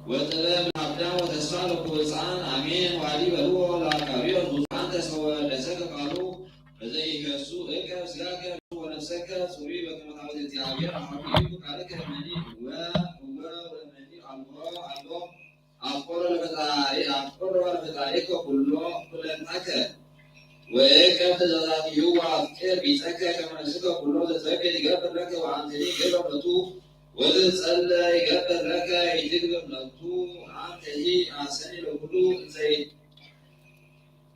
ወጥበብ ሀብዳም ወተስፋ ለኩልፃን አሜን ዋሊ በሉ ለአካባቢው ብዙኃን ተሰወለሰከ ቃሉ በዘይከሱ እከ ስጋከ ወነፍሰከ ጹሪ በከመ ታቦተ እግዚአብሔር አሐዱ ቃልከ መኒ ወመኒ አልቦ አቆረ ለፈጣሪከ ኩሎ ኩለንታከ ወእከ ትእዛዛቲሁ ወአፍቅር ቢጸከ ከመ ነፍስከ ኩሎ ዘትፈቅድ ይገብር ለከ ወአንትኒ ግብር ለቱ ወትጸልይ ይገብር ለከ ይትግበር ለቱ አንተሂ አሰኒ ለኩሉ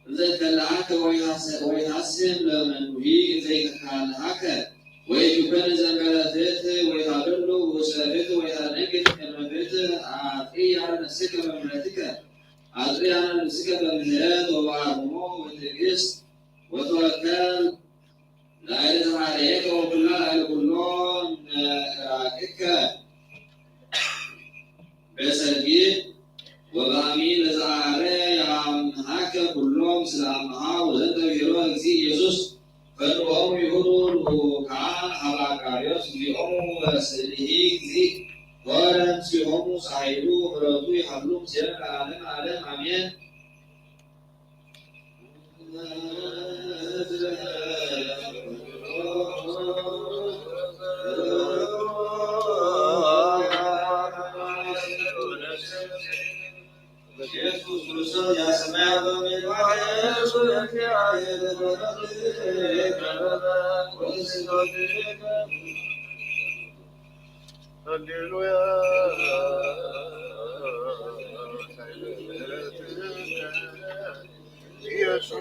ዘይተከልአከ ወይታስም ለመኑሂ ዘይተካልአከ ወይጁበን ዘእንበለ ፍትሕ ወይታደሉ ውስተ ፍትሕ ወይታደንግጥ ቅድመ ፍትሕ አጥርያነ ነፍስከ በምህረትከ አጥርያነ ነፍስከ በምህረት ወበአርምሞ ወትዕግስት ወተወከል ላዕለ ዘማሕረከ ወኩላ ላዕለ ኩሎ ምዕራቅከ በሰጊድ ወበአሚን ለዘአሐረ ያምሃከ ኩሎ ምስለ አምሃ ወዘንተ ብሔሮ እግዚእ ኢየሱስ ፈንዖሙ ይሁኑ ልኡካን ሀበ አቃርዮስ እግዚኦሙ ወስእሊሂ እግዚእ ሆረ ምስሌሆሙ ሳይሉ ምሕረቱ ይሃሉ ምስሌነ ለዓለመ ዓለም አሜን። ኢየሱስ ክርስቶስ ያሰማያ ሃሌሉያ ኢየሱስ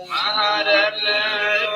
Mahadana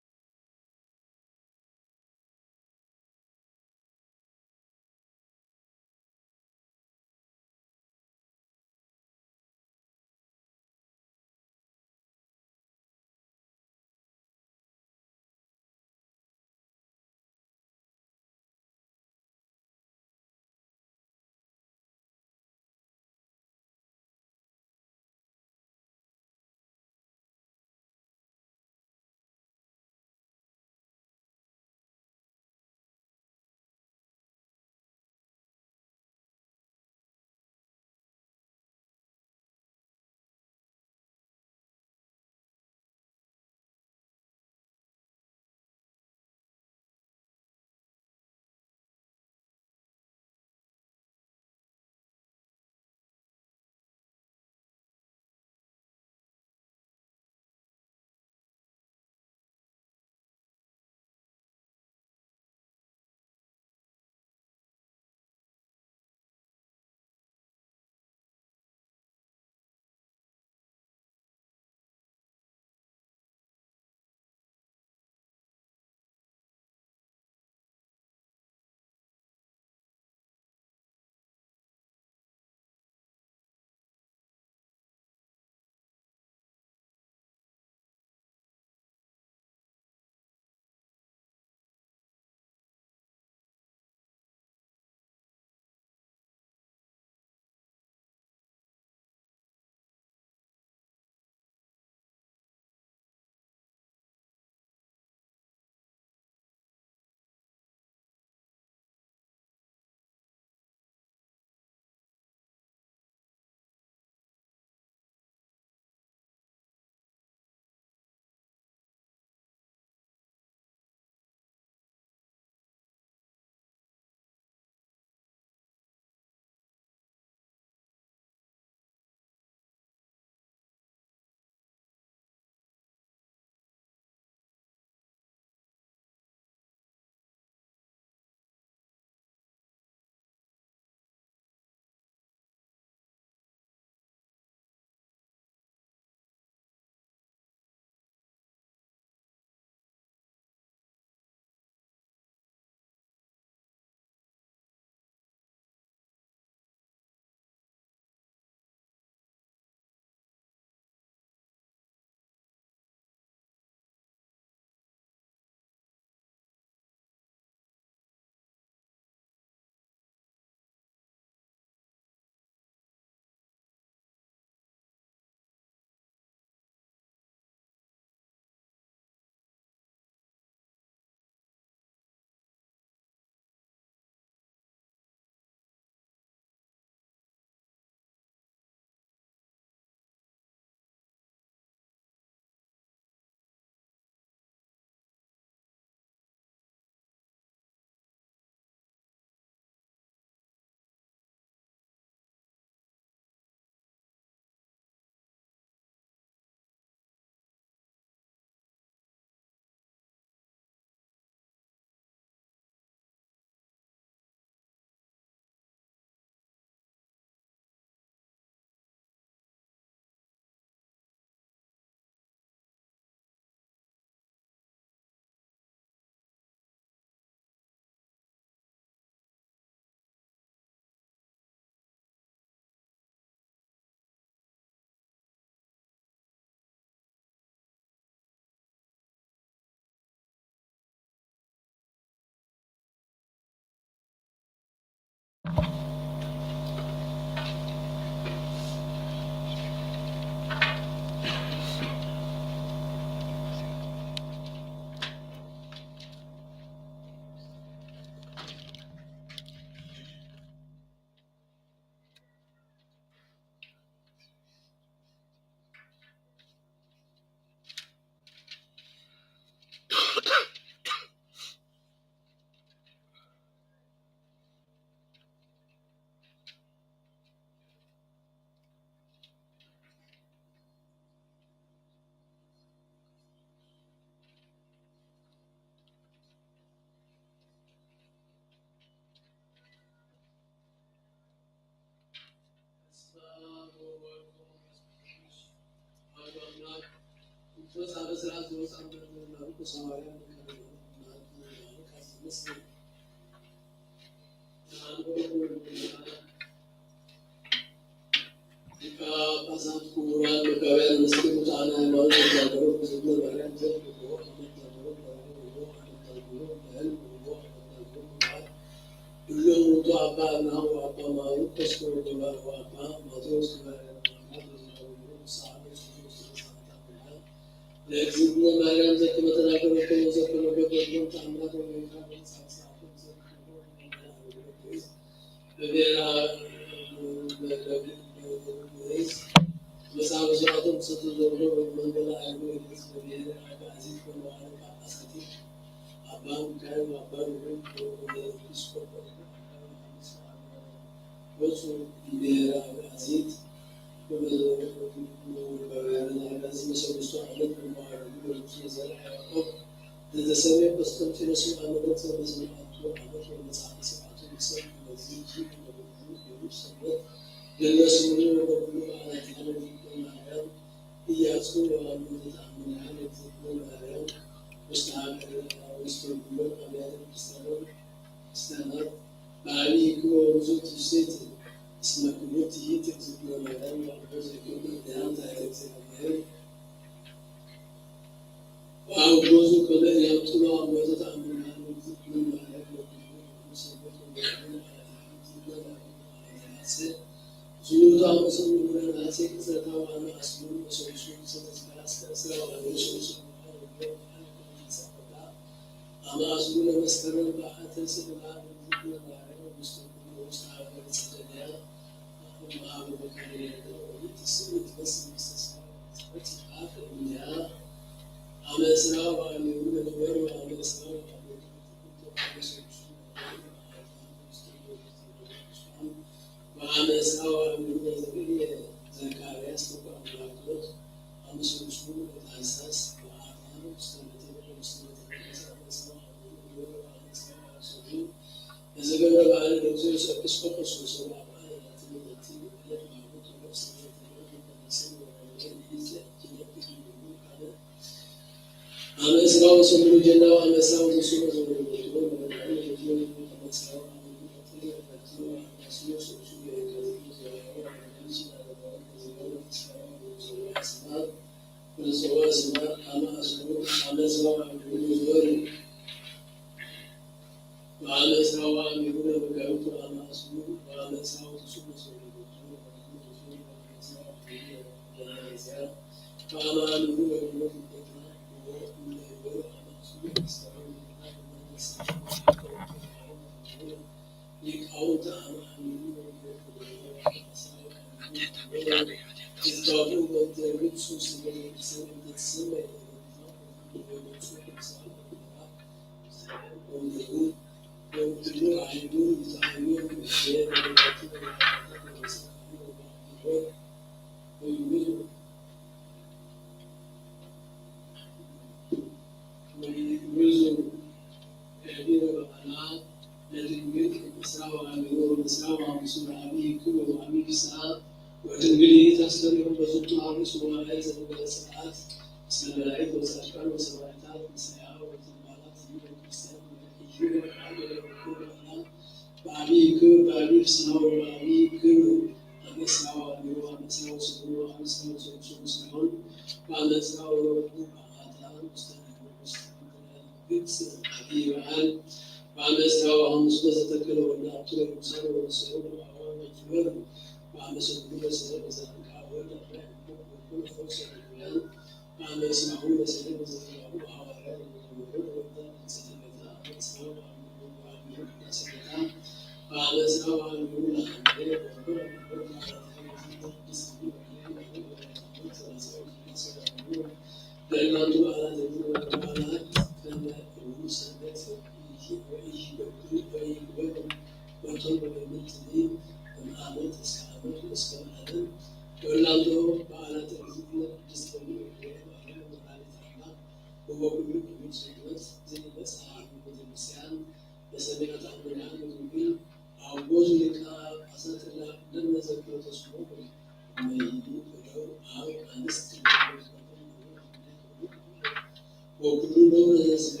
ወኩሉ ደብረ ሥጋ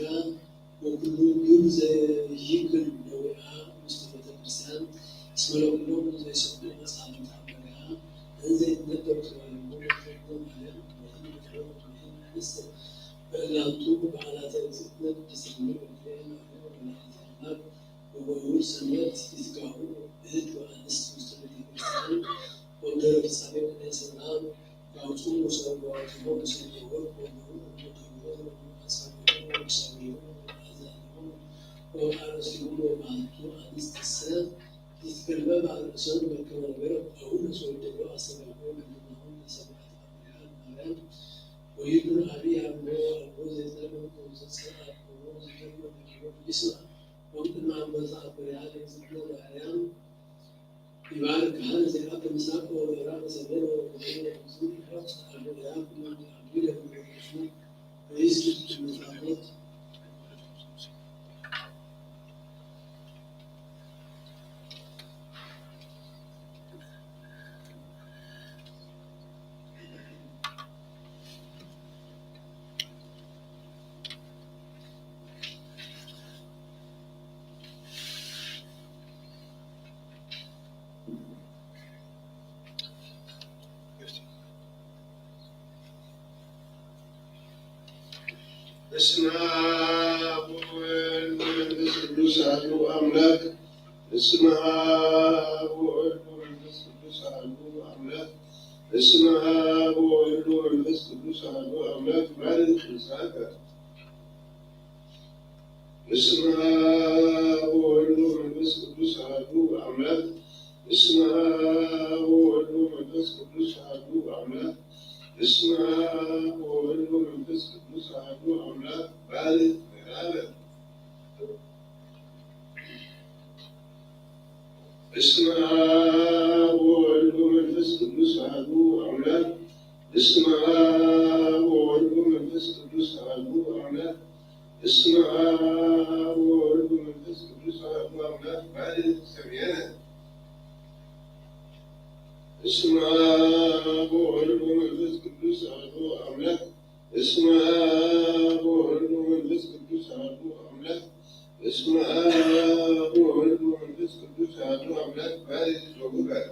ወኩሉ ግብዘ ይክል ደዌሃ ውስተ ቤተ ክርስቲያን እስመ ለኩሎሙ ዘይሰምዑ መጽሐፈ ታምሪሃ እንዘ ይትነበብ ተባልሞ ማርያም በእላቱ በዓላተ እግዝእትነ ቅድስት ድንግል ወላዲተ ወበውእቱ ሰንበት ይዝክሩ እህት ወአንስት ውስተ ቤተ ክርስቲያን ወእምድኅረ ፍጻሜ ቅዳሴ ብርሃን ያውፅኡ ሰብእዋቲሆሙ ምስለ ወርቅ ወወርቅ وأرسلوا وبعثوا أنستس تتكلم عن الرسول والكلام غيره أو رسول الله أسمعوا منهم لسبعة أبرياء مريم ويبن أبي عمرو أبوز يتلم وزسر أبوز يتلم ويجيب يسوع ومن مع مزع أبرياء يزكوا مريم يبارك هذا زي أب مساق ويرى سبيل ويجيب يزور حرص أبرياء من أبرياء من ويسجد المزارات በስመ አብ ወወልድ ወመንፈስ ቅዱስ አሐዱ አምላክ። በስመ አብ ወወልድ ወመንፈስ ቅዱስ አሐዱ አምላክ። በስመ አብ ወወልድ ወመንፈስ ቅዱስ አሐዱ አምላክ። ባርክ ይስሐቅ። በስመ አብ ወወልድ ወመንፈስ ቅዱስ አሐዱ አምላክ። በስመ አብ ወወልድ ወመንፈስ ቅዱስ አሐዱ አምላክ። በስመ አብ ወወልድ ወመንፈስ ቅዱስ አሐዱ አምላክ። ባርክ ምዕራብ። በስመ አብ ወወልድ ወመንፈስ ቅዱስ አሐዱ አምላክ። በስመ አብ ወወልድ ወመንፈስ ቅዱስ አሐዱ አምላክ። በስመ አብ ወወልድ ወመንፈስ ቅዱስ አሐዱ አምላክ። ባርክ ሰማያነ። በስመ አብ ወወልድ ወመንፈስ ቅዱስ አሐዱ አምላክ። በስመ አብ ወወልድ ወመንፈስ ቅዱስ አሐዱ አምላክ። በስመ አብ ወወልድ ወመንፈስ ቅዱስ አሐዱ አምላክ። ባርክ ወጉባኤ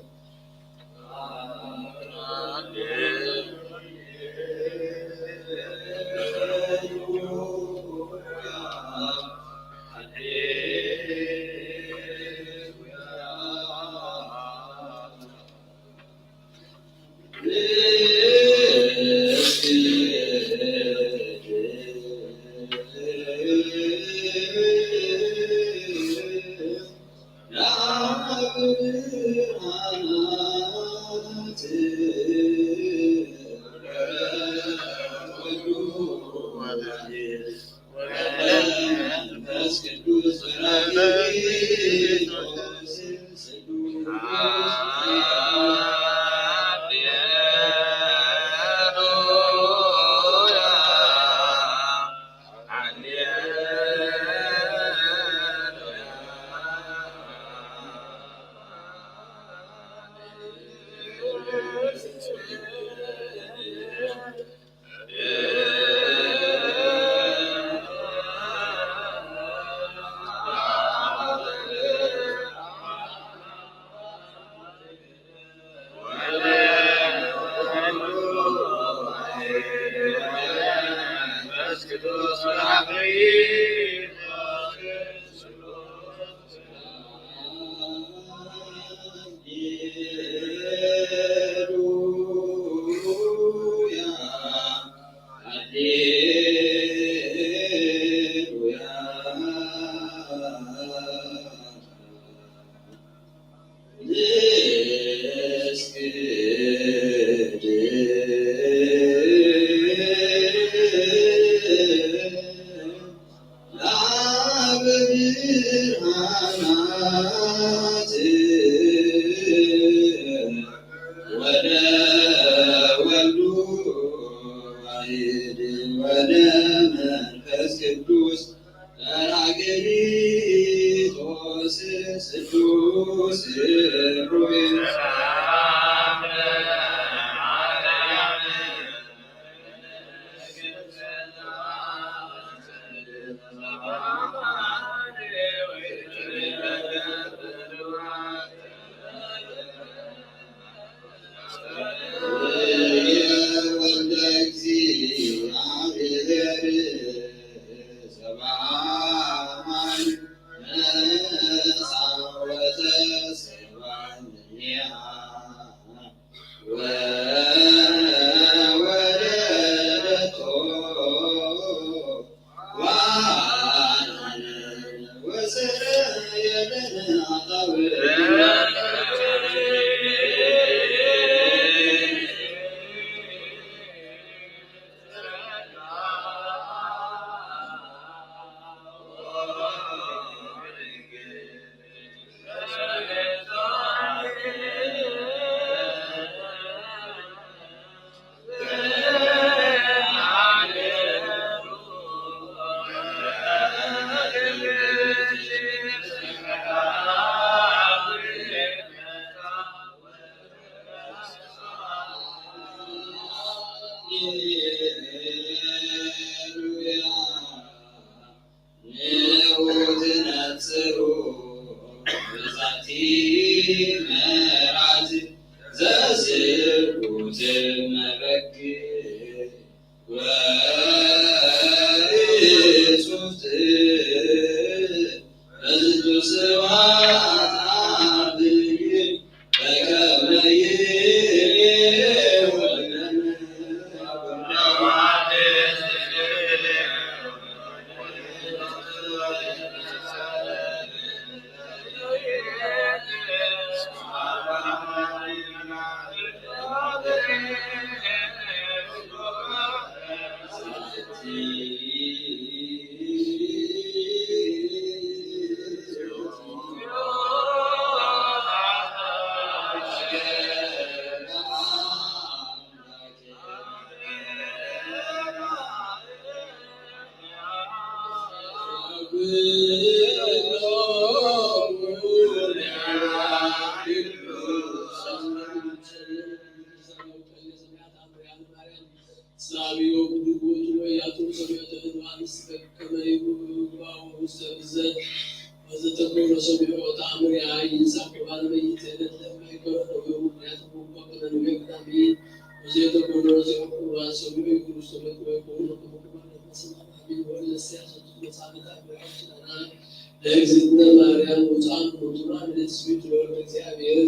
ለእግዝእትነ ማርያም ውፃን ሞቱናን ለትስብእት ለወልደ እግዚአብሔር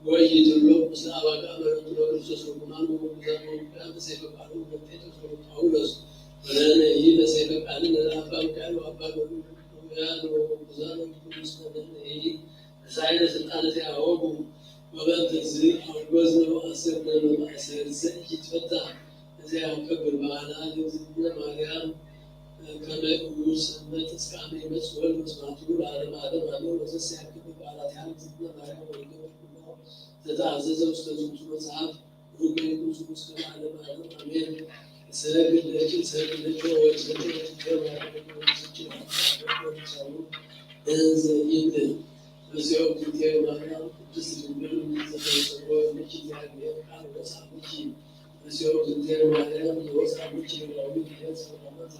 ወይድሎ ምስለ አባጋ መረቱ ለክርስቶስ ርጉማን ወሙዛን ወሙቃን በሰይፈ ቃሉ በጴጥሮስ ወጳውሎስ ወለነኢ በሰይፈ ቃል ለአባ ሚካኤል ወአባ ገብርኤል ወሙዛን ወቅዱስ ወለነኢ ሳይለ ስልጣነት ያወቁ ወበንተ ዝእ አውግበዝነ ወአሰርነ በማእሰር ዘኢይትፈታ እዚያ ያከብር በዓለ እግዝእትነ ማርያም ከመቅዱስ በተስካሚ መስወል መስማቱ ለዓለም ዓለም አለው ወዘስ ያክብር በዓላት እግዝእትነ ማርያም ወይገበር ኩሎ ተታዘዘ ውስተ ዝንቱ መጽሐፍ ሩቅ ቅዱስ ውስተ ዓለም ዓለም አሜን። ሰግደች ወሰግደች እንዘይት በዚያው ጊዜ ማርያም ቅድስት ድንግል ዘተሰወ ልጅ እግዚአብሔር ቃል ወጻምኪ በዚያው ጊዜ ማርያም ወጻምኪ ነው ይሄስ ማለት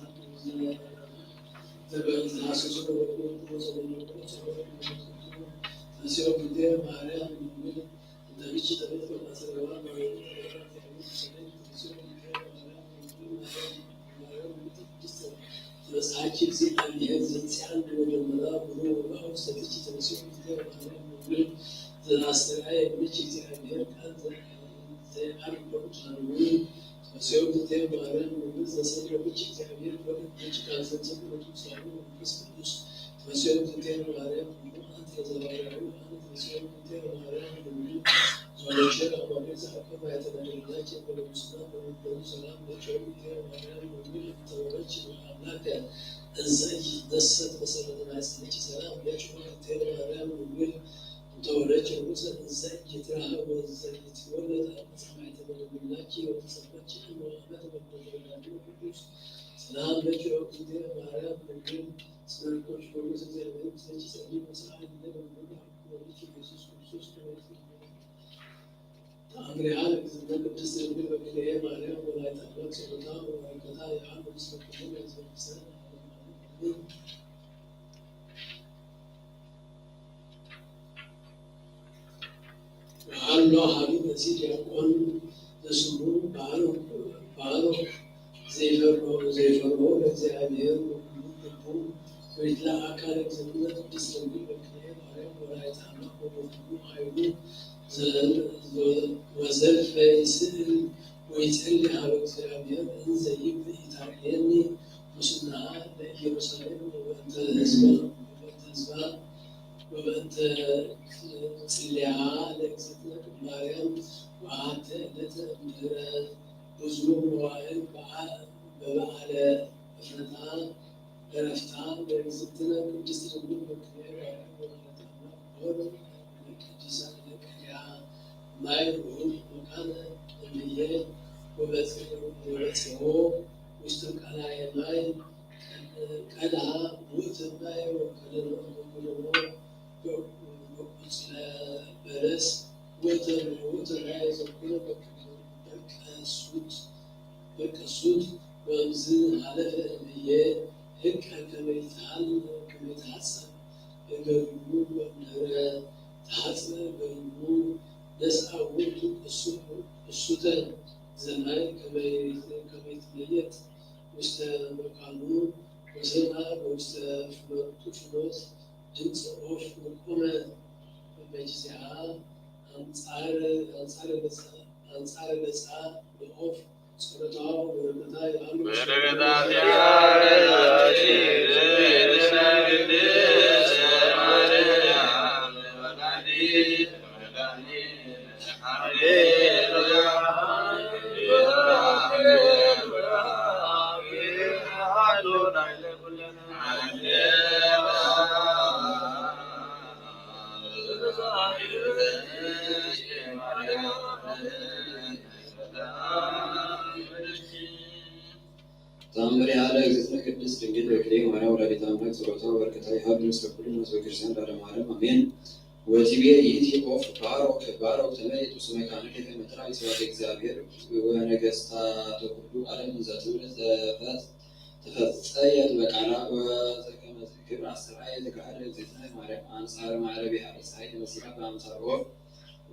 በዚያው ጊዜ ማርያም ድንግል ለልጅ ተበትቶ ማሰረዋ በሳችን ሲታየት ዘንሲያን ወደመላ ብሎ ወባው ሰጥች ተነሲው ተባለ ዘናስተራይ ብቻ እግዚአብሔር ቃል ዘአርቆ ታኑ ሰው ተባረን ወንዝ ዘሰለው ብቻ እግዚአብሔር ብቻ ቃል ዘንሰው ወጡ ሳሉ ክርስቶስ ሰው ተባረን አንተ ዘባራው አንተ ሰው ተባረን ወለቸ አባበዛ ከማያተ ደረጃ በለሙስና በመደሩ ሰላም ለቸው ተባረን ወንዝ ተወረች አምላክ እዘይ ደሰት መሰረተ ማስተች ሰላም ለቸው ተባረን ወንዝ ተወረች ወንዝ እዘይ የተራበ ወንዝ የተወለደ ሰማይ ተበለላች ወተሰበች ወአመት በደረጃ ቅዱስ ሰላም ለቸው ተባረን ወንዝ ስርቆች ወንዝ ዘይ ሰጪ መስራት ለበለላ ወልጅ ኢየሱስ ክርስቶስ አብርሃም እግዝእትነ ቅድስት ድንግል በክልኤ ማርያም ወላዲተ አምላክ ጸሎታ ወበረከታ የአብ ምስለ ኩሉ ያዘብሰን። وعلى حبيب نسيج يكون اسمه بعرف زي فرعون እግዚአብሔር ወልዱ ويتلاقى كانت زمنة تسلم بالكلام عليهم ولا يتعلق بمفهوم عيوب وزلف يسأل ويتقل على እግዚአብሔር زي يتعيني مسنها لإيروساليم وبنت سليعة لإكزتنا مريم وعاد لتأمير بزور وعيد ببعل فرطان لرفتان لإكزتنا كجسر من بكرير وعيد كجسر لكريا ما يقول وكان المياه وبسعه واشترك على يماي كدها موت الماء وكدها بلس وتر عايز يكون بكسود ومزين على المياه هيك كما يتحسن يقولون ومنها تحسن يقولون نسعى وقت السودان زمان كما يتميت وسط القانون وسمع وسط فلوس جنس أوف مقومة بجزاء أنصار بسعى بأوف سرطان ورمضان تأمري على إجازتنا كدس تنجد وكليه معنا ولادي تأمرك سرطة وبركتها يحب نسك كل الناس وكريستيان بعد معلم أمين وتبيه يهتي قف بارو تميت وسمي كانك كما ترى سواد إكزابير ونجستا تقبلو على من ذاتولة تفتايا بقعلاء وكما ذكر عسرعية تقعد إجازتنا معرف أنصار معربي حق سعيد مسيحة بأمصار قف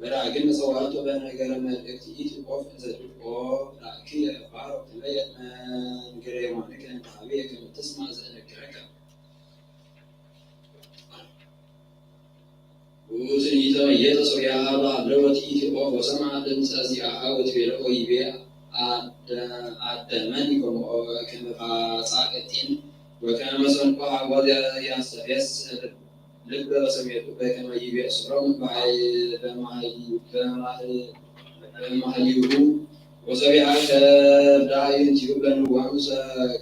ولكن صواته بين جرم الإكتئيت قف إنزل قف لكن بارو تميت من جريمانك أنت حبيك من تسمع زينك ركب وزنيتا يتصو يا هذا لوتي إيتي وسمع دمسازي أحاوت في رؤي بيع عدمانكم كما فاساقتين وكان مثلا قاع وضع ينسفيس لب سميته كما يبيع سرم بمحليه وسبيعا كداعين تيوبا وامس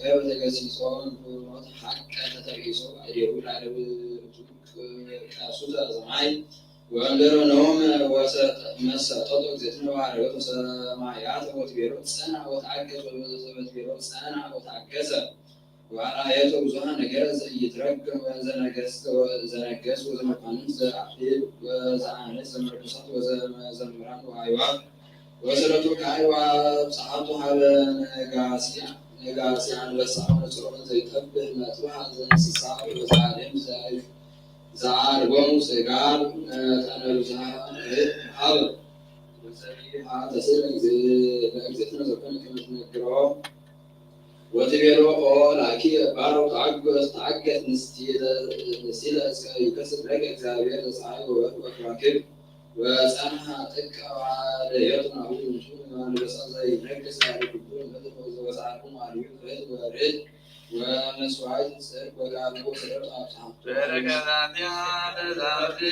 كيف تقسيصون حق تتريسو أديرون على كاسوتا زماي وأندرو نوم ومسا تطلق زيتنا وعرقات وسمايات وتبيرو سنة وتعكس وتبيرو سنة وتعكس وعلى آياته وزوها نجاز يترقم وزنجس وزمقانون زعفيل وزعانس ومرقصات وزمران وعيوات وسرتو كايوا بصحابته حال نجاسيان لسعون سرون زي تبه ماتوها زنسسار وزعالم زعار بومس إقال تأنا زعار حال وسبيحة تسيرك زي لأجزتنا زكنا كما تنكروا وتبيرو لكن بارو تعقد نستيلا يكسر لك إكزابير زعار وكراكب وسأنها تكا ليرتنا هو نشوف ما نبصر زي نكس على الدكتور هذا وزعاركم على اليوم ورد ونسوعي سر وقالوا سر أصحاب. ترك ذاتي على ذاتي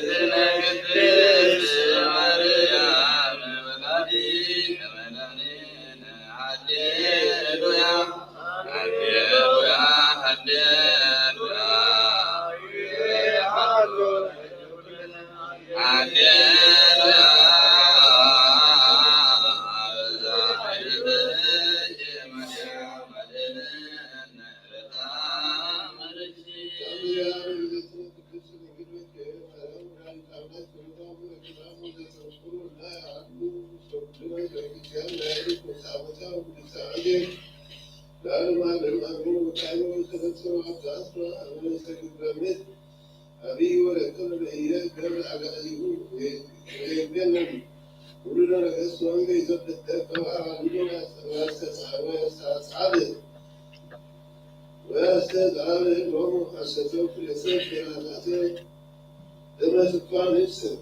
زينا قديس مريم ولادي كمنانين هديلويا هديلويا هديلويا أبي ولكن الأيام قبل أجازيه ويبين ولنا الأسوأ يثبت التقوى وعلمنا ويستسعد ويستدعى وهم أسسوا في الأساس في الأساس لما تقع نفسه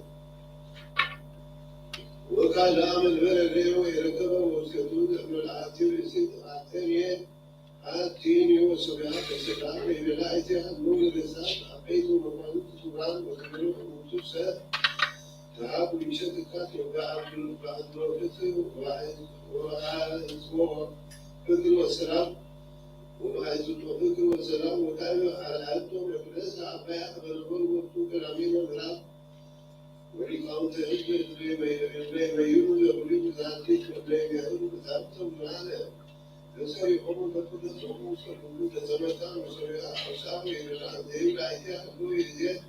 وقال عمل بلده ويركبه وسيدود ابن العاتير يسيد عاتير عاتيني وسبعات وسبعات بلاعتي حنون الرسال عبيد ومقالوك سبعان وكبيروك ومتوسات تعاب بشككات وبعد الوقت وعاد اسمه فكر والسلام وعاد فكر والسلام وكانوا على عادتهم يقولون عبايا بالغول وقتوك الأمين والغرام ولقاء تهجد ليبينوا يغلب ذاتك وليبينوا ذاتهم معنا يسوي قوم بكل الصعوص والوجود تتمتع وسوي أحسام إلى العديد العيدية حلوه إذن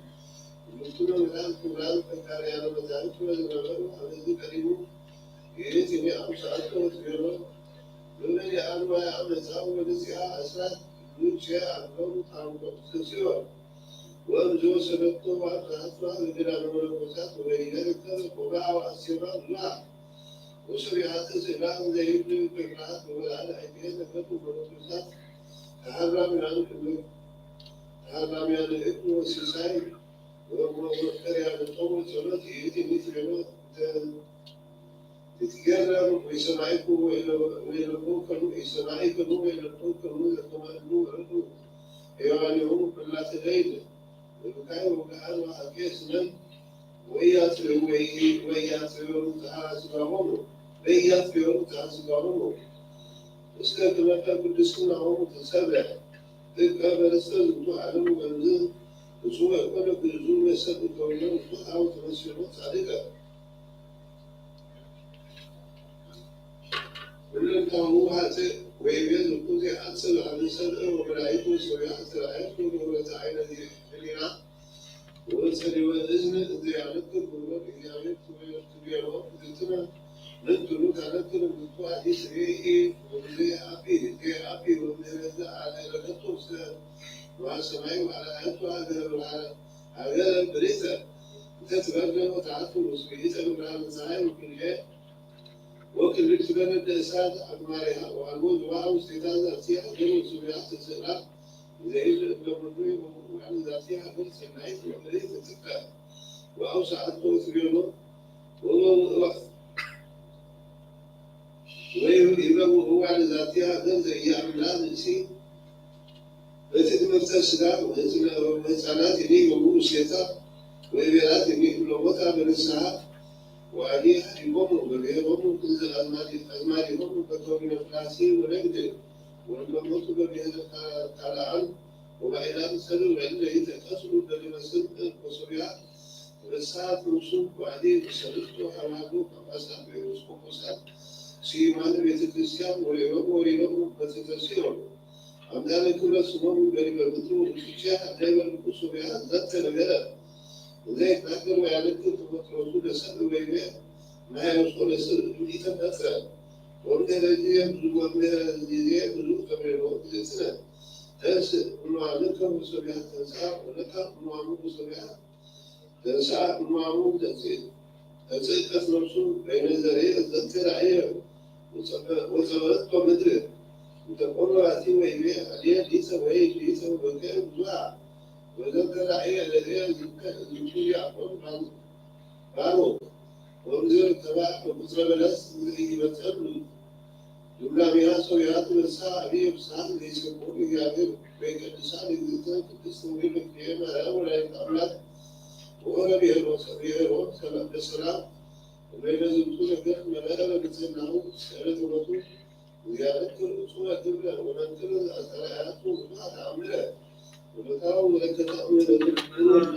ومثلوا من الآن كبران فكار يانا متعرف وزنبروا حمد كريمو يريتني أمساعته وتبيرو لولا يعلم ويعلم يتعلم ونسيها أسرات نوتشي أعلم تعلم وتسيوا وأرجو سببته وأطلعت بلا ملكوسات وبينك وباع وأسيرا الله وشريعات الإسلام زي ابن بكرات وعلى أيدينا فتو ملكوسات تحرم من الحلول تحرم من الابن والسيساي ومذكر عن القوم الصلاة يأتي مثل تتجرب ويسمعكم ويلقوكم يسمعكم ويلقوكم يتمنون يعني هم لا تغير وكانوا كانوا حكيسنا وياتوا تعاسبهم وياتوا تعاسبهم استكمل كل سنة هم تسبع تكبر السنة تعلم وانزل وسوى كل بزوم السنة كونهم أو تمسكون عليك ولن كانوا هاتي ويبين الكل حسن عن سنة وملايكه سوى حسن عينكم وتعين لنا وسني والإذن زيارتكم وزيارتكم ويكتبيرون زيتنا ننتلوك علىكم بطوع إسرائيل وزي أبي ومن على لغتهم وعلى سمعي وعلى آياته على البريسة تتبنى وتعرفوا مسؤوليته من على السعي وكل شيء وكل اكتبان الدرسات أكمالها وعلمود وعلم استيطان ذاتية غير مسؤوليات السلام زي المبنوي وعلم ذاتية غير سمعي وعلم تتبقى وأوسع القوة بيونه ويبقى على ذاتها غير زي يعمل هذا الشيء ويتم التسلام ويسألات لي وموسيتا ويبيرات لي كل وقت من الساعة وعليها يبون وبيبون كل أزمان يبون بكون الفلاسي ونقدر والمملوك بهذا تعالى عنه وبعيدان سلوا وإلا يتكسروا بالمسلم وصبيات والساعة منصوب وعليه بسلطه حوالوك وأسلام بيوسكوك وسلام سيمان بيت الكريستيان ويوم بتتسيرون عم ذلك كل سمو قريب البطول الشيخ دائما القصو بها ذات الغلاء وذلك نقدر ويعلمكم رسول سلم ويبيع ما يوصل لسلم جديدا أثرا ومن الذي يبدو كما يقول الإسلام تنسى نعلمكم بسبيعة تنسى ولك نعلمكم بسبيعة تنسى نعلمكم تنسى أثنى رسول بين الزرية الذكر عيه وتولدكم مدرك وتقول عتيم ويبيع عليها ليس وهي ليس وكان بزوع وذكر عيه الذي يمكن يعقل عنه وانزل التبع وقصر بلس الذي يمثل جملة بها سويات والساعة عليه بساعة ليس يقول يعمل بين النساء الذي تستوي بالقيامة ولا يتعمل وأنا بيهرون سلام السلام وبين زمتون كان ملالا بتسنعه سألت الرسول ويذكر أصول الدولة ونذكر الآيات وما تعملها ونتعاون لك تأمل بالقلوب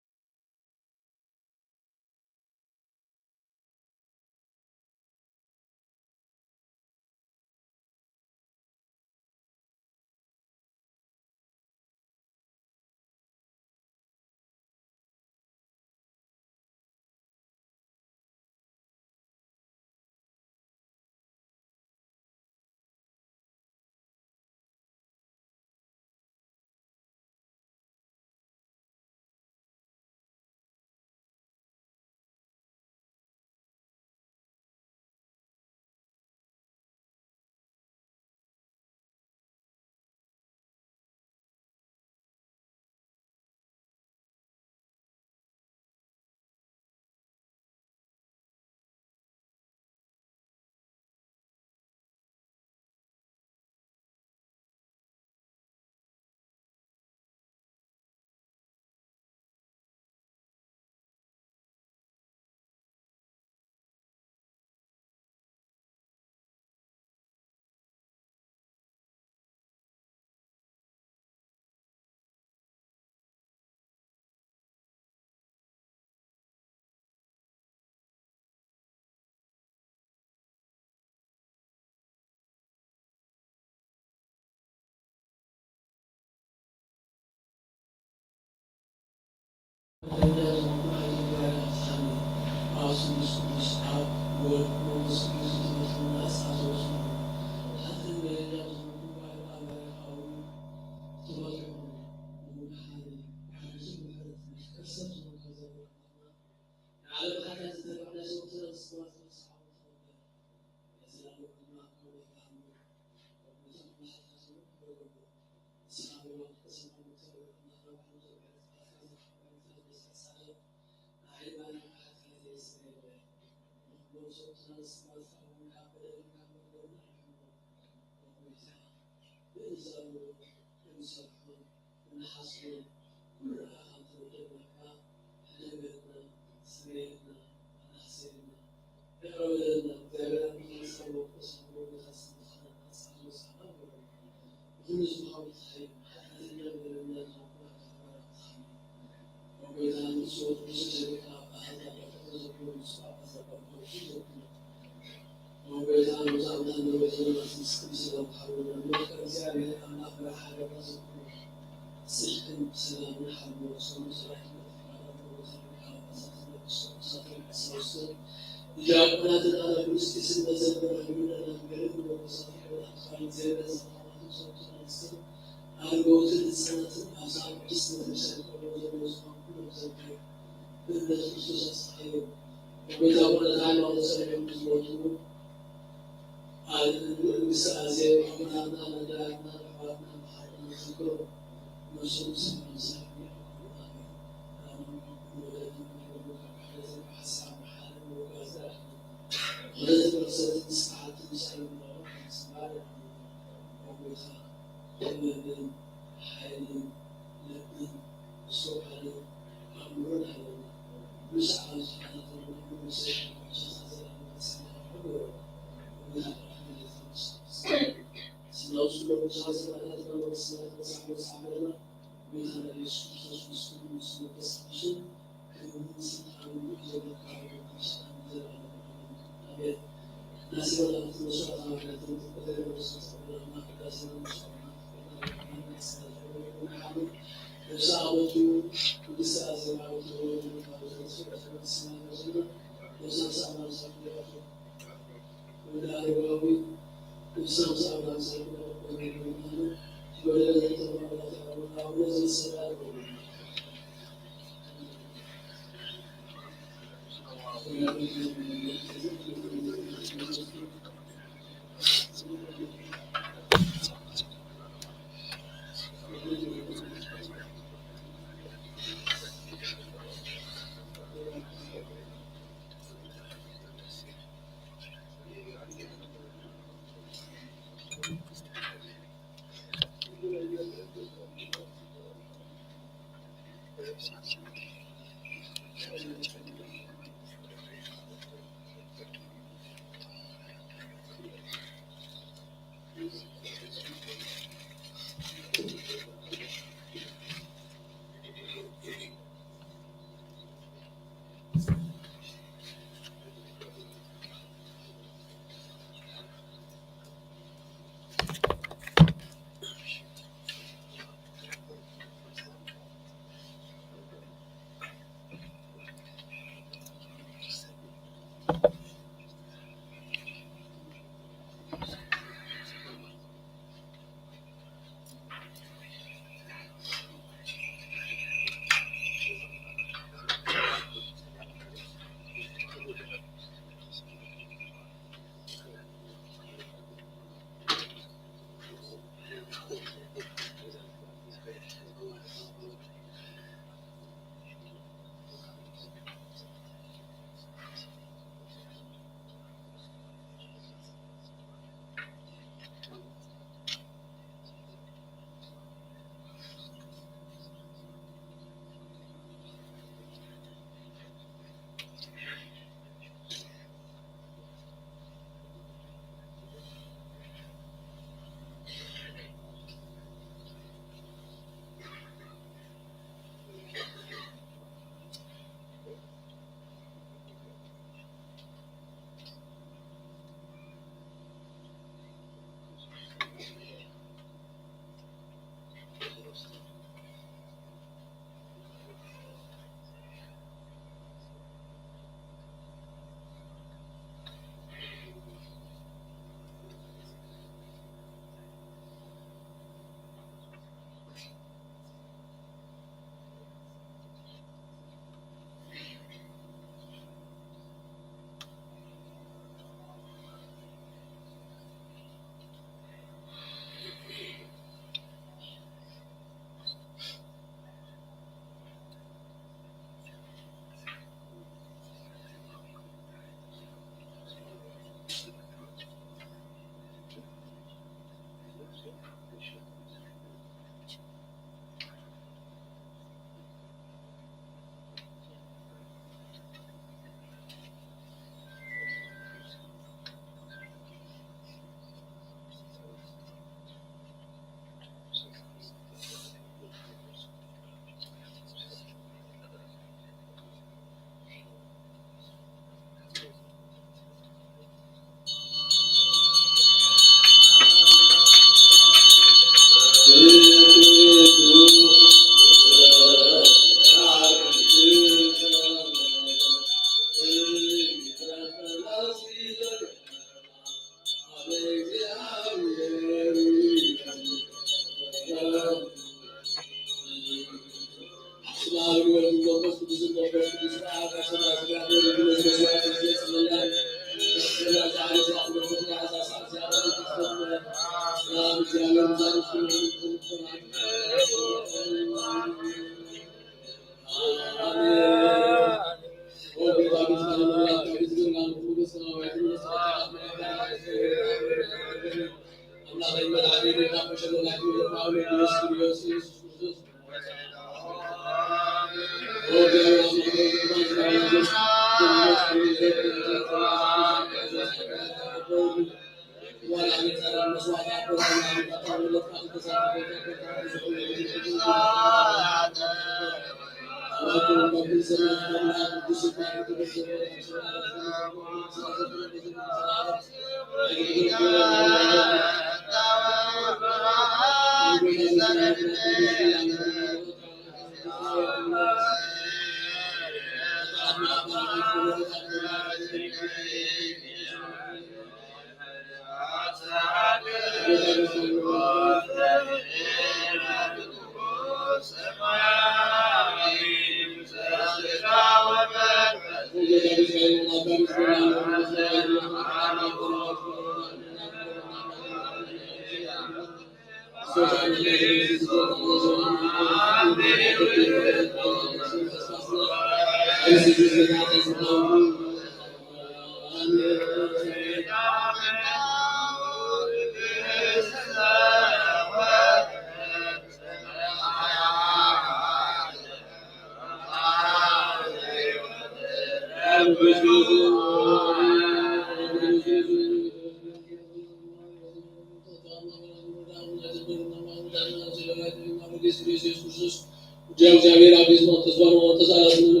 እግዚአብሔር አብይት ነው ተስፋው ተሳላስ ነው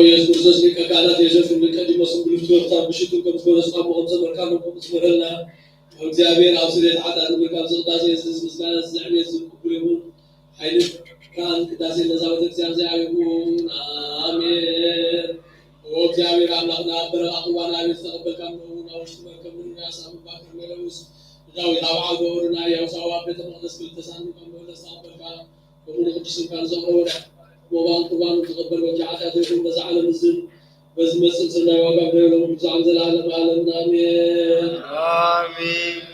ኢየሱስ ክርስቶስ ከካህናት የዘፍ የሚቀድመው ስንብልት ወጣ ብሽቱ ከምስበረስማ በሆነ መልካም ነው መስበረና እግዚአብሔር አብስለት አጣጥ መልካም ስልጣሴ ምስጋና ዝዕነት ዝቁብሉ ኃይል ካን ቅዳሴ ለዛውት እግዚአብሔር ይሁን አሜን እግዚአብሔር አምላክና በረአቱና ተቀበልካም ነው ናውሽ ተመከሙን ያሳም ባከር መለውስ ዳው ታባው ጎርና ያውሳዋ ቤተ መቅደስ ተሳኑ ከመለሳ በቃ ومن قدس كان زهور وبان قربان تقبل وجعات يكون بزعل الزل بس مسلسلنا وقبل لهم بزعل العالم عالمنا آمين آمين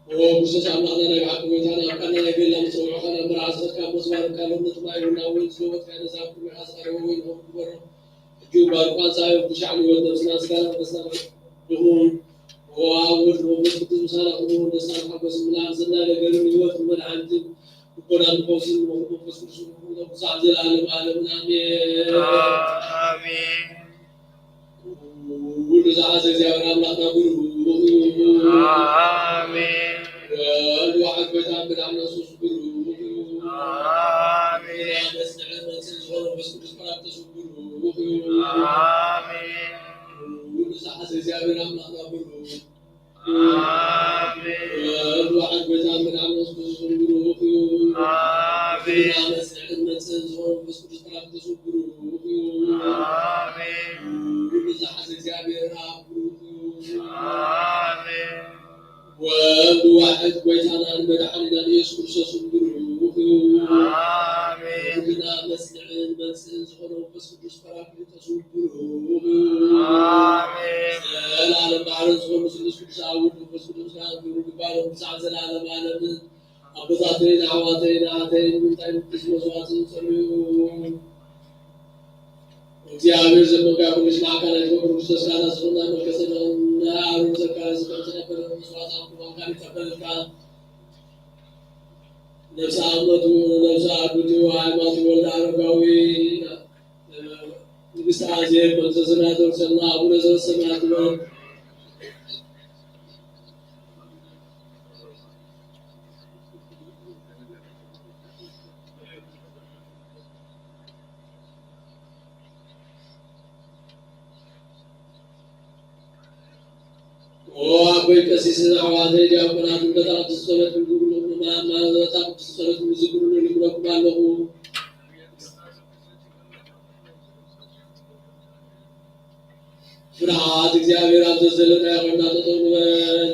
وبسس عملنا نبعك ويتانا أبقنا نبيل لهم سوحنا مرعزتك مصبار كانوا نتماعي وناوين سلوات كان زاكم حسار ووين هم كبرهم جوبا قال صاحب بشعلي والنفسنا سكان بسنا دخول وأول ومسكت مسارة قبول نسنا حبس من عزنا لقلم يوت من عند وقرآن قوسين وقصص وصعد العالم عالمنا آمين ونزعز زيارة الله نقول آمين والواحد بيتها من عمنا سوس آمين بس نعلم نسنجور بس كل سمرة تسوق آمين ونزعز زيارة الله نقول آمين والواحد بيتها من عمنا سوس آمين بس نعلم نسنجور بس كل سمرة تسوق آمين ونزعز زيارة آمين والواحد بيتنا المدحنا يسوع كرسوس بروح آمين بنا مسلع المنسل زخروا بس كرس براك لتصوب بروح آمين العالم بعرض زخروا مسلس كرس عود بس كرس عود بروح بعرض مساعد العالم عالم أبطاتين عواتين عاتين من تعب قسم زواتين صلوا እግዚአብሔር ዘመጋው ምስማካ ላይ ወርኩስ ተሳና ስለና መከሰና አሩ ዘካዝ ከተነበረ መስዋዕት አንኳን ተቀበልካ ነፍሳመቱ ነፍሳቱ ሃይማኖት ወልደ አረጋዊ ንግሥት አዜብ በተዘናደው ሰና አቡነ ዘበሰማያት وأبوي كسيس عوادي جابنا من دارة الصلاة يقولون ما تابت الصلاة يقولون لكم ماله فرحات እግዚአብሔር አዘዘለና ያወና ተጠውነን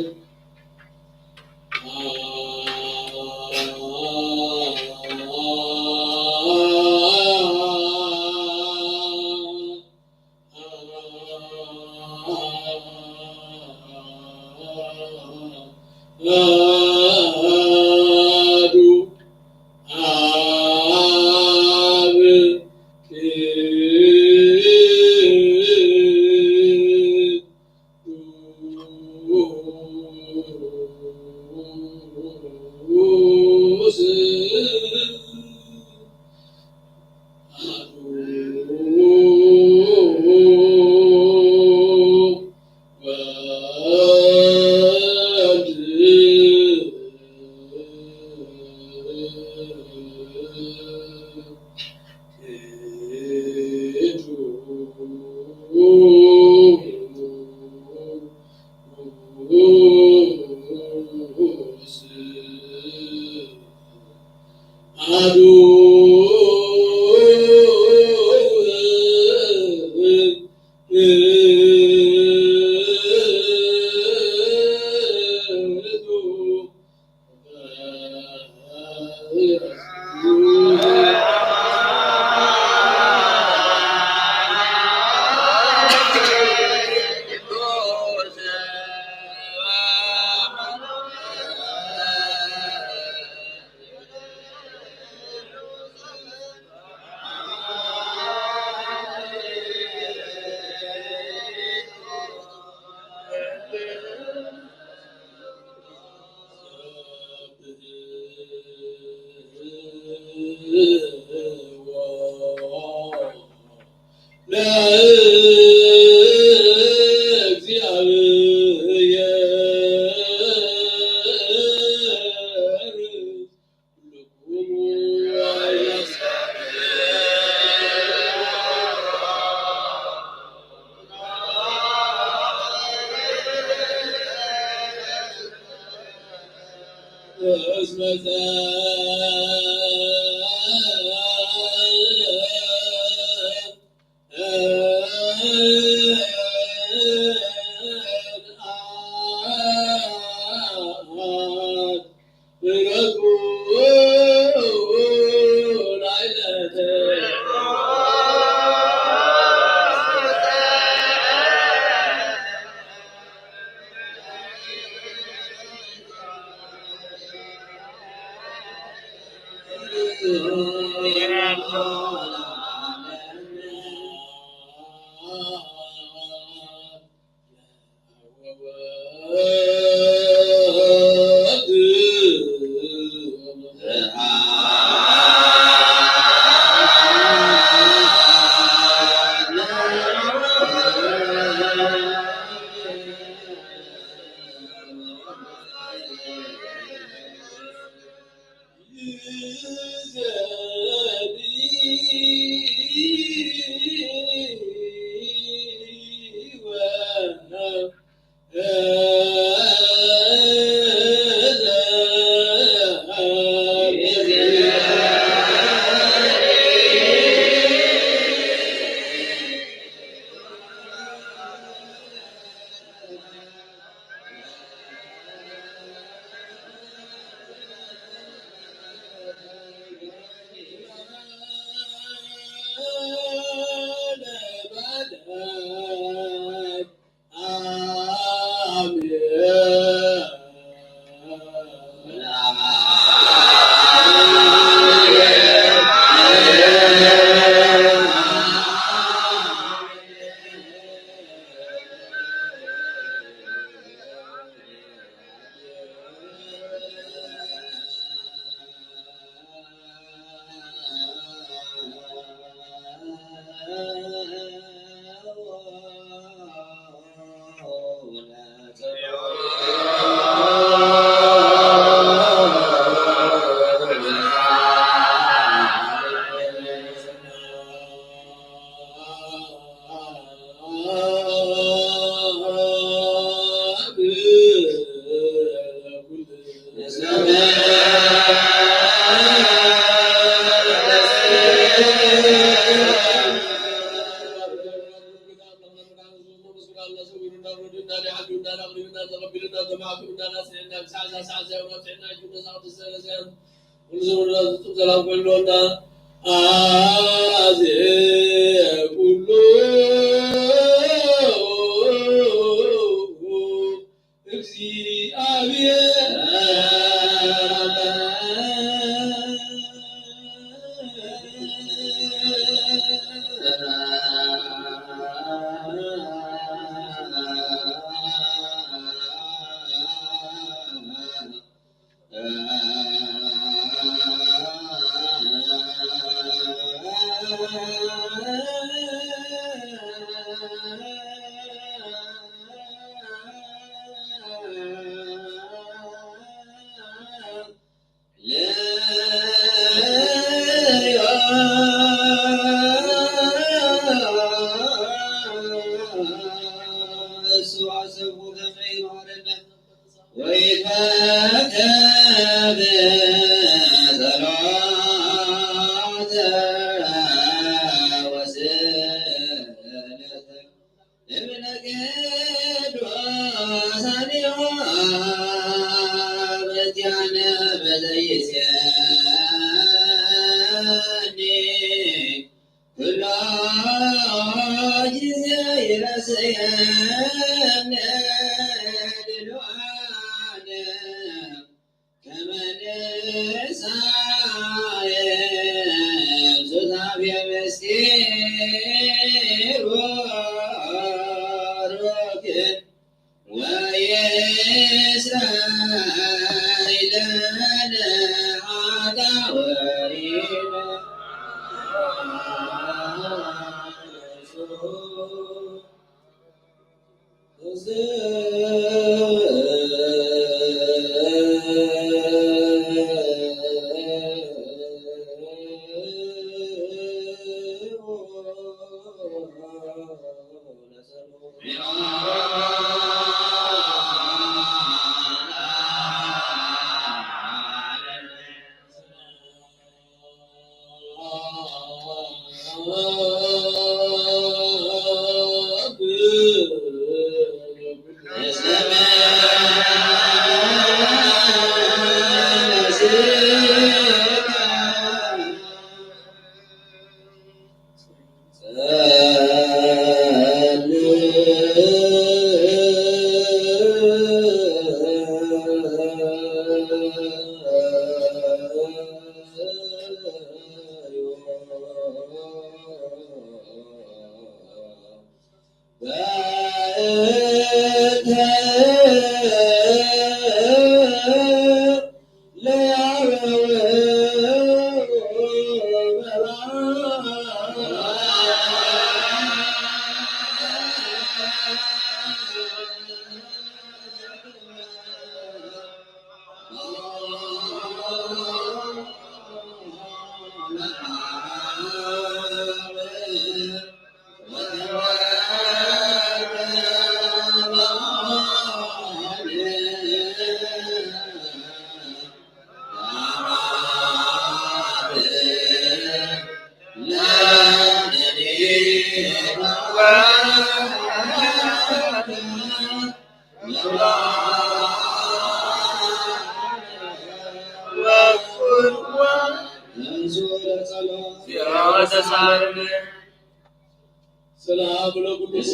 ሰላም ለቅዱስ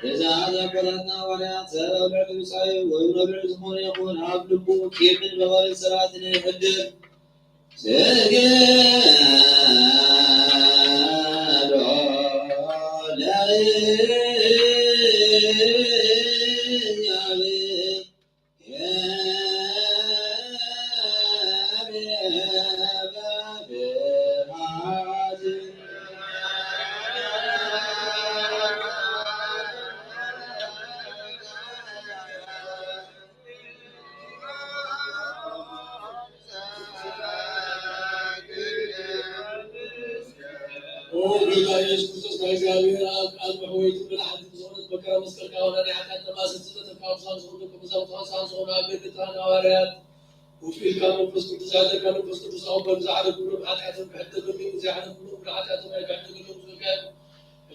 የዛሬ ቆራና ወዲያ ዘረው ለቅዱሳዊ ወይ ነብር ሆነ ይሁን አብልቡ ኬምን በባል ስርዓትን ህድር ሰገዶ وفي كانوا بس كنت زاد كانوا بس كنت صعب بزعل كلهم حتى حتى كلهم زعل كلهم حتى ما يقعد كلهم كان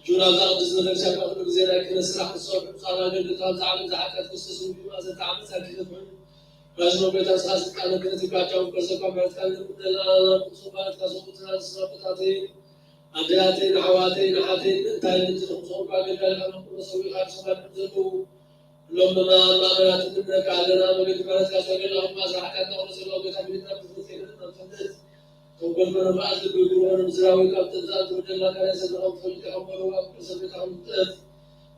جونا زاد زنا نسأل كلهم زين لكن الصراحة الصبح صار قلت طال زعل زعل قصص بما زاد تعمل ساكت لازم بيت أساس كانوا كده تبعتهم بس كانوا كانوا لا صوبات كسوتنا صوباتين أدلاتين حواتين حاتين تاين تخصون بعدين كانوا نسوي خمس صوبات نزلوا لما ما بناتنا كعلنا ما بنتكلم كسرنا ما زحكنا ونسلوا بيتنا بفلوسنا نفندس وقبل ما نبعث بيقولون نزراوي كم تزاد وجل كان يسلم فلك أمروا بسبب هم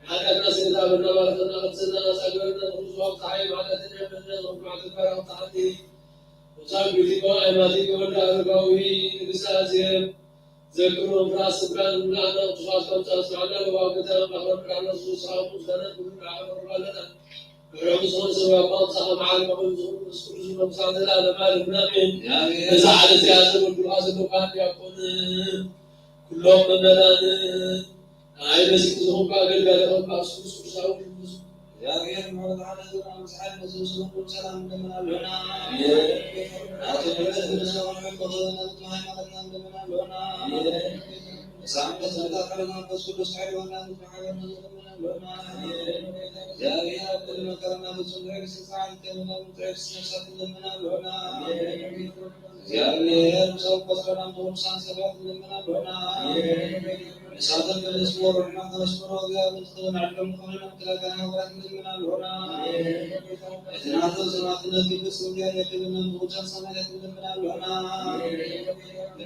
حتى الناس إذا بدنا بعثنا غسلنا سجلنا خصوصا صحيح على الدنيا من الناس مع الكبار وتعدي وصار بيتوا أيماتي كونا رجاوي رسالة ذكروا براس بران لنا وصار كم تسمعنا وقتها بحر بران وصار مزدنا كلنا عمر لنا رمزون سوى بعض مع المقصود مسكون مساعدة على مال النبي إذا على سياسة والبراس المكان يكون كلهم مننا هاي بس كلهم قاعدين قاعدين باسوس وساوي يا غير المولد على زمان مسحب مسلم سلام لنا لنا أتمنى نسوي من قضاء نتوهم على لنا لنا سام تزرع كلنا بس كل سعي ولا نفعل لنا يا غير كل ما كرنا مسلم سعي كلنا متعس نسات لنا لنا እግዚአብሔር ሰው ቆስረናም ተወርሳን ሰባት ለምናል ሆና እሳትን በለስሞ ሮና ተመስሎ እግዚአብሔር ተናደም ሆነ ተላጋና ወራት ለምናል ሆና እዝናተ ዘማትነት ይብስ እግዚአብሔር ለምን ተወርሳን ሰማያት ለምናል ሆና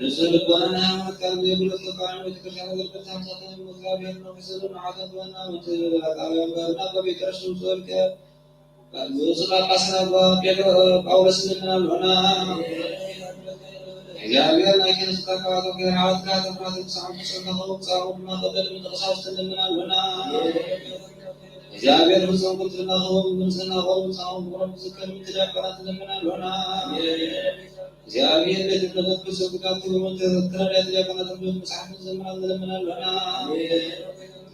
ንስል ቆናና መካል የብሉት ተቃራኒ ተከታታይ ወልቀታም ሳተን እግዚአብሔር ነው ከሰሉን አቀበና ወተላጋና ባርና በቤተርሱ ዘልከ ቃልዮስላ ቃስናባ ጳውሎስ ለምናል ሆና እግዚአብሔር ላይከን ተካዋቶ ከራውት ጋር ተፋት ሳሙ ሰነው ጻው ማተበል ምጥራስ ተለምናል ሆና እግዚአብሔር ሁሉም ቁጥርና ሁሉም ሰናው ጻው ወርም ዝከም ተዳቀራት ተለምናል ሆና እግዚአብሔር ለተደረገ ጉዳት ወንተ ተራዳት ያቀናት መጽሐፍ ዘመናን ተለምናል ሆና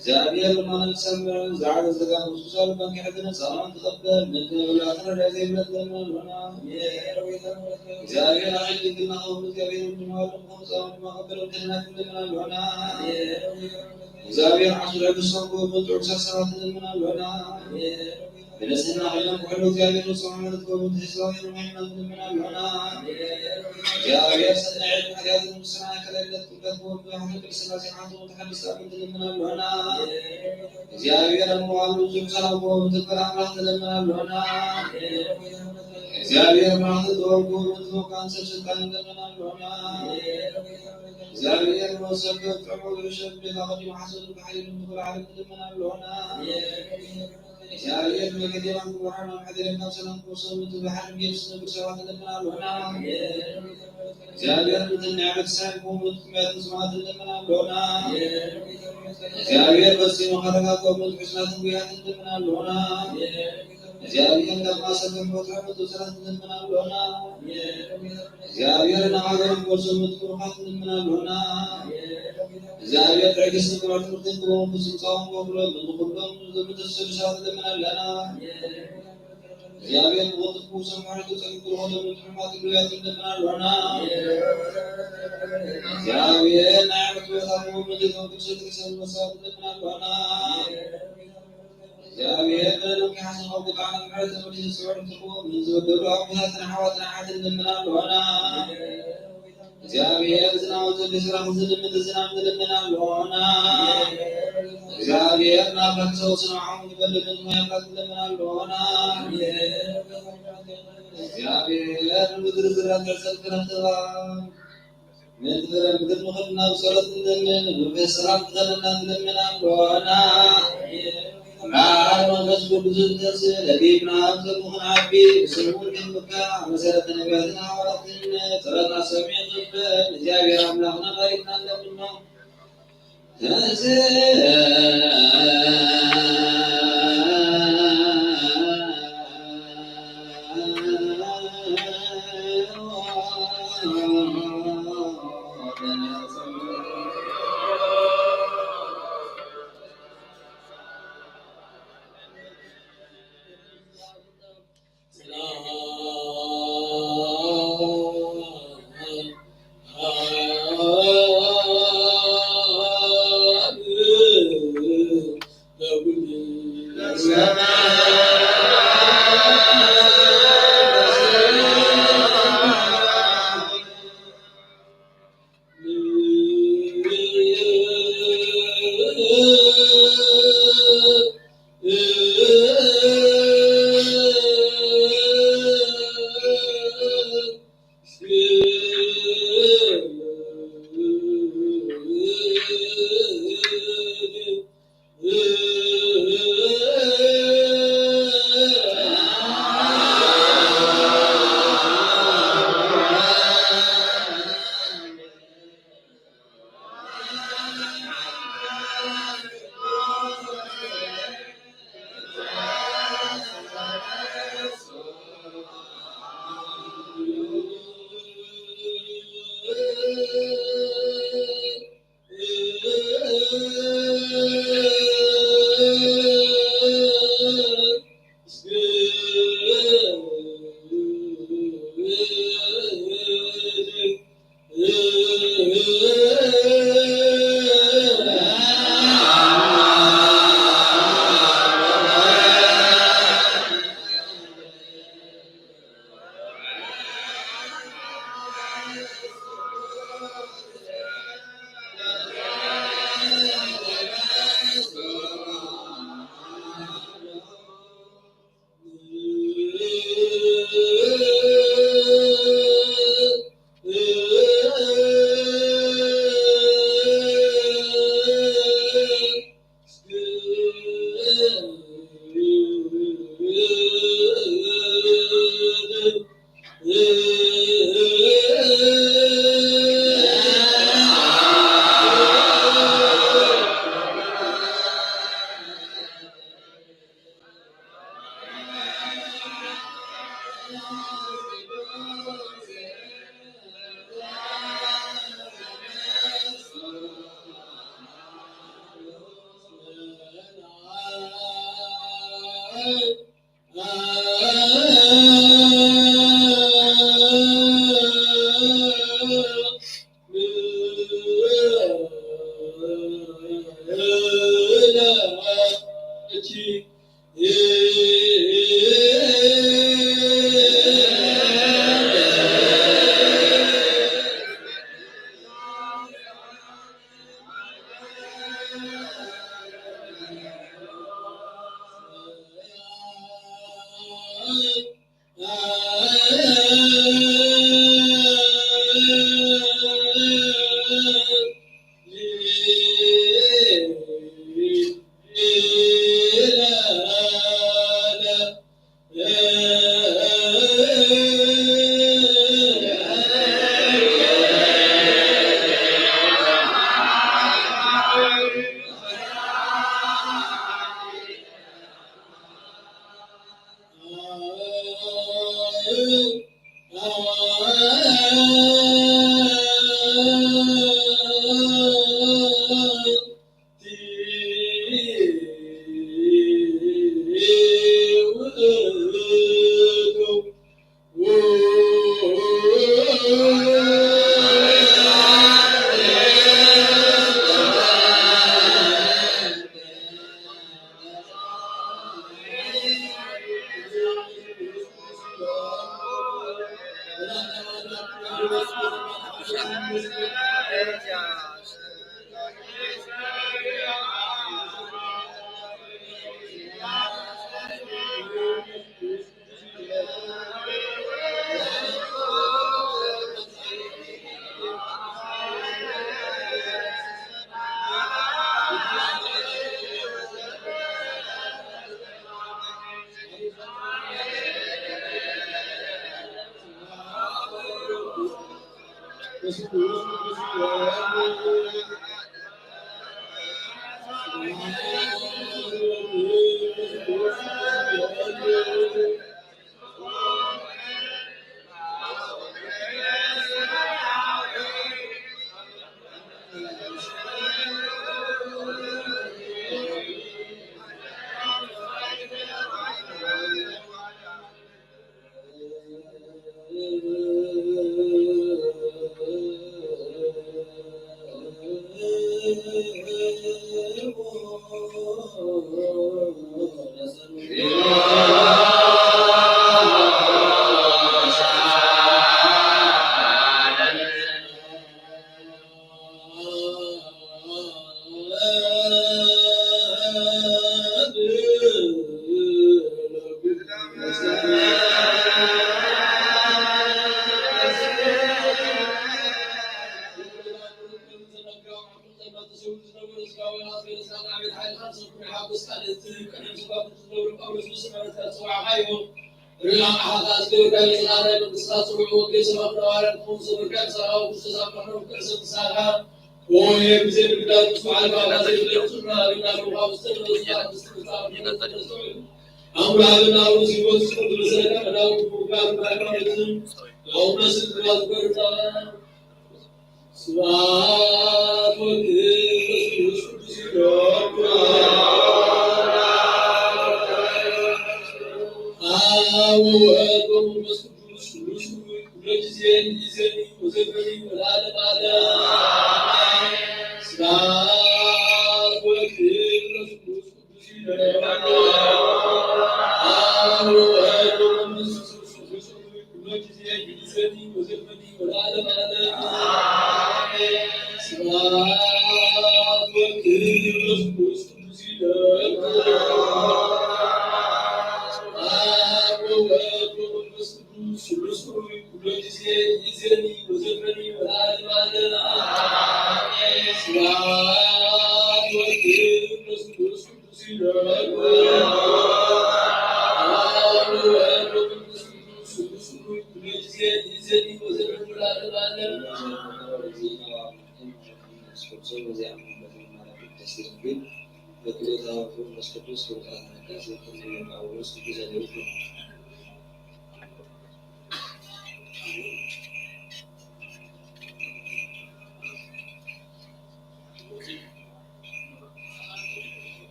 እግዚአብሔር ማንን ሰምር ዛሬ ዘጋው ሱሳል በከደነ ጻውን ተቀበል ለተወላ ተራዳት ተለምናል ሆና እግዚአብሔር አድግና ሁሉ እግዚአብሔር እንደማወቅ ጻውን ማቀበል ተለምናል ሆና እግዚአብሔር አሽራ በሰንጎ በጥሩ ሰዓት ተለምናል ሆና በለስና ኃይልን ሁሉ እግዚአብሔር ጻውን ተቆም ተስዋይ ነው ተለምናል ሆና እግዚአብሔር ሰናይ ኃጢአት ሙስና ከለለት ተቆም በአሁን በስላሴ አንተ ተሐድስ ተለምናል ሆና እግዚአብሔር አሟሉ ዝምሰላው ተቀራራህ ተለምናል ሆና እግዚአብሔር ማለት ወርቁ ካንሰር ስልጣን ተለምናል ሆና እግዚአብሔር ወሰከ ተቆም ለሸብ ለማዲ ማሐሰብ በኃይል ተቆራ ዓለም ተለምናል ሆና እግዚአብሔር መገደላን ወራና ሐደረና ሰላም ወሰም ተባህር ቢስ በሰዋት ለምናል ሆና እግዚአብሔር ተናገር ሳይሆን ምክንያት ስማት ለምናል ሆና እግዚአብሔር በዚህ መሐረጋ ቆመት ፍስናት ቢያት ለምናል ሆና እግዚአብሔር ለማሰከም ወጥራቱ ተሰራት ለምናል ሆና እግዚአብሔር ለሀገር ወሰምት ቁርፋት ለምናል ሆና እግዚአብሔር ትዕግስት ተመርጥቶ ተቆም ፍጹም ወብሎ በሁሉም ዘመተሰብ ሰዓት ለምናል ለና እግዚአብሔር ወጥቶ ሰማርቶ ጸንቶ ሆነ ምክንያት ዱያት ለምናል ሆና እግዚአብሔር ናይመት ወታሙ ምድር ወጥቶ ተሰበሰብ ለምናል ሆና እግዚአብሔር ለለም ከሐሰን ወቁጣን ምሕረት ወዲህ ሰውር ተቆም ዘወደዱ አባታትና ሐዋትና አድል ለምናል ሆና እግዚአብሔር ዝናው ዘልስራም ዝልም ዝናም ለምናል ሆና እግዚአብሔር ናፈሰው ስናው ይበልጥ ማያቃት ለምናል ሆና እግዚአብሔር ምድር ዝራን ተሰልከረተባ ምድር ምድርና ሰለት ለምን በሰላም ተለናን ለምናል ሆና ማር ወንዝ ብዙ ለዲና ዘሙን አቢ ስሙን ከመካ መሰረት ነቢያትና ሐዋርያትን ተረና ሰሚዕት እግዚአብሔር አምላክና ታሪክና ለምነው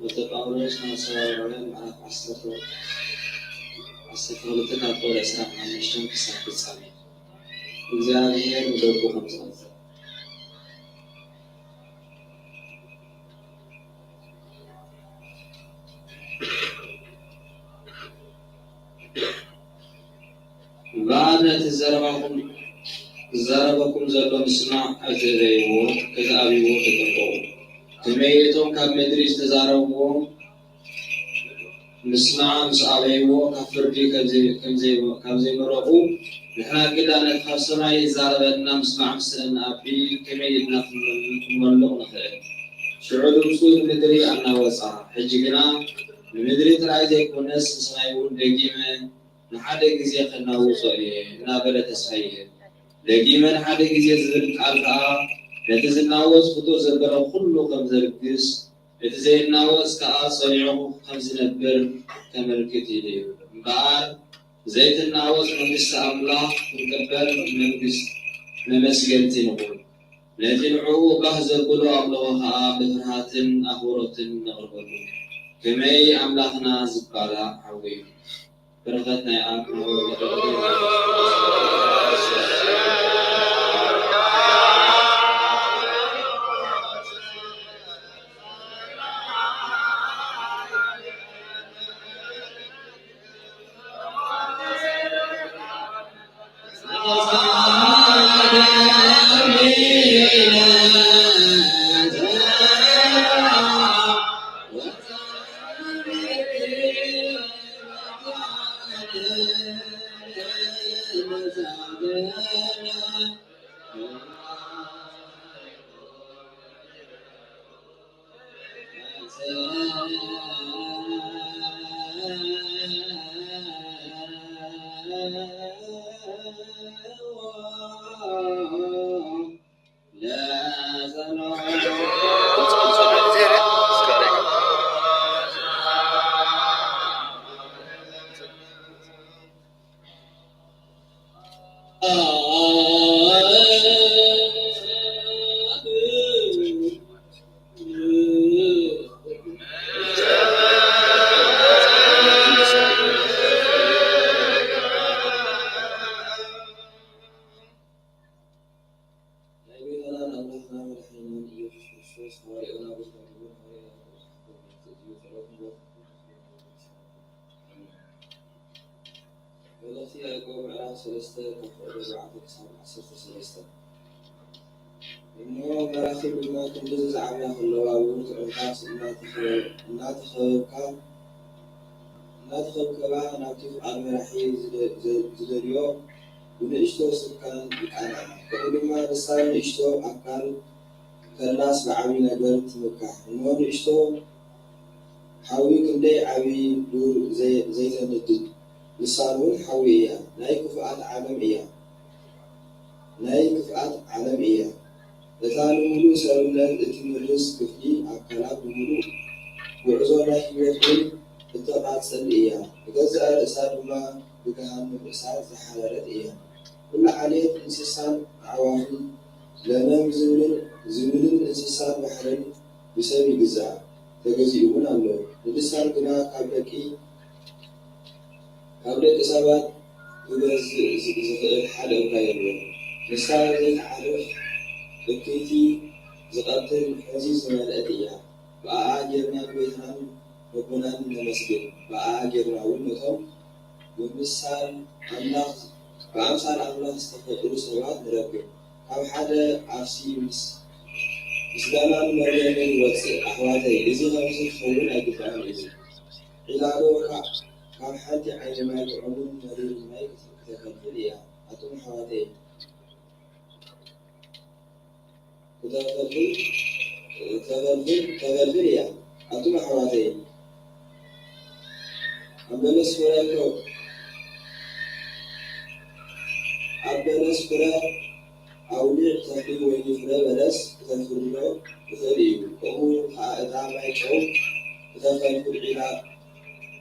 በጳውሎስ ማሰራሪያ ምዕራፍ 12 ከቁጥር 15 እስከ ፍጻሜ እግዚአብሔር በጎ ሆኖ ባነት ዘረባኩም ዘሎ ምስማዕ አዘዘይዎ ከዛቢዎ ተጠቆሙ ከመይቶም ካብ ምድሪ ዝተዛረብዎም ምስማዕ ምስአበይዎ ካብ ፍርዲ ካብ ዘይመረቁ ንሕና ግዳነት ካብ ሰማይ ይዛረበና ምስማዕ ምስለና አቢ ከመይ ኢልና ክንመልቕ ንኽእል ሽዑ ድምፁ ምድሪ አናወፃ ሕጂ ግና ንምድሪ ጥራይ ዘይኮነስ ሰማይ እውን ደጊመ ንሓደ ግዜ ከናውፆ እየ እናበለ ተስፋ ይህብ ደጊመ ንሓደ ግዜ ዝብል ቃል ከዓ نتزناوس فتور زبرا كله كم زرقس نتزناوس كأصليعه كم زنبر كملكتي لي بعد زيت الناوس من الله نكبر نمسجلتي نقول نتنعو بحز كله أملوها بفرحات أخورة نغربه كمي أملاكنا زبارة حوي بركتنا يا أبنا إنه مراخب ما تنجز عمله اللواوي تعرفاس ناتخب كباه ناتف على مراحي زدريو ونشتو سكان بكانا كلما نصار نشتو أكل كالناس بعمي نقدر تمكح إنه نشتو حاوي كندي عمي دور زي تندد لسانون حاوية لا يكفأت عالمية لثاني ملو سألنا التمرس كفي أكلاب ملو وعزونا يوحي الطبعات سلئية وجزء الإساد ما بكهان الإساد زحالة إياه كل عليه إنسان عوامل لما زمن إنسان بحرين بسبب جزاء تجزئون الله للسان كنا قبل إصابات يبرز حالة وكايرون لسان زي عارف بكيتي زقابتر حزيز من الأدية وأعاجرنا بيتنا ربنا من المسجد وأعاجرنا والمتهم ومثال الله وأمثال الله استفدوا سواد نربي أو حدا عفسي مسلمان مريم الوصي أحواتي إذا غمزي خورون أدفعهم إذا إلا روكا أو حد عين ما يتعلم مريم ما يتخلف ليها أتم حواتي تغلبية أتم حواتي أبنس فراكو أبنس فرا أولي تحليل ويني فرا بلس تفرلو تفريو كأمور حائطة ما يكون تفرفل العلاق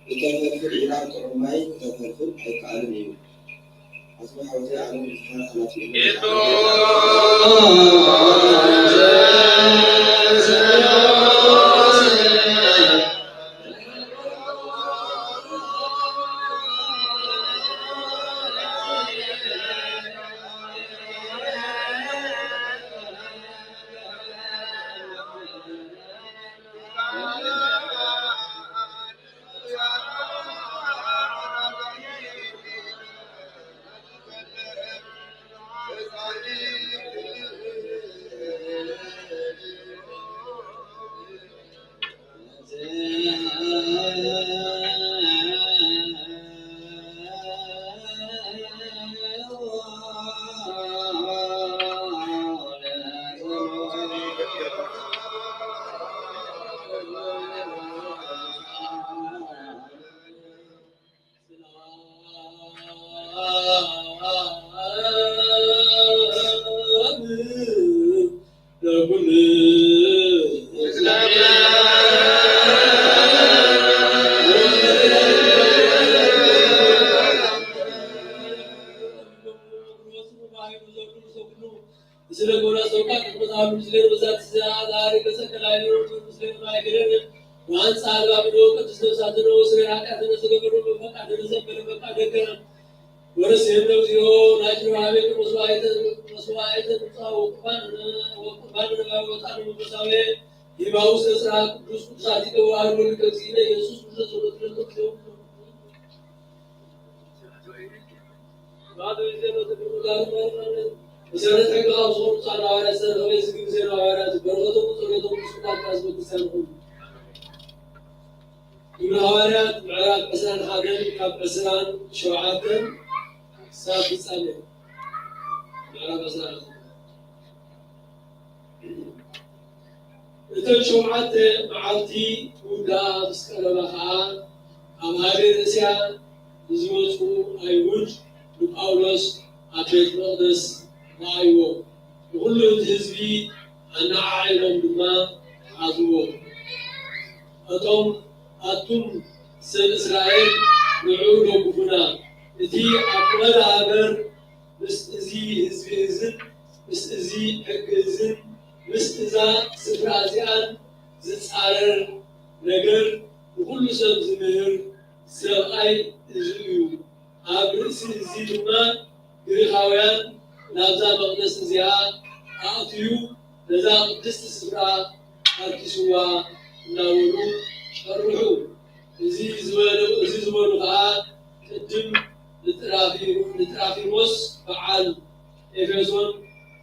تعمي تفرفل أي كعلميو أتم حواتي علم الإفتان خلافي ملايين مسلم ما يقدر وان صار بابلو قدس نساتنا وسرعاتنا سلبرو بفقد نزبل بفقد كلام ورسل له زيو ناجر عليك مسواعد وقربان وطعم مساوي يباوس اسرع قدس قدساتي وعلو الكثير يسوع سورة الكتاب بعد ذلك الله وسنة حقا وصول صار على سنة ويسكي بسير على برغتهم وصولتهم وصولات أسباب السنة من هوارات معراك أسنان حاجم كاب أسنان شوعاتن سابق سنة معراك أسنان إذن شوعات معالتي ودا بسكالة بخاء أمهاري رسيا نزيوتو أيوج لبأولوس أبيت مقدس رايو وكل الحزبي أنا عائلهم بما حاضروا أتم سن إسرائيل نعود بفنا إتي أقبل عبر مس إزي حزبي إزن مس إزي حق إزن مس إزا سفر أزيان زد سعرر نجر وكل سب زمهر سبعي إزيو عبر إزي بما غريخاويان نابزا مقدس زياد أعطيو نزا قدس سفرا أركسوا ناولو شرحو إزي زوالو قاعد قدم لترافيروس فعال إفيسون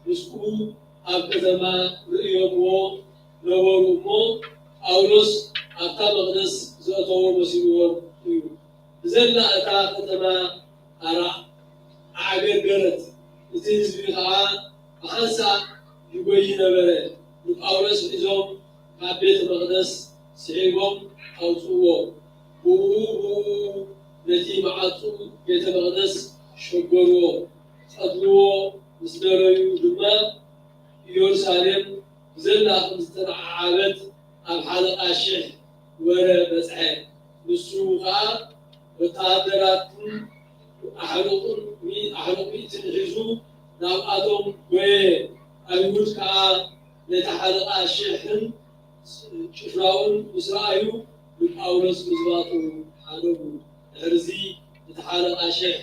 مسكو أبكتما رئيومو نورو أولوس أبتا مقدس زواتو مسيوور زلنا أتا قدما أرى أعقر قرد إتيز بيخان أخنسا يقوي نبره لقاولس إزوم كابيت مقدس سعيبهم أو صوو بوو نتي معاتو بيت مقدس شقرو صدلو مسدريو دما يورساليم زلنا خمستنا عابد الحلقة الشيخ ورا مسعي نسوقا وتعدراتن أحلقوا تنحزوا نابعاتهم وأيوز كا لتحلق الشيخن شفراون مسرائيو بالأولس مزباطو حالبو هرزي لتحلق الشيخ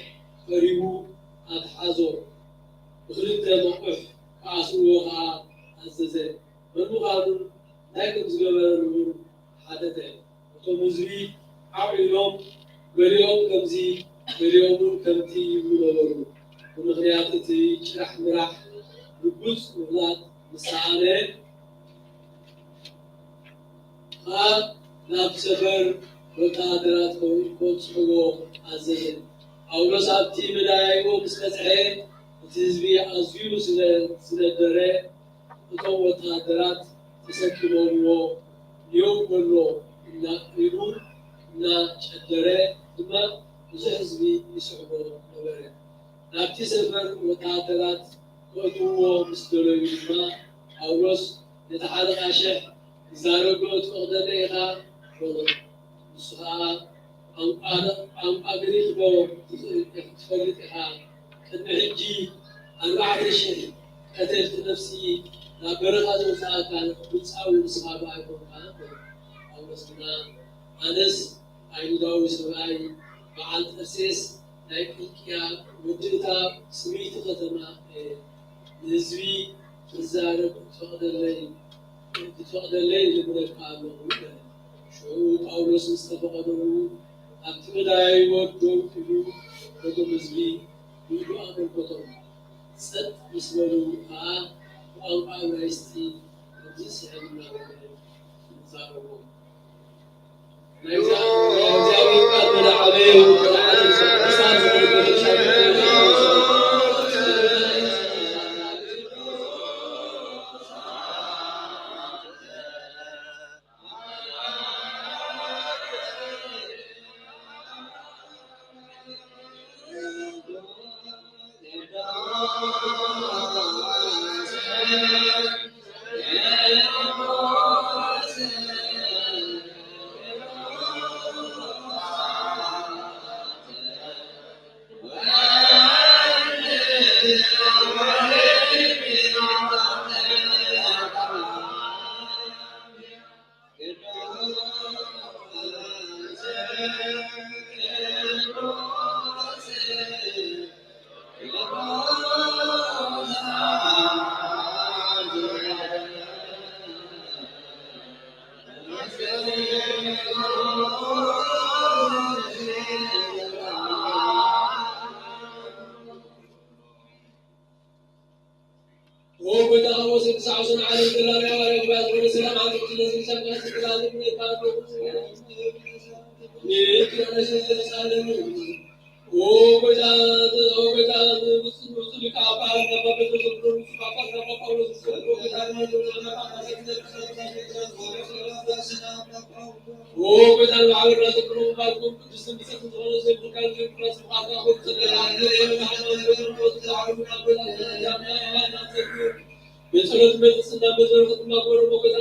فريبو أتحازو وخلت موقف كأسوه كا أسسي والمقابل لكن زغبر حدثه وتمزري عقلهم واليوم كمزي واليوم كمتي يقولوا ونغرياتي شرح مرح بجوز ولاد مساعدة خا ناب سفر وتعادلات كوت حقوق عزيز أو نصاب تيم دايو مسمسحين تزبي أزيو سندرة وتو تعادلات تسكنوا يوم كله يقول نا شدرة ثم زحزبي يسعبوا نبره نبتي سفر وتعادلات وتو مستلويما أولوس يتحدث عشان زارقو تقدر ليها وصها أم أقريب بو تفرقها كنحجي أربعة شيء قتلت نفسي لا برغة وساعة كان بتساوي صحابة يكون كان أولوس أنس أيضا وسبعي بعد أساس لكن وجدتها سميت قدما نزوي تزارب تفقد الليل من القابل شعوب أولوس مستفقدوا أبتغداي ودو فيو ودو مزبي يدو أمر قطر سد مسبرو وأنقع رايستي وجيس عدنا زاربو نجاوي قدر عليه وقدر عليه سبحانه وتعالى የጸሎት ቤተሰና በዘርፈት ማቆር ሞገታ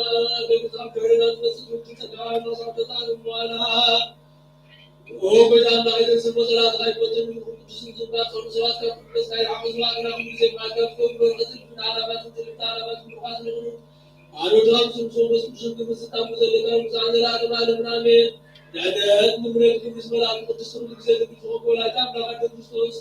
በቁጣ በረዳት መስሎት ተጋር ተሳተታን በኋላ ወበዳና አይደስ በዘራት ላይ ወጥን ቅዱስ ዝባት ጾም ሰዓት ከቅዱስ ላይ አሁን አቅራብ ጊዜ ማከፍቶ በረከት አራባት ተልታራባት ሙኻት ነው አሮዳም ስንሶ በስብስብ በስታም ዘለቀም ዛንራ አለምናሜ ዳዳት ምብረክ ቅዱስ መልአክ ቅዱስ ጊዜ ቅዱስ ወቆላታ አምላክ ክርስቶስ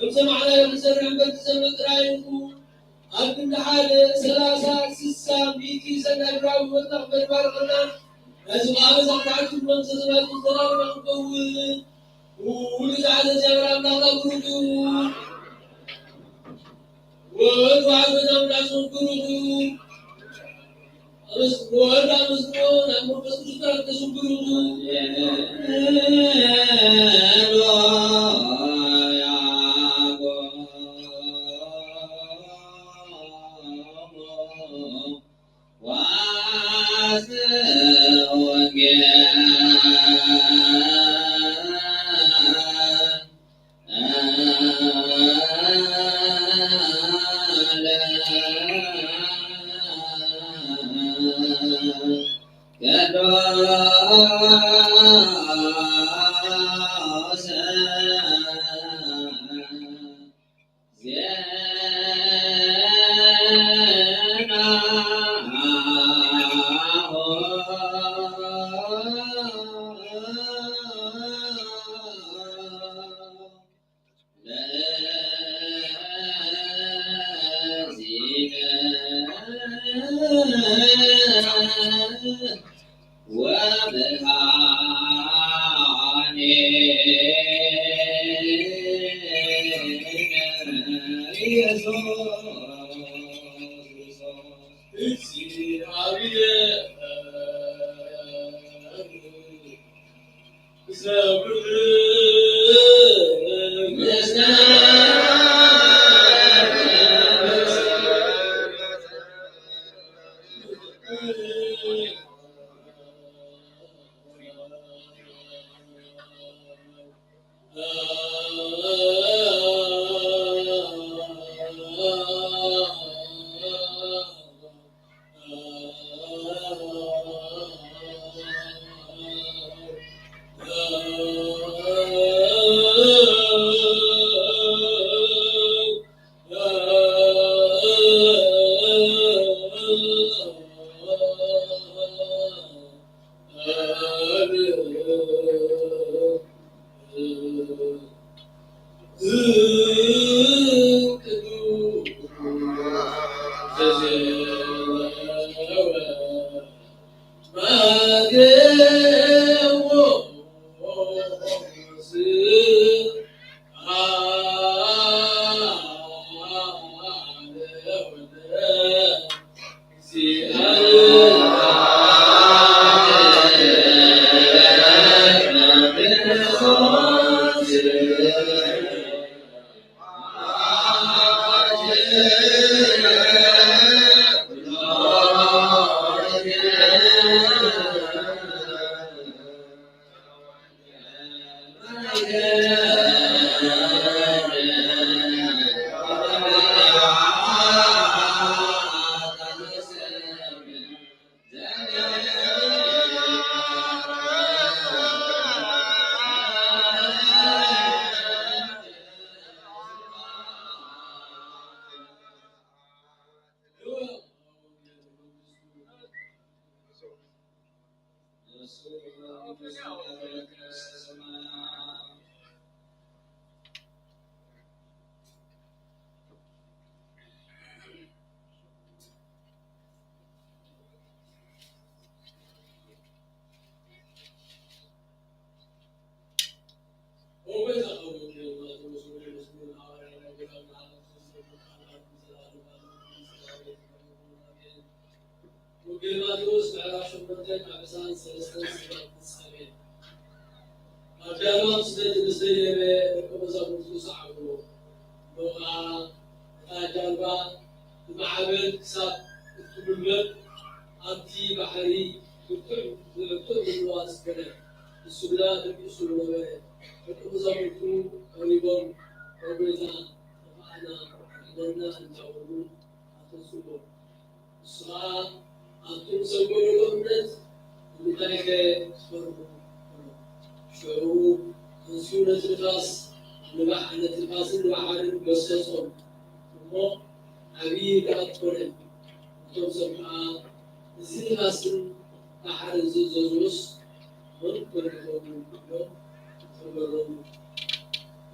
سمعنا يمسر عن بنت سمت رايكم أنتم لحال 30 60 100 سنة راوي وتقبل بارقنا لازم أبى سمعتكم من سنوات الضرر عنكم ولجعل جبران الله قلوبهم وعبنا ونعصم قلوبهم وأنا مسلمون أمر بس تشتغل تسم قلوبهم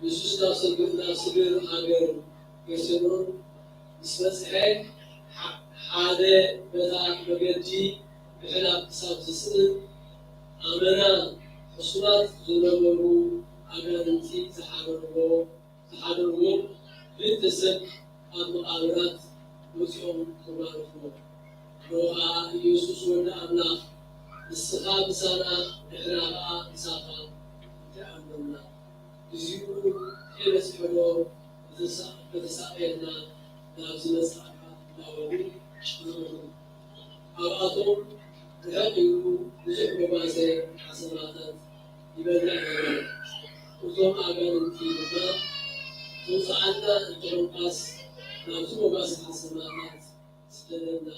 ኢየሱስ ናስግር ሃገር ገሰኖን ስበፅሐ ሓደ በታ መገዲ ምሕላፍ ክሳብ ዝስእል ኣመና ሕሱራት ዝነበሩ ኣጋንንቲ ዝሓደርዎ ክልተ ሰብ ኣብ መቃብራት ወፂኦም ተጓርፎ ኖኣ ኢየሱስ ወዲ ኣምላኽ ንስኻ ምሳና ድሕራ ከዓ ንሳኻ ተኣምና እዚኡ የበፅሐሎ በተሳቀየና ናብ ዝመፅኣካ ናወዱ ኣብኣቶም ርሕቂሉ ብዙሕ መጓሰ ሓሰባታት ይበልዕ ነይሩ እዞም ኣጋንንቲ ድማ ተውፅዓና እንተኾንካስ ናብዚ መጓሰ ሓሰባታት ስደደና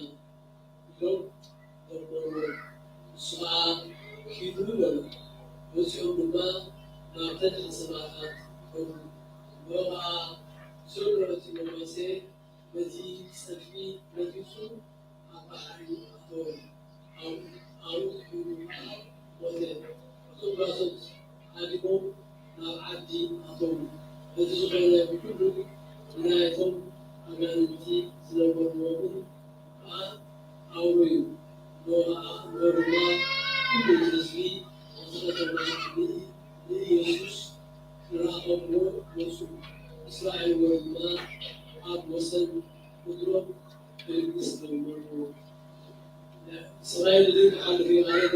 ኢሎም ደርበርዎ እሱ ከዓ ኪዱ በሉ ወፂኦም ድማ ናብተን ሓሰባታት ገቡ ከዓ ዝረቲ መጓሰ በቲ ፀድፊ መቲሱ ኣብ ባሕሪ ኣተወ ኣብኡ ሒዱ ሞተ እቶም ጓሶት ሃዲሞም ናብ ዓዲ ኣተዉ በቲ ዝኾነ ብኩሉ ናይቶም ኣጋንንቲ ዝነበርዎምን ከዓ ኣውረዩ ኖርማ ኩሉ ህዝቢ ዝተኸተማ ንኢየሱስ ንረኸብዎ መፁ እስራኤል ድማ ኣብ ወሰን ምድሮም ብልግስ ደመርዎ እስራኤል ግን ሓልፊ ማለት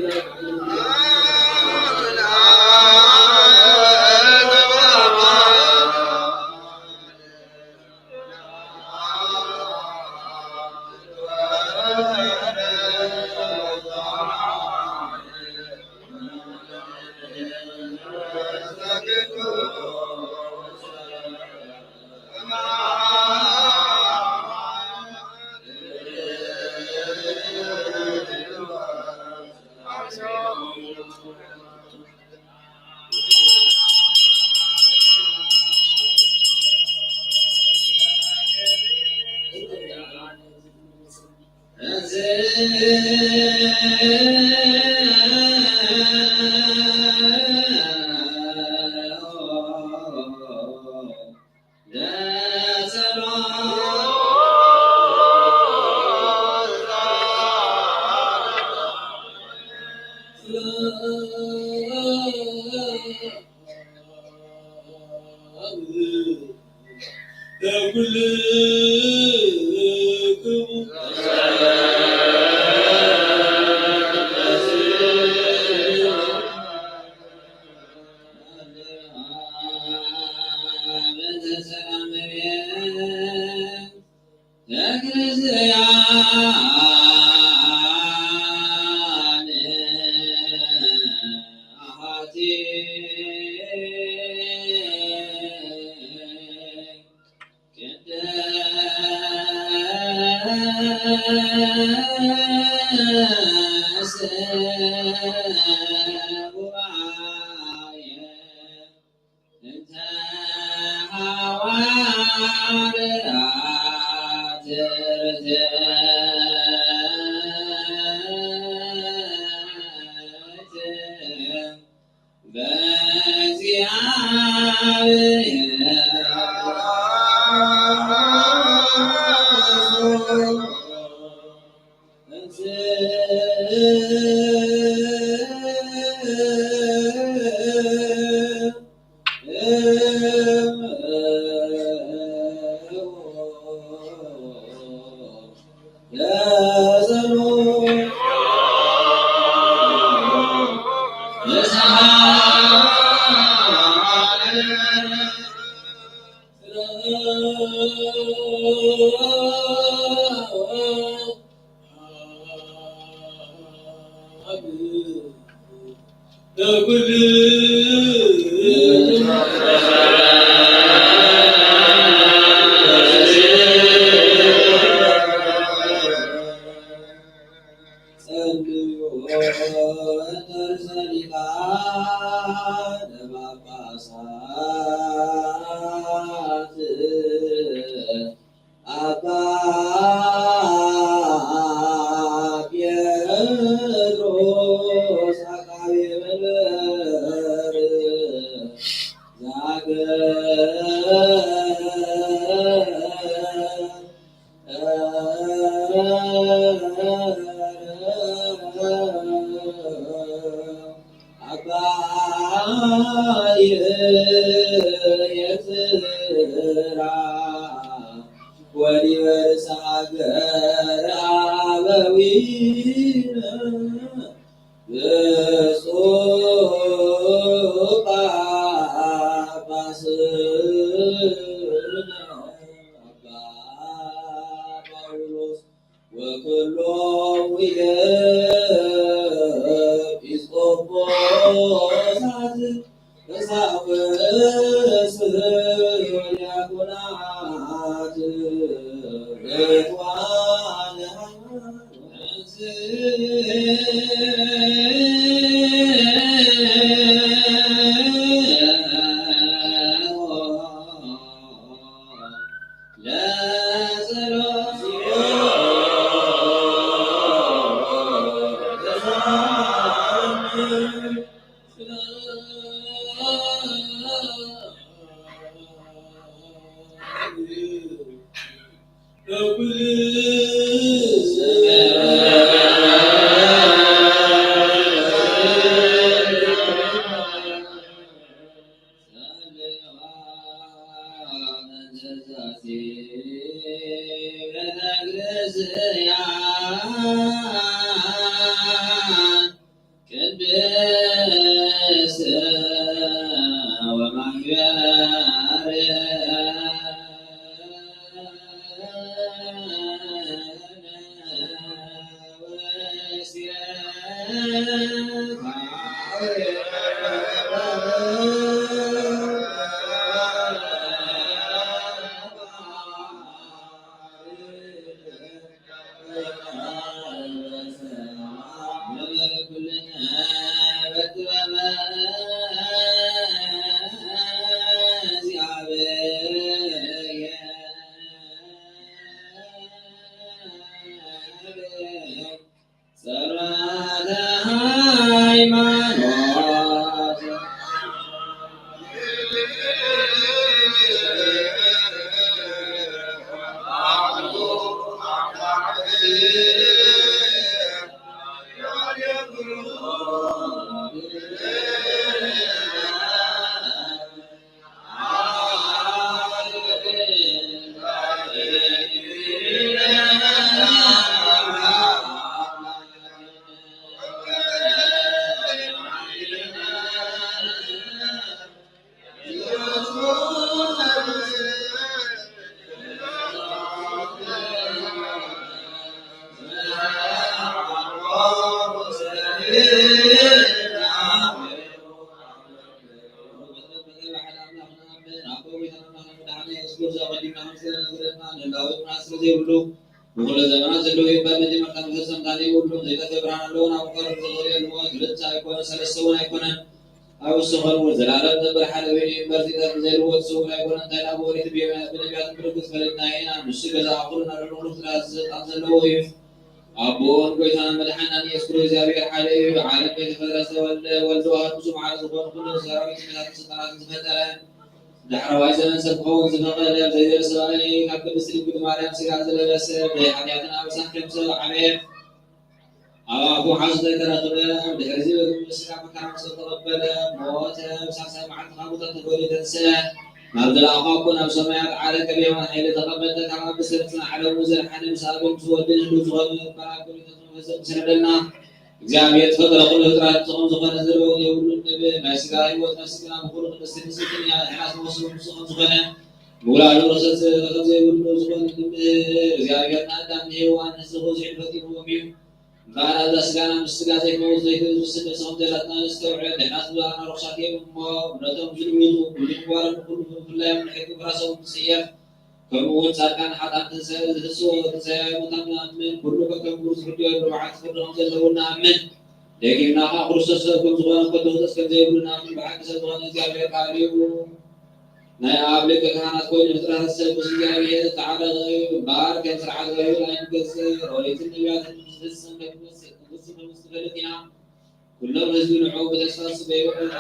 Ros, Akavi, أبوه قيثان مدحنا يسكر زابير حالي عالم بيت فدرس والدوار بسمع على زبون كل سراوي من السلطنات زفتلا دحر وايزن سبقوا زفقل زي السوالي كابل بسلم كل مريم سيغاز لبس بحياتنا وسان كمسو عمير أبو حصد ترقب بحرزي وكم السلام كان تقبل موت وسعسى مع التقابل تقول تنسى نرد الأخاق نفسما على كبير حيل تقبل كما بسرتنا على موزر حنم سابق سودين وزغل فراكم سندنا እግዚአብሔር ፈጥሮ ሁሉ ፍጥረት ጾም ዘፈነ ዘለው የሁሉ ነብይ መስጋ ህይወት መስጋ ሁሉ ተስተንስትን ያህላስ ወስኑ ዘፈነ ሙላሉ ረሰት ከዘይ ሁሉ ዘፈነ እግዚአብሔር አዳም ሔዋን ዘሆ ሲፈት ነው ባላ ዘስጋና መስጋ ዘይመው ዘይቱ ስደሰው ደላትናስተውዕ ደናስ ባና ረክሳት የሞ ነቶም ዝልውጡ ሁሉ ሁሉ ሁላም ሕግ ብራሰው ሲያፍ كمون ساركان حتى تسوى تسوى متنا من كل كم كورس فيديو الرعاة فرهم زلونا من لكننا خرص كم زمان قدوس كذبنا من بعد زمان زيادة كاريو نيا أبلك كانت كل فترة سبزية تعالى بار كان سرعة غير لين كسر ولكن النبيات السنة مستقلتنا كلهم ህዝብ ንዑ በተስፋ በይወት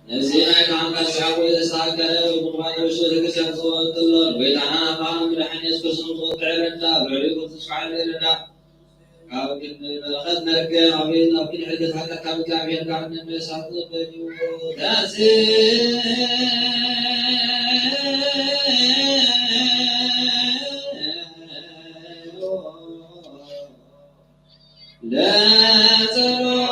نزينا كان الشعب يستعجل ومقابل شركة يحصل الله ويتعنا فهم رح يسكت صوت عرنا بعيد تشعل لنا كابين أخذنا رجال عبيد أبين حدث حتى كابين كابين الناس عطوا بيجوا لا ترى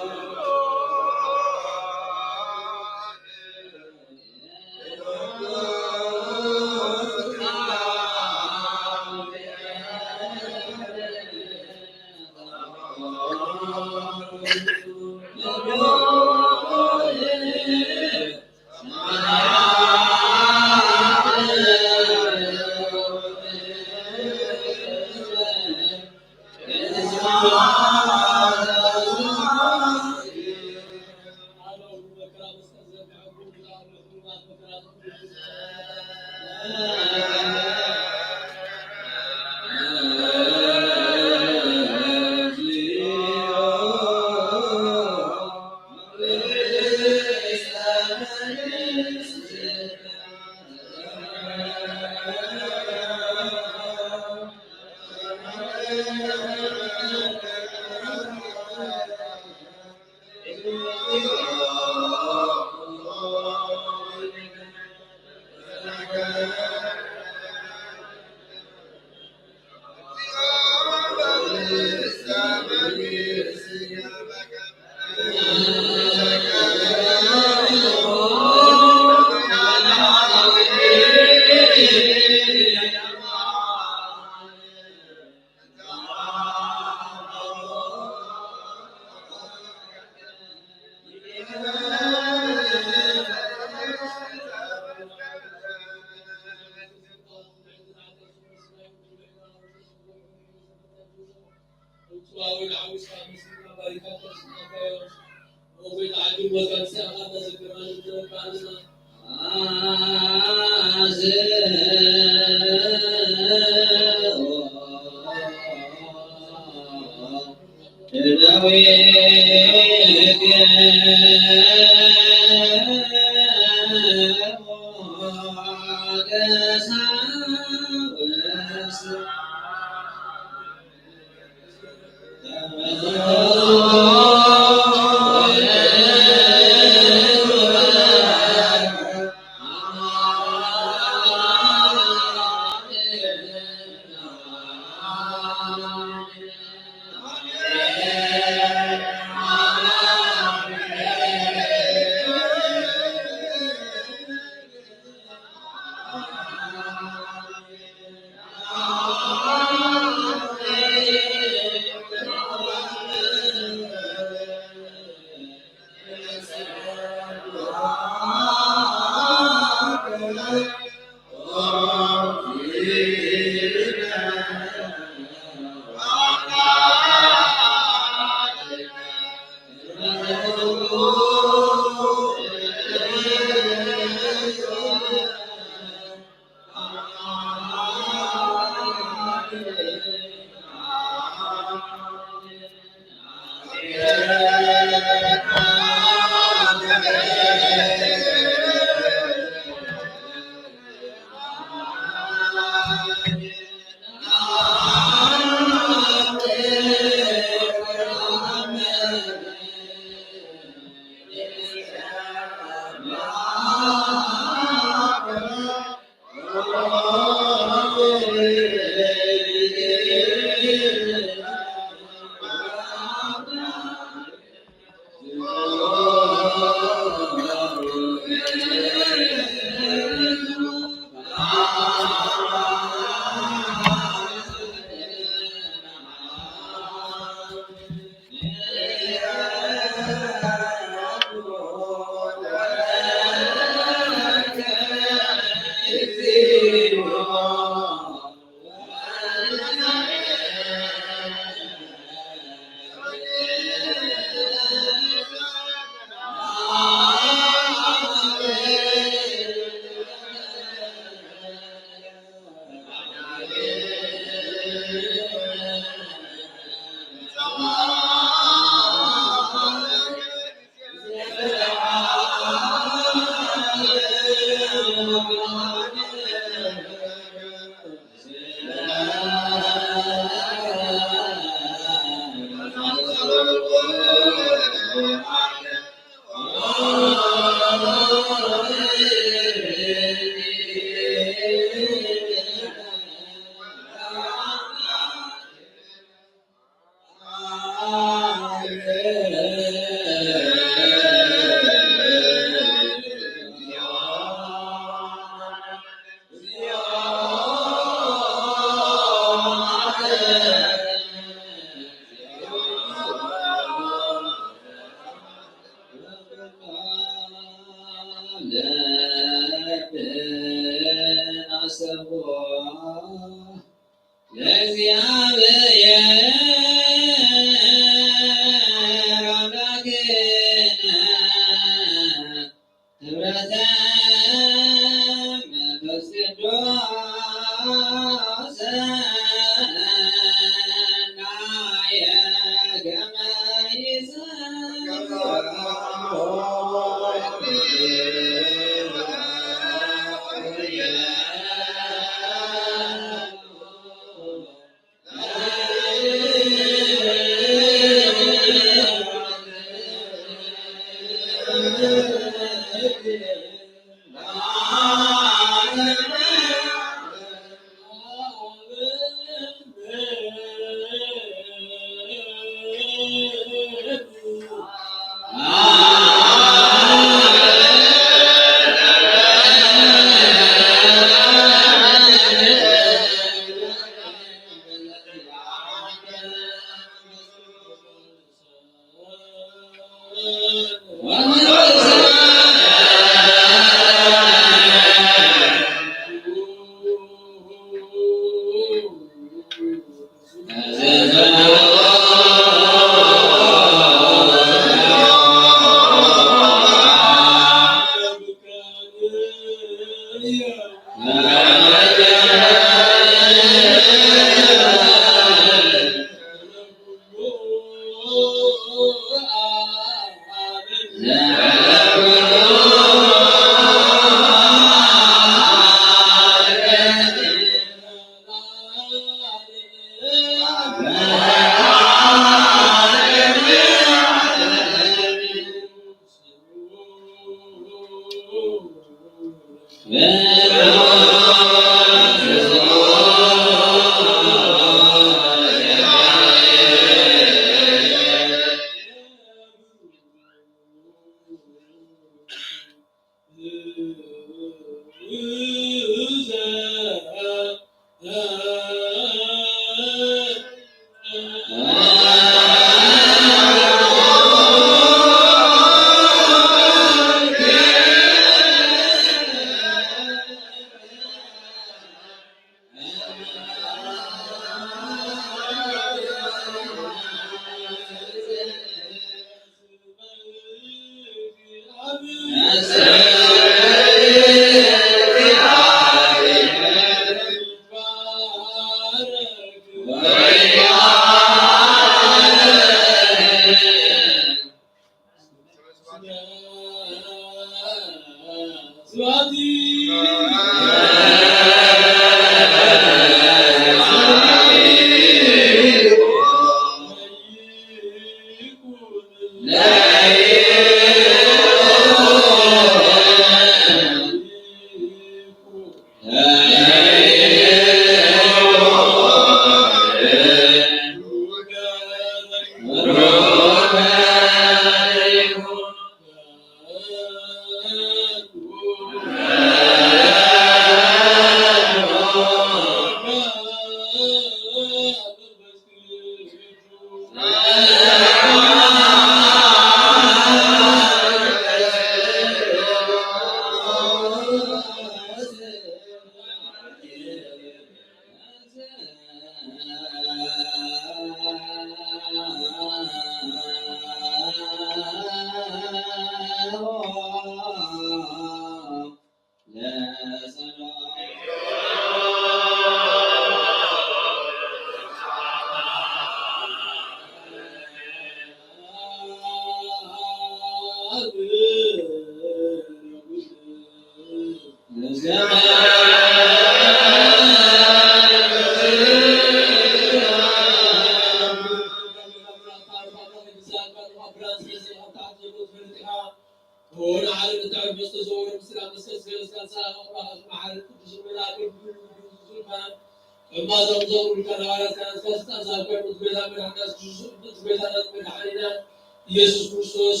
ኢየሱስ ክርስቶስ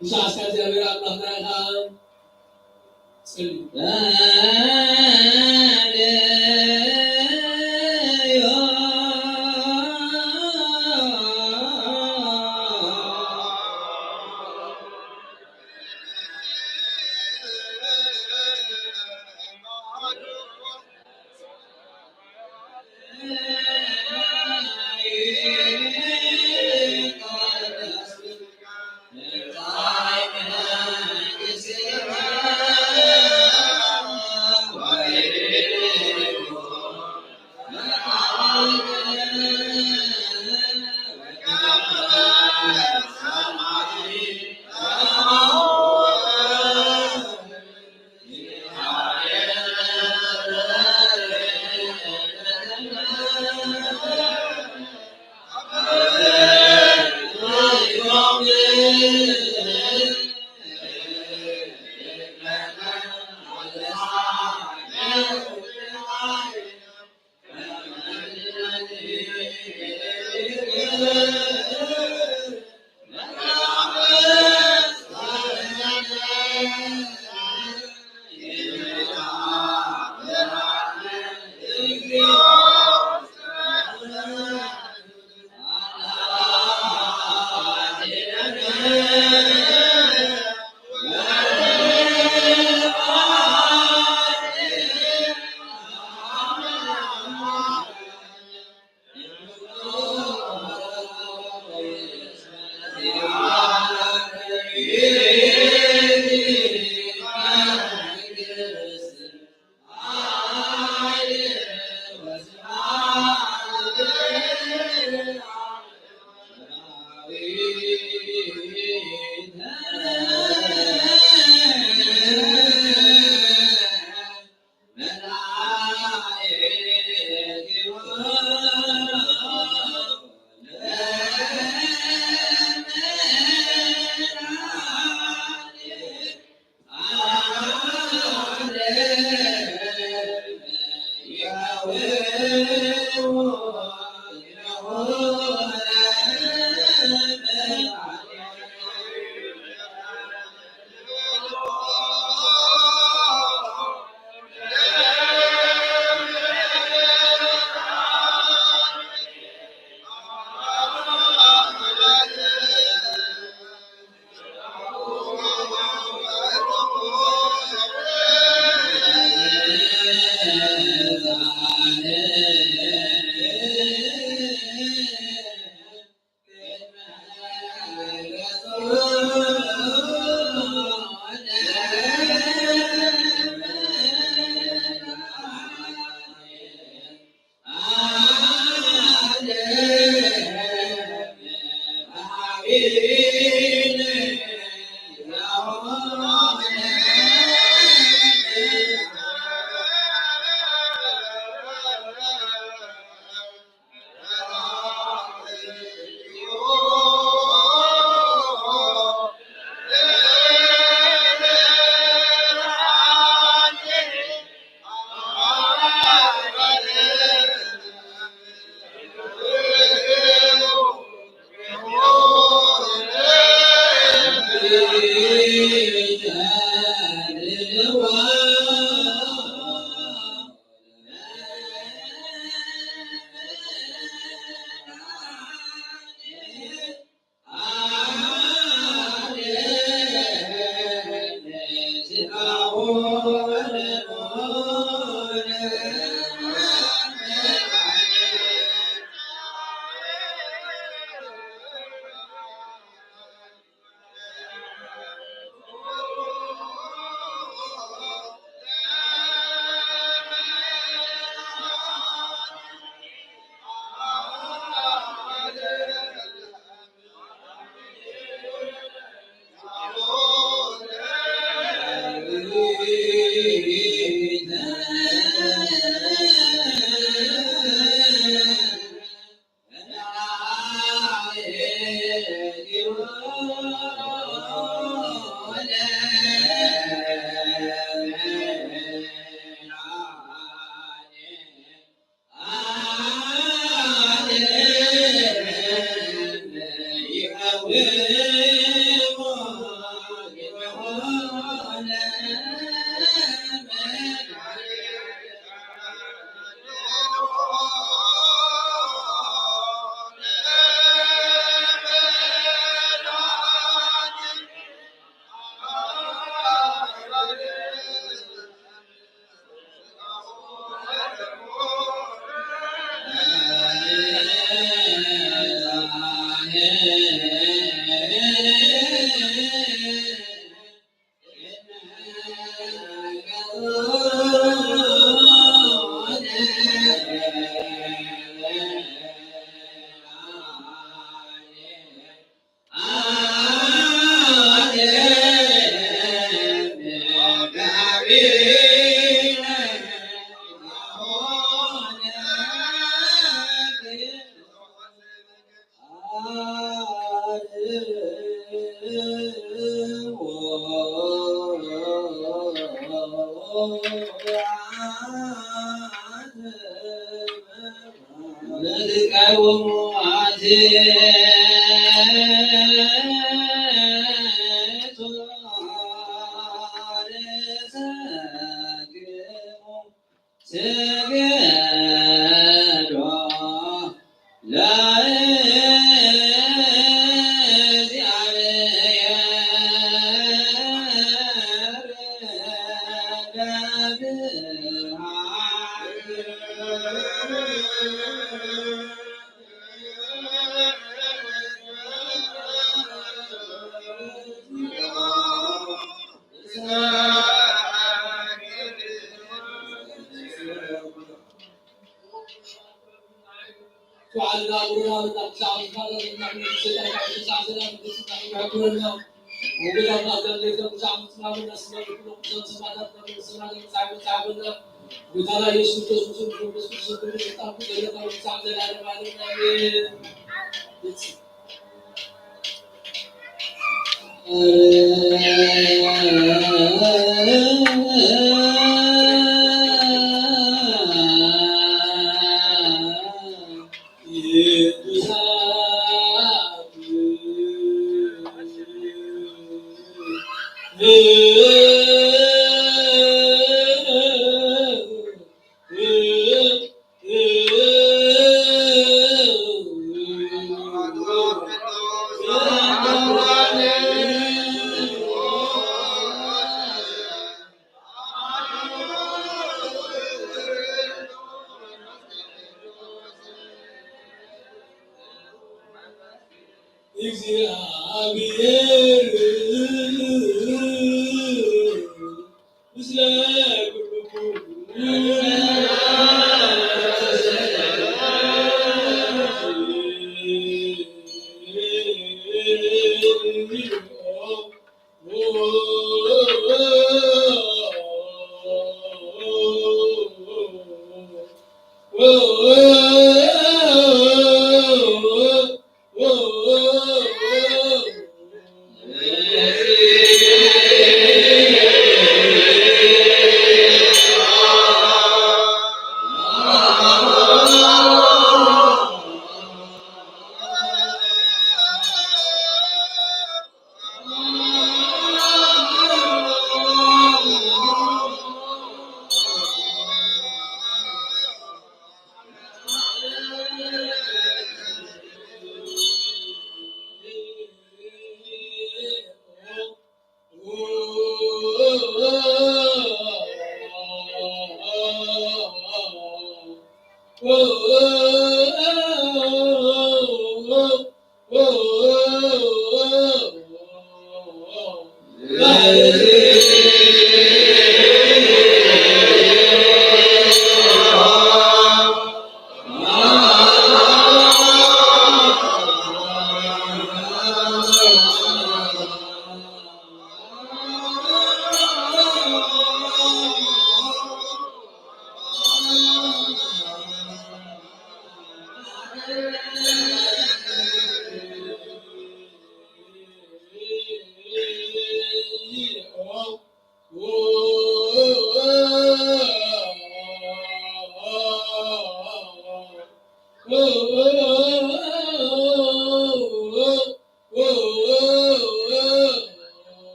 ሙሳሳ እግዚአብሔር አምላክና ጸልዩ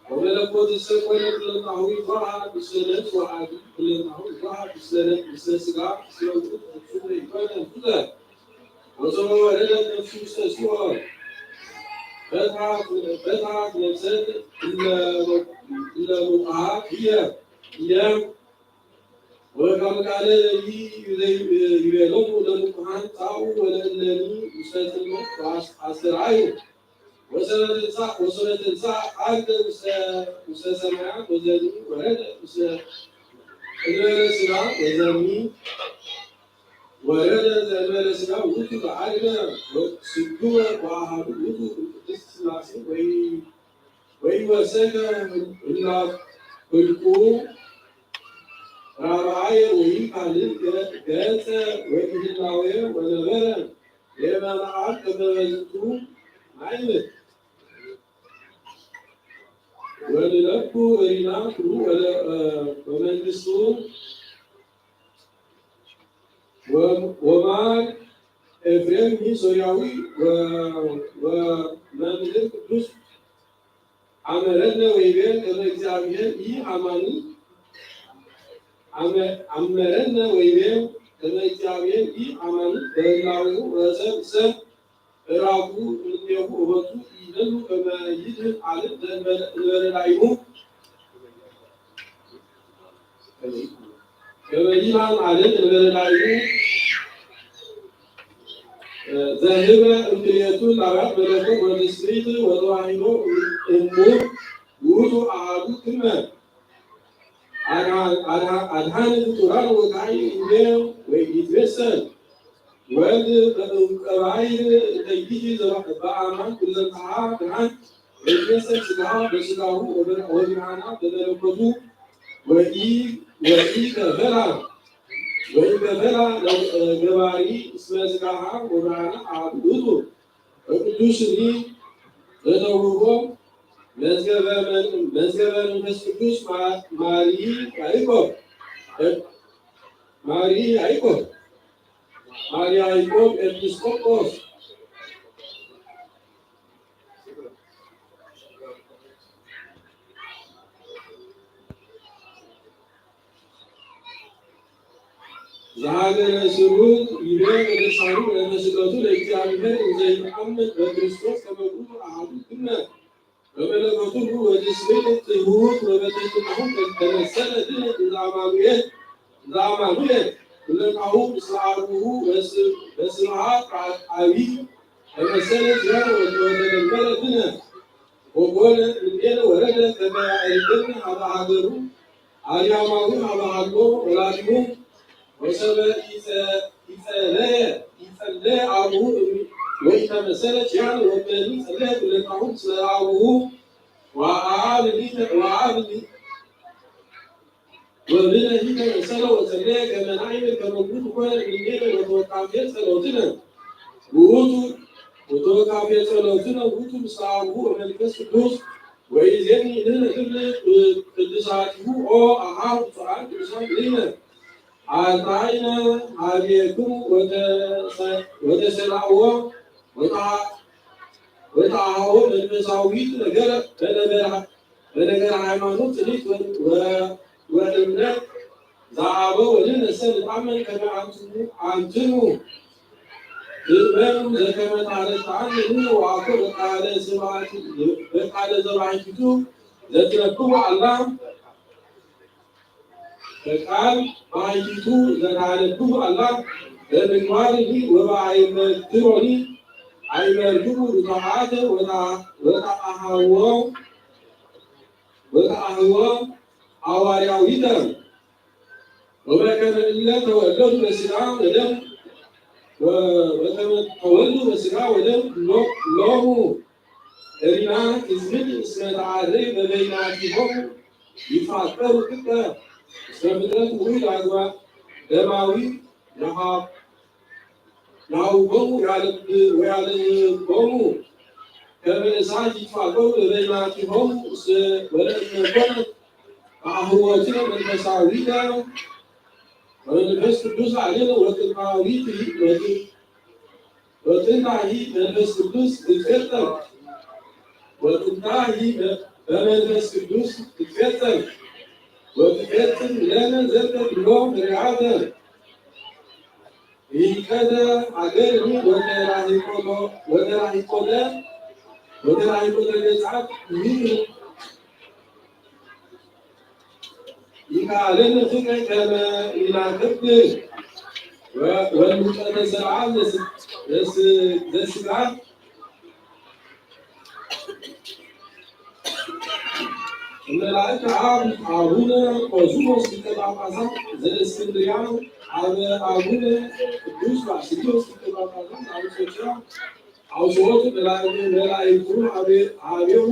وملكوت السماوات والأرض ظهر بسنة وعاد والأرض ظهر بسنة سجع سلوك سوء إيمان كذا وصلوا إلى نفس سوء فتحت نفسا إلا مقعد هي وكما قال لي يبلغ لمقعد تعو ولا الذي يستلم وأسرعه وصلت الساعة عاد سماعات وزني ورد الملسنا وزني ورد الملسنا وكتب علينا وسجوا وعهد وكتب الاستثناء ويوسك إلا كلكو رابعية ويقال جالسة ويجلاوية ونبرا لما نعرف كما عينه وللأبو وريناكو ومن بسون ومع إفريم سورياوي ومن القدس عملنا ويبين كما إجابيين عملنا ويبين كما إجابيين عماني بيناوي وسب راقو من وبطو يدلو كما يدل على البلعيمو كما يدل على البلعيمو ذاهب امكانياته العراق ملكه والسريط وضواحيه امور وروح اعادو كما أدهان القرآن وكاي إنجيل ويتوسل وهذا قبائل تيجي زبائن كل تعب عن يتوسل سلاح بسلاحه وبرهانه تدركه وإيكفلا جواري اسم سلاحه وبرهانه عبده وقدوس لي تدوره مزجبان المسكوس ماري عيكو إبسكوبوس زهاده سرود يبين الشعور المسكوتو لإجابة زي محمد وكريستوس كما يقول أحد كنا وملكوته وجسمه الطيبوت وبتيتهم تمثل دين العمامية ولقاه إسراره وسرعات عوي تمثل جار وتدمر بنا وقال من أين ورد كما يعرفون على عذره على عمامي على عذره ولكنه وسبب إذا عبوه وإذا مسألة يعني وبني سلاه لقاهم سلاه وعابد وبنا هنا مسألة وسلاه كما نعمل كما نقول كنا من هنا وتوقع في سلوتنا وتوقع في سلوتنا وتوقع مسلاه ومن كسبوس وإذن لنا كل قدساته أو أعاد فعل مسلمين عطاينا عليكم وتسلعوا وتعاون المساويت نجر عمانوت ليك وإمنا زعبوا ولنا السنة عمل كما عنتنوا إذن زكما تعالى تعلموا وعقبت على زبعتكم ذاتنكم الله فقال بعيدو زنالكم الله بمقاله وبعيمتوني عيمتو بطاعته وتأهوى عواريويدا وما كان إلا تولدوا بسرعة ودم وكما تولدوا بسرعة ودم لهم إرنا إزمن اسم تعالي ببيناتهم يفعلوا كده ፍጥረት ውሉድ አግባብ ደማዊ ናውቦሙ ወያለቦሙ ከመ እሳት ይትፋቀሩ በበይናቲሆሙ ወለእመኮነ አህወትነ መንፈሳዊነ ወመንፈስ ቅዱስ አለነ ወጥንታሂ መንፈስ ቅዱስ ይትፈጠር ወጥንታሂ በመንፈስ ቅዱስ ይትፈጠር ወትፈጥር ለነ ዘንተ ብሎም ርዓተ ይከደ አገርኒ ወደራሂቆለ ገጻት ይካለነ ፍቅረ ከመ ይናክብር ወልሙቀተ ዘርዓት ዘስጋት መላእክት አቡነ ቆስሞስ ሊቀ ጳጳሳት ዘእስክንድርያ አቡነ ቅዱስ ባስልዮስ ሊቀ ጳጳሳት ዘአንጾኪያ አውስዎት መላእክቱ አቤሁ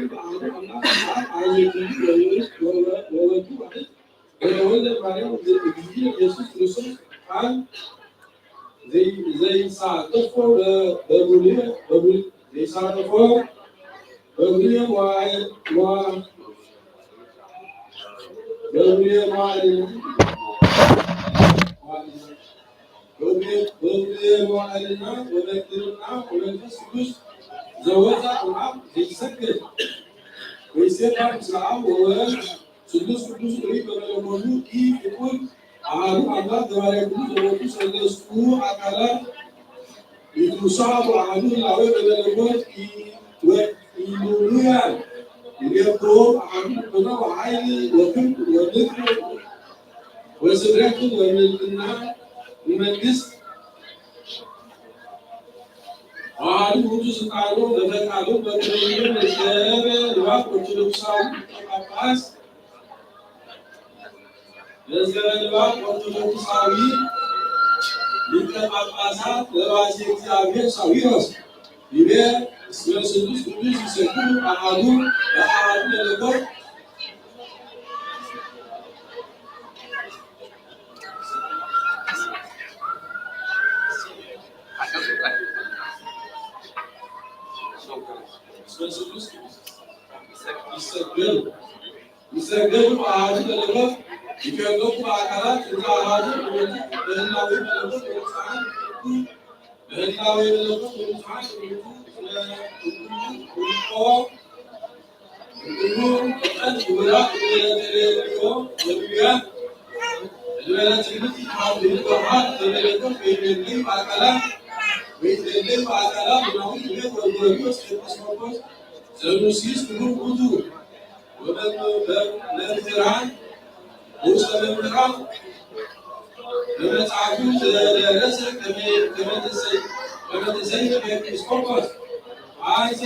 በአሐዱ አምላክ አየክሙ ወወልዱ ማለት ወወልደ ማርያም እግዚእ ኢየሱስ ክርስቶስ ቃል ዘይሳተፎ በጉልህ መዋዕልና ወበትርና ወመንፈስ ቅዱስ ዘወፃ እምአብ ዘይሰግድ ወይሴብሐ ምስለ አብ ወወልድ ስሉስ ቅዱስ ርኢት በመለኮቱ ኢፍቁር አሐዱ አምላክ ዘባሕርይ ቅዱስ ዘቦቱ ሰለስቱ አካላት ይትውሳጡ አሐዱ ላዌ በመለኮት ኢሉሉያን ይገብሮ አሐዱ ኮነ ወኃይል ወክብር ወምክር ወስብረት ወምልክና መንግስት አሐዱ ውእቱ ስልጣኑ በፈቃዱ በክብር መዝገበ ንዋየ ኦርቶዶክሳዊ ጳጳስ መዝገበ ንዋየ ኦርቶዶክሳዊ ሊቀ ጳጳሳት ለባሴ እግዚአብሔር ሳዊሮስ ይቤ እስመ ስሉስ ቅዱስ ይሰግዱ አሐዱ በአሐዱ መለኮት ይሰገዱ አሐዱ መለኮት ይከበሩ በአካላት እንተ አሐዱ በህላዌ መለኮት ወንጹሐን ዘኑሲስ ክቡር ውእቱ ወመምህራን ውስተ መምህራን በመጽሐፉ ዘደረሰ ከመ ተሰይመ ኤጲስቆጶስ አንሰ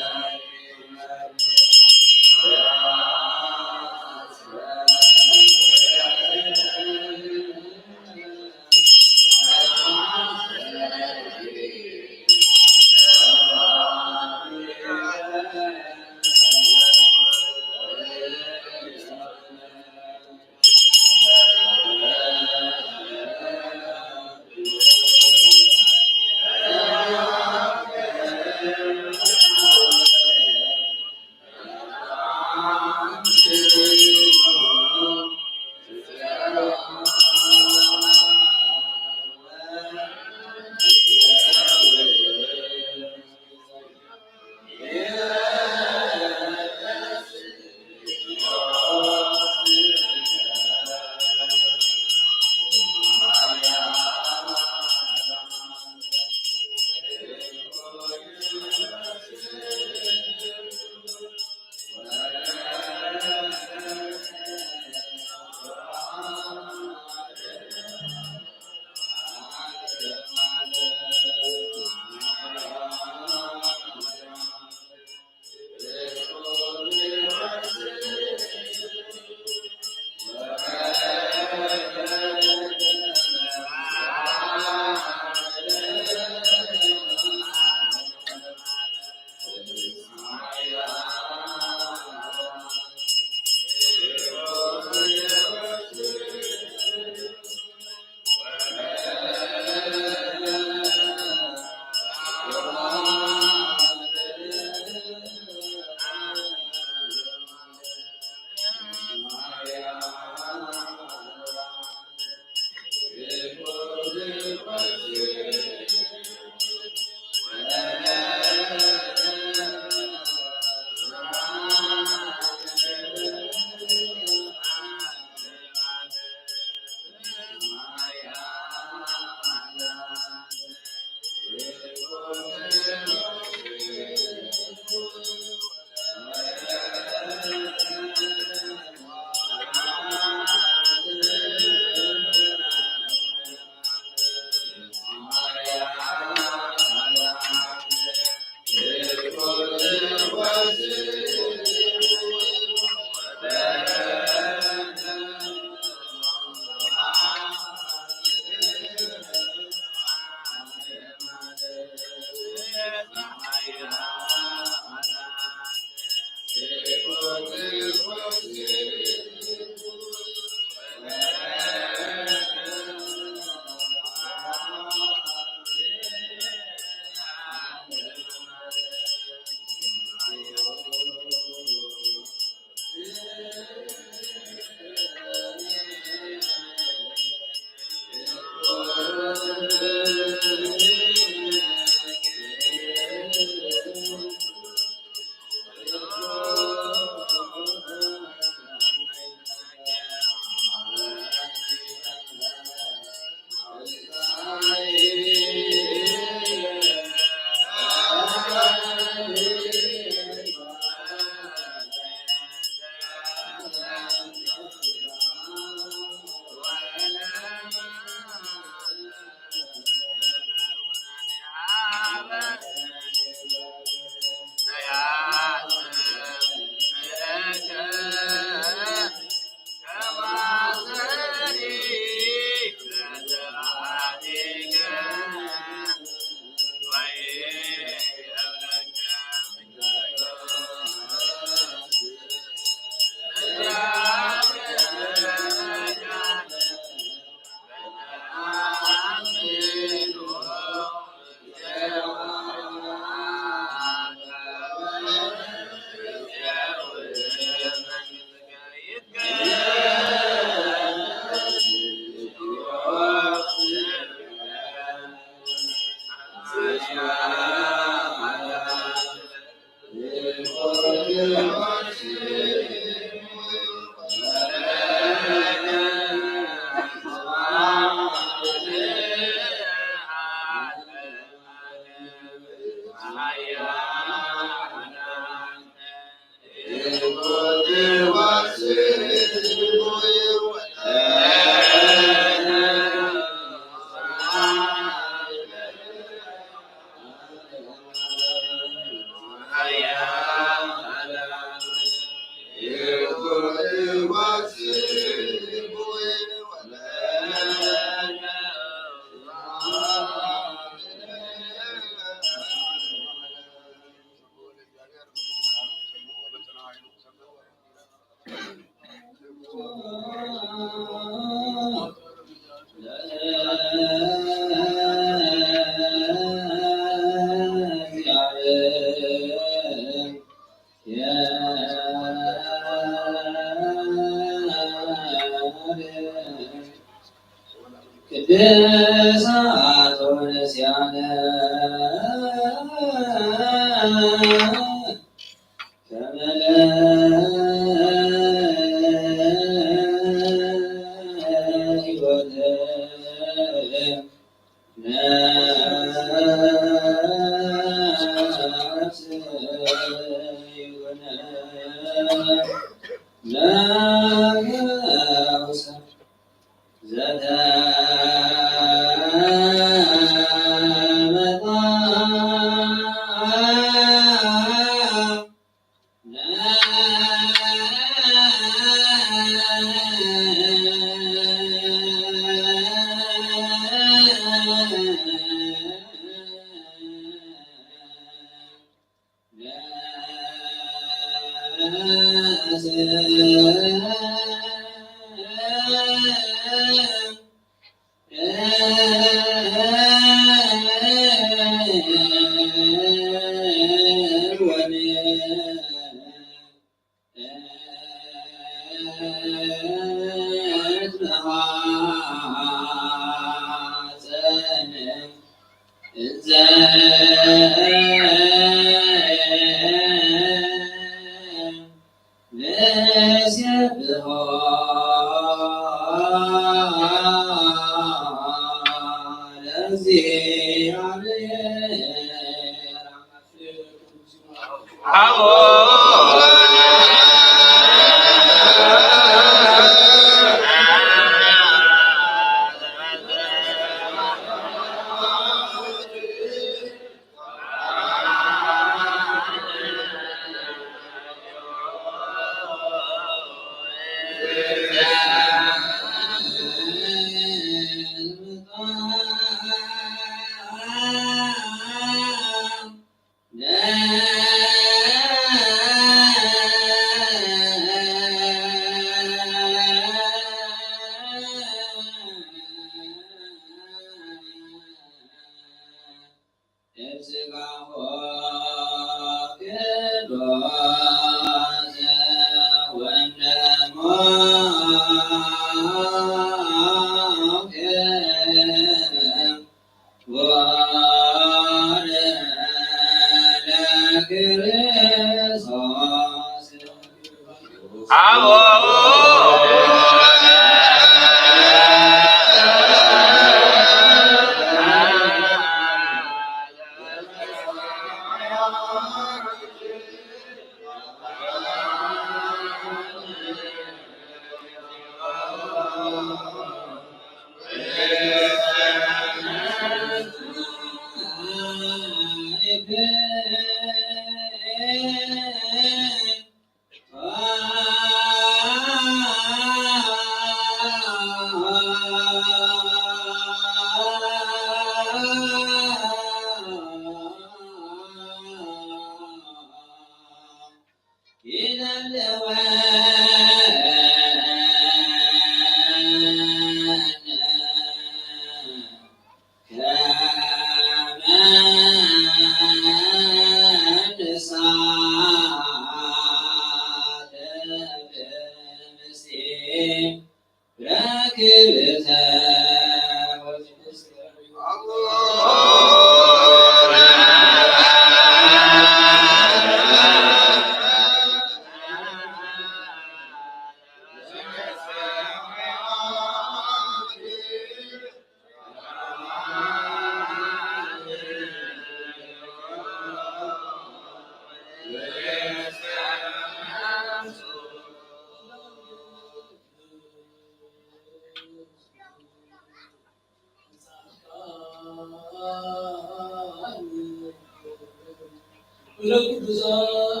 Amen.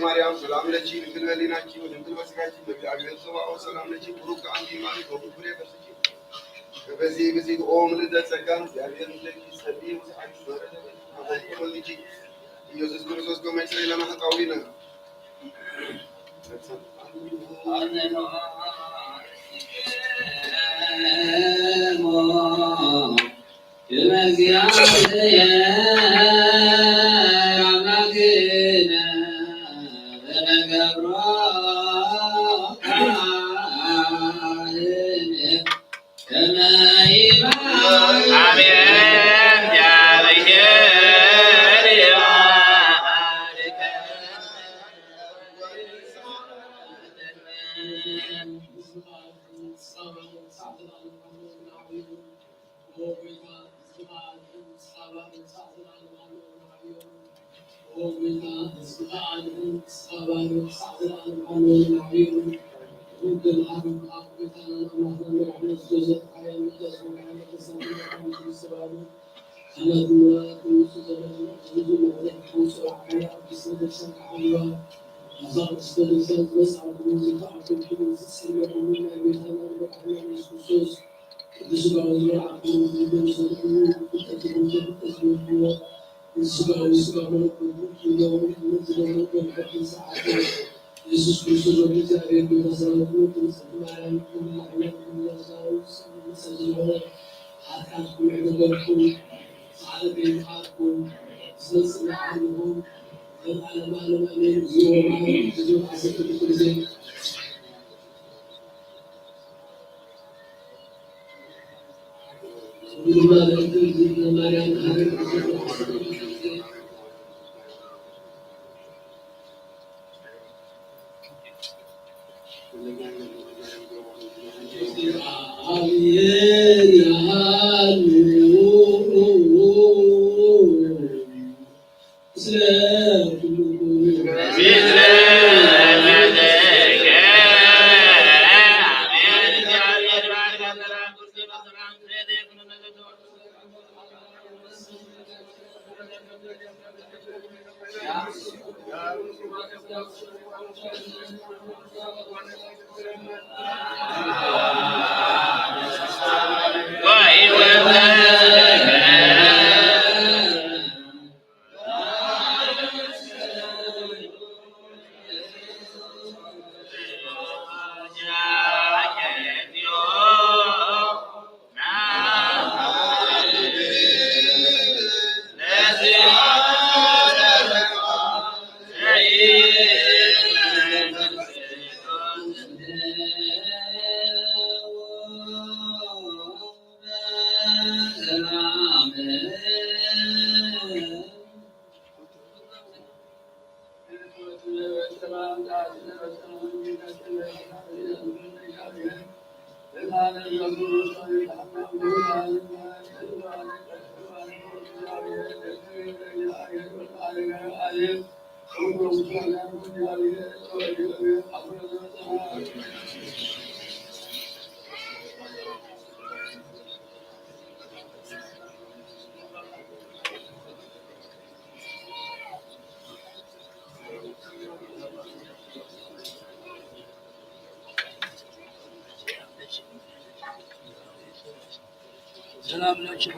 ማርያም ሰላም ለኪ ድንግል በሊናኪ ወድንግል በስጋኪ በእግዚአብሔር ሰብአው ሰላም ለኪ ቡሩክ አንቲ ማሪ ወፍሬ በስኪ በዚህ ጊዜ ኦም ለተጸጋን እግዚአብሔር ለኪ ሰዲ ወሰዓት ወረደ አበቁ ለኪ ኢየሱስ ክርስቶስ ከመይሰ ለማህጣዊ ነው Jesus Christus of Israel, who was a good man, who was a Yeah. ሰላም ሰላም ናቸው።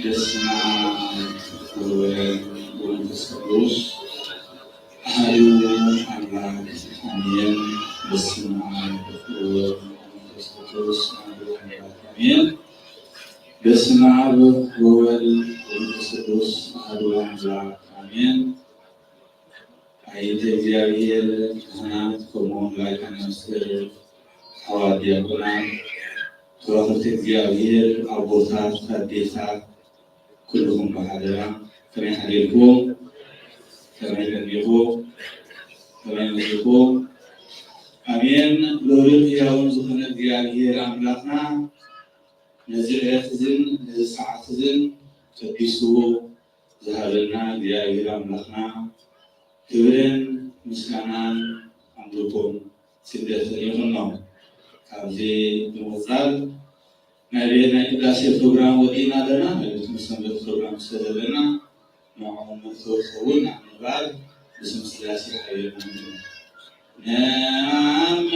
በስመ አብ ወወልድ ወመንፈስ ቅዱስ አሐዱ አምላክ አሜን። በስመ አብ ወወልድ ወመንፈስ ቅዱስ አሐዱ አምላክ አሜን። በስመ አብ ወወልድ ወመንፈስ ቅዱስ አሐዱ አምላክ አሜን። አይንተ እግዚአብሔር ካህናት ከመሆን ላይ ከመስቀል ሐዋርያት ዲያቆናት ተዋሕዶ እግዚአብሔር አቦታት አዴታት ኩልኩም በሓደራ ከመይ ሓደርኩም ከመይ ከመይኩም ከመይ መሲኩም አሜን። ልዑልን ሕያውን ዝኾነ እግዚአብሔር አምላክና ነዚ ዕለት እዝን ነዚ ሰዓት እዝን ቀዲሱ ዝሃበና እግዚአብሔር አምላክና ክብርን ምስጋናን አምልኮን ስግደትን ይኹን ነው። ካብዚ ብምቕፃል ናይ ቅዳሴ ፕሮግራም ወዲና ኣለና ማለት ሰንበት ፕሮግራም ስለዘለና ንዕኦም መእተዊ ክኸውን ኣብ ምባል ብስም ስላሴ ሓየልና ንኣምን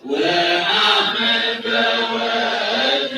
ወነአምን በወልድ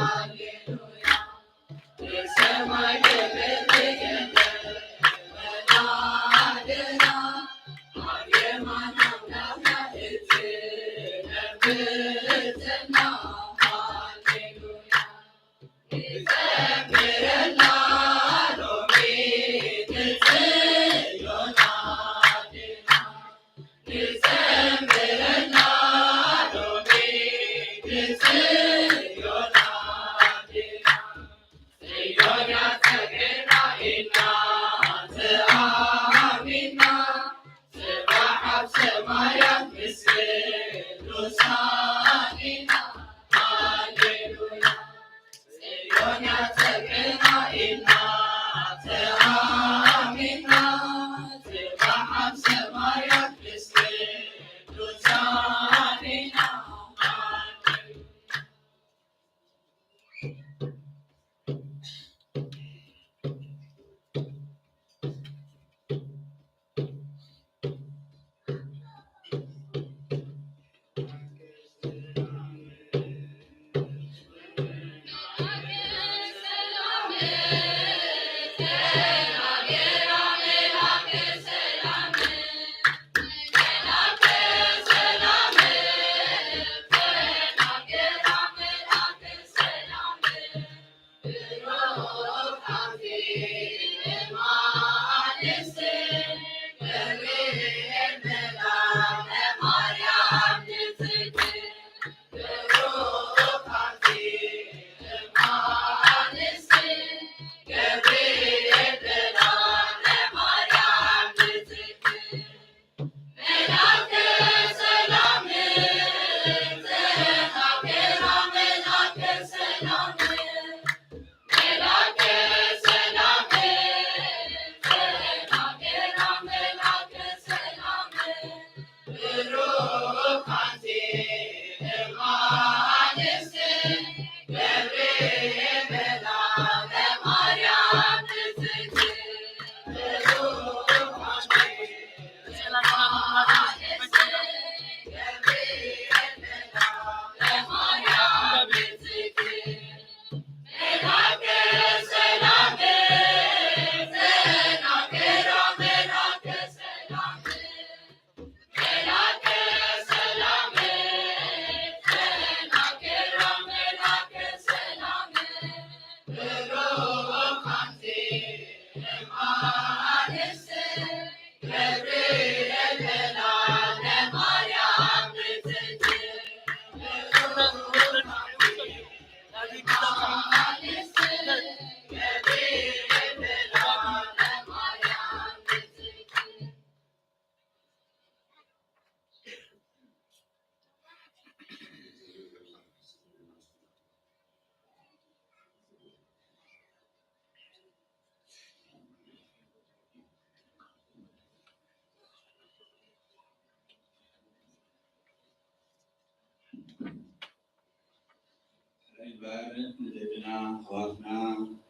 Hallelujah.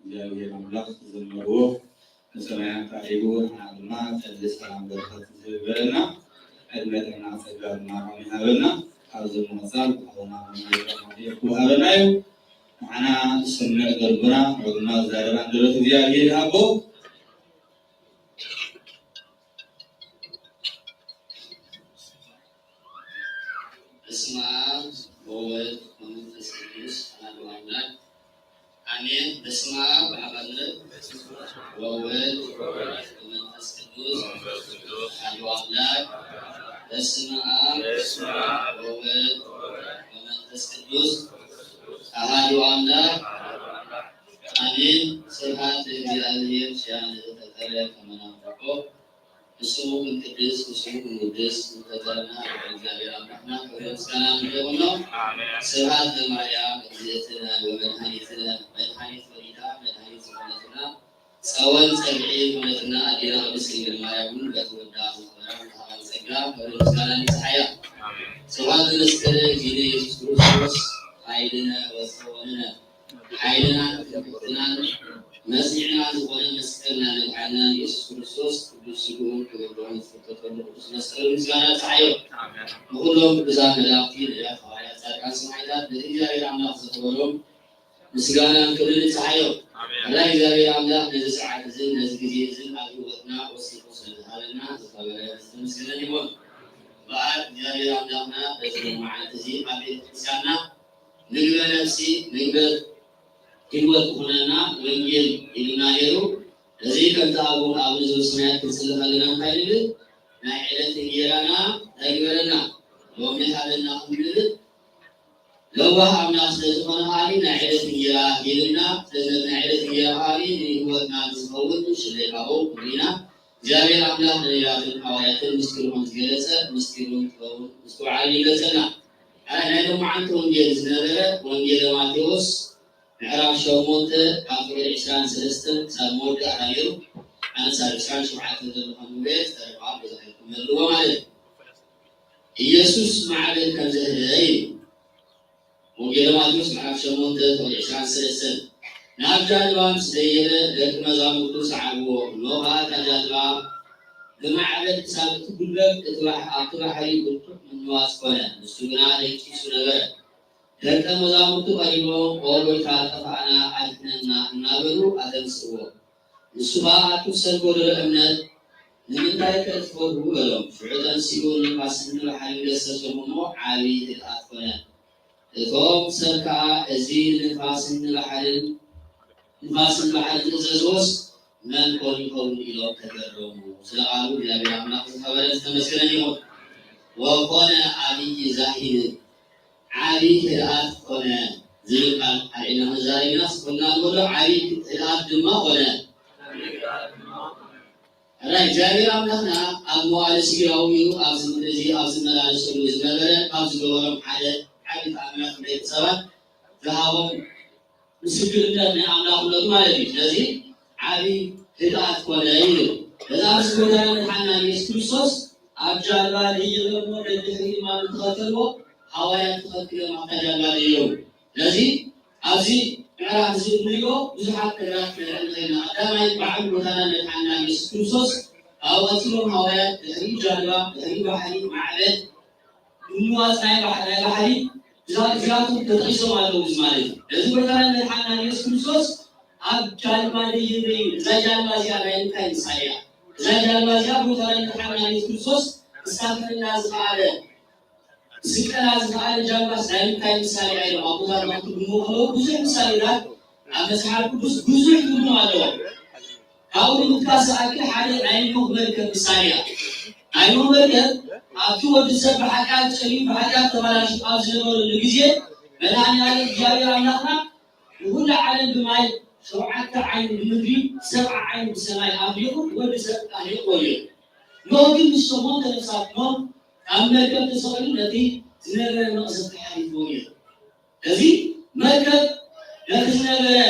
እግዚአብሔር አምላክ ዘመሮ ከሰማያት ታሪጉ አናግማ ተደስታን በረከት ዝበለና ዕድሜትና ጸጋና ሆነና አብዘን መሳል አሁን የኩሃበናዩ معنا سنة دربنا عقنا زارنا درس زيادة أبو اسمع بول ومنفس القدس أنا بعمل آمين اسمع بعمل بول ومنفس القدس أنا بعمل اسمع بول ومنفس القدس أحد أملاك آمين سبحانه እግዚአብሔር ሻን ተተከለ ከመናፈቆ እስሙን ቅዱስ እስሙን ቅዱስ ተተና እግዚአብሔር አምላክና ክርስቲያና እንደሆነው ስብሐት ለማርያም እግዝእትነ ወመድኃኒትነ መድኃኒት ወሊዳ መድኃኒት ሆነትና ጸወን ጸልዒ ሆነትና አዲና ቅድስት ድንግል ማርያምን በተወዳ ወራን ጸጋ ክርስቲያና ንጽሐያ ስብሐት ለመስቀል ጊዜ ኢየሱስ ክርስቶስ ኃይልነ ወሰወንነ ኃይልና ክብርና መስዕና ዝኾነ መስቀልና ነድሓና ኢየሱስ ክርስቶስ ቅዱስ ስግኡን ክብሩን ዝተፈተሉ ቅዱስ መስቀል ምስጋና ተዓዮ ንኩሎም ቅዱሳን መላእክቲ ነቢያት ሐዋርያት ጻድቃን ሰማዕታት ለእግዚአብሔር አምላክ ዘክበሮም ምስጋናን ክብርን ተዓዮ አላህ እግዚአብሔር አምላክ ነዚ ሰዓት እዚ ነዚ ግዜ እዚ ኣብ ህይወትና ወሲኹ ስለዝሃበና ዝኸበረ ዝተመስገነ ይሁን በዓል እግዚአብሔር አምላክና በዚ መዓልቲ እዚ ኣብ ቤተ ክርስቲያንና ንግበ ነፍሲ ንግበር ህይወት ሆነና ወንጌል ይልናየሩ እዚህ ከታው አብዙ ስናት ተሰለፈልና ካይል ናይለት ይራና ታይበረና ወመሃለና ሁሉ ለዋህ አምናስ ለሆነ ሃሊ ናይለት ይራ ይልና ናይለት ይራ ሃሊ ህይወትና ዝፈውት ስለካው ሪና እግዚአብሔር አምላክ ለያትን ሐዋያትን ምስክሩን ገለጸ ምስክሩን ተው ምስኩዓሊ ገለጸና አና ደግሞ አንተ ወንጌል ዝነበረ ወንጌል ማቴዎስ ምዕራፍ 8 ቁጥር 23 ሳሞድ አራየሩ አንሳር 17 ዘመን ቤት ተረፋ በዛይኩም መልዎ ማለት ኢየሱስ ማዕበል ከዘህይ ወንጌል ማቴዎስ ምዕራፍ 8 ቁጥር 23 ናብዳልባን ስለየለ ለተመዛሙቱ ሰዓቦ ኖሃ ተጃልባ በማዕበል ሳብት ጉልበት አጥራሐይ ቁጥ ምንዋስ ሆነ እሱ ግና ለቂሱ ነገር ለተመዛሙቱ ቀሪቦ ወሎታ ተፋና አልተና እናበሩ አደምስዎ እሱ ባቱ ሰልጎ ለእምነት ለምንታይ ከትፈሩ ገለው ፍዑዳን ሲሆን ማስን ለሐይ ገሰሰሙ ዓሊ ተአፈነ እቶም ሰልካ እዚ ንፋስን ለሐልን ንፋስን ለሐልን ተዘዞስ من كون كون إلى كبرهم سلام يا بيامنا خبرت تمسكني وكون علي زاهد علي كرات كون ذلك علينا مزارينا كنا نقول علي كرات دما كون أنا جابر أمنا أبو علي سيراوي أبزم الذي أبزم على سلوك زبالة أبزم ورم حدا علي تعمل خليت سبب ذهبوا مسكين أمنا أمنا ما لبي لذي علي هدات كونايل هذا سبحان الحنا يسكريسوس أجعل ليجلبه للدخول ما نتخطره حوايا تخطره ما تجعل اليوم لذي أزي عرف زينيو بزحات كرات لنا أدام يبعد مثلا الحنا يسكريسوس أو أصلهم حوايا تخريج جلبة تخريج بحري معبد النواس نايم بحري زاتو تدريسهم على الوزمالي لذي مثلا الحنا يسكريسوس أبجال مالي يبين زجال مازيا بين كاين سايا زجال مازيا بوتران محمد يسوس سافر الناس على ذكر الناس على جنب سايم كاين سايا إلى أبو ذر مكتوب مخلو بزح سايا أمسحار كبس بزح كلهم على هؤلاء متكاس أكل حالي عين مخبر كمسايا عين مخبر أكتوب بسبب حاجات شريف حاجات تبارش أبزلوا الجزية بلاني على جابر أملاكنا وكل عالم بماي سبعة عين بمدري 7 عين بسماء أبيض وبسبع أهل قوي. لكن الشمال تنساقون أمريكا تسوي التي تنرى نقص الحريفية. هذه مركب لا تنرى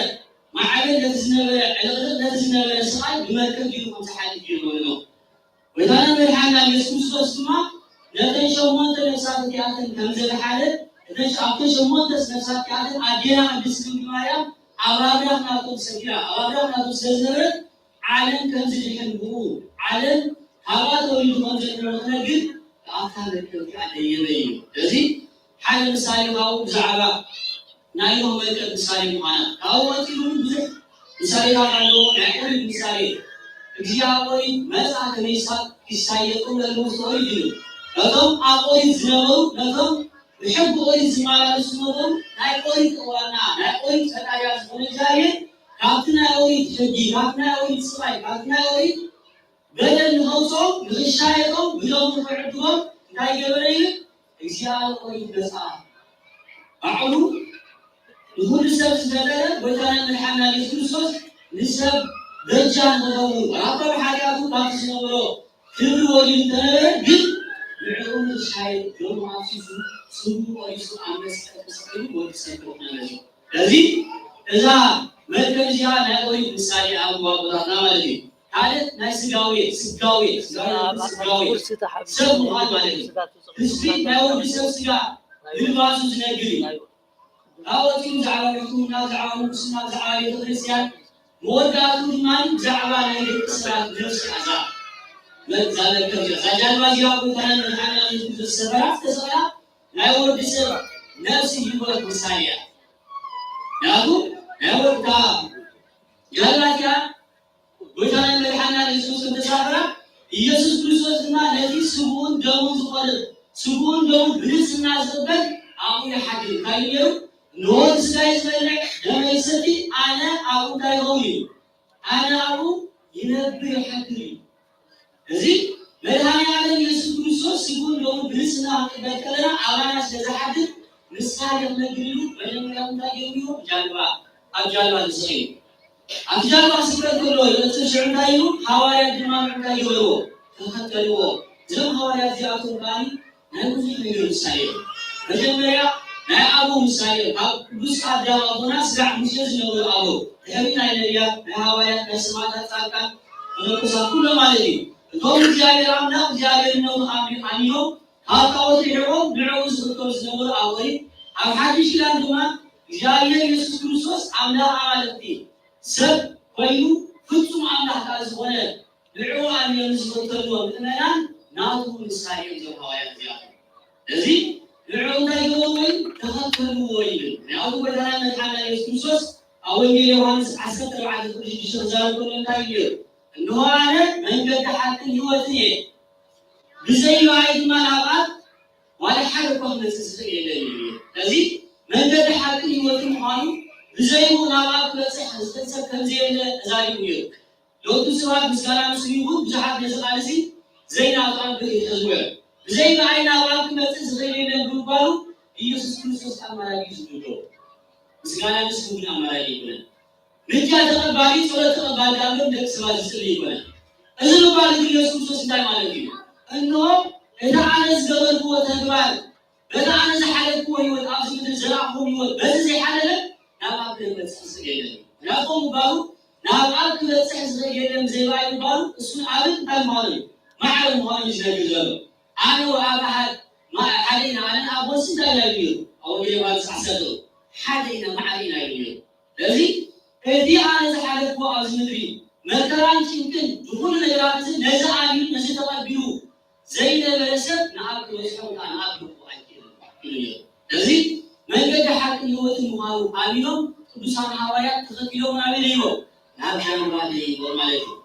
معبد لا تنرى على لا تنرى ساي بمركب يوم تحريفية ولا. وإذا أنا بالحنا يسوس وسمع لا تنشمون تنساق كأنت كمزة حالة. إذا شمون تنساق كأنت أدينا بسم الله أرادنا ناتو سكيرا أرادنا ناتو سزرة عالم كنزل يحبوه عالم هذا يريد أن يكون نجد أكثر من كأنه لذي حال مسائل أو زعرا نايم ملك مسائل معنا أو أتيهم بزح مسائل على نعمل مسائل إجابة ماذا كنيسة كسائيكم للمسؤولين لكم أقول زنو لكم يحب أقول زمالة اسمهم ناي أقول قوانا ناي أقول سنايا سنجاي كاتنا أقول تجي كاتنا أقول سواي كاتنا أقول بدل نهوسو بغشايكم بدون فرعتهم ناي جبريل إجابة أقول بسا أعلو يقول السبب سنجاي وكان من حمل يسوس لسبب رجال نغور رابع حاجاته باكس نغورو كل وجه تنجد يعلم الشيء يوم عاصفه سبوا ويسوا عمس كسبوا ويسبوا نجوا لذي إذا مركز يا نقول مسائل أبو بكر نامري هذا ناس جاوي سبوا هذا مالك تسبي نقول بسبب سجا بالباسو نجري أو تيم زعلانكم نازعون سنا زعلي تدرسيان موداتو من زعلان يكسر نفس عذاب من ذلك زجال ما جاء بثمن الحنا في السبعة تسعة لا يورد بسبب نفسه يورد مسايا نقول يورد كا جالك بثمن الحنا يسوس تسافر يسوس كريستوسنا الذي سبون دون زقل سبون دون بلسنا زبد أو يحدي كايو نور سكايز بينك دم يسدي أبو تايغوني أنا أبو ينبر حكري زين ملهاني على يسوع كريستوس يقول لهم برسنا بكلنا أمانة سزحدث مسحة يمنجلو بينما يوم تايغوني جالبا أجالبا نسخين أجالبا سكرت كله يتشعر تايو حوالي دماغ تايو تخطلوا زم حوالي زيارة كاني نقول في مسائل مجموعة أبو مسائل بس أدام أبونا سرع مسجز نقول أبو هذي نايليا حوالي نسمع تاكا ونقص كل ما لدي دوم جاي رامنا جاي نقول أنيو هاكاو تيرو نعوز نقول نقول أبوي أحاديث لازمة جاي يسوع كريستوس أمنا عالتي سب وينو فتوم أمنا كازونا نعو أن ينزل تلو مثلنا ناتو مسائل جو حوالي زيارة لذي نعونا يومين تخطلوا وين نعوذ بالله من حنا يسوس أو إني يوحنس عسكر على كل شيء شغال كل نايل إنه أنا من قد حتى يوتني بزي واحد ما نبغى ولا حركة نسيسي إلى لذي من قد حتى يوتني حانو بزي ما نبغى بس حسيت كم زين زايد لو تسوى بسكان مسلمون بجحد نزقالسي زين أطعم بالإخوان زي ما عينا وعندك مثل غيرنا نقولوا يسوع كريستوس أمر يسوع بسكان مسلمون أمر يقولون نجا تقبلي ولا تقبل دامن دك سماج سليمنا إذا لو بالك يسوع كريستوس دايما عليه إنه إذا أنا زغل قوة تقبل إذا أنا زحلت قوة يود أبسط الزراعة يود بس زي حالنا نبغى كلمة سحسية نبغى مبارو نبغى كلمة سحسية زي ما يبارو اسمه عبد المالي ما علم هاي الجزء أنا وأبعد ما علينا أنا أبغى سيدا يبيو أو يبغى سحسده حدينا ما علينا يبيو لذي هذه أنا زحلت قوة أزمدري مثلاً يمكن دخول النجارات نزع عميل نزع تقبلوا زي البلسة نعرف ويسحب عن عقل وعقل لذي من قد حق يوت المهاو عميلهم بسان حوايا تقبلوا عميلهم نعم حنا مالي ومالي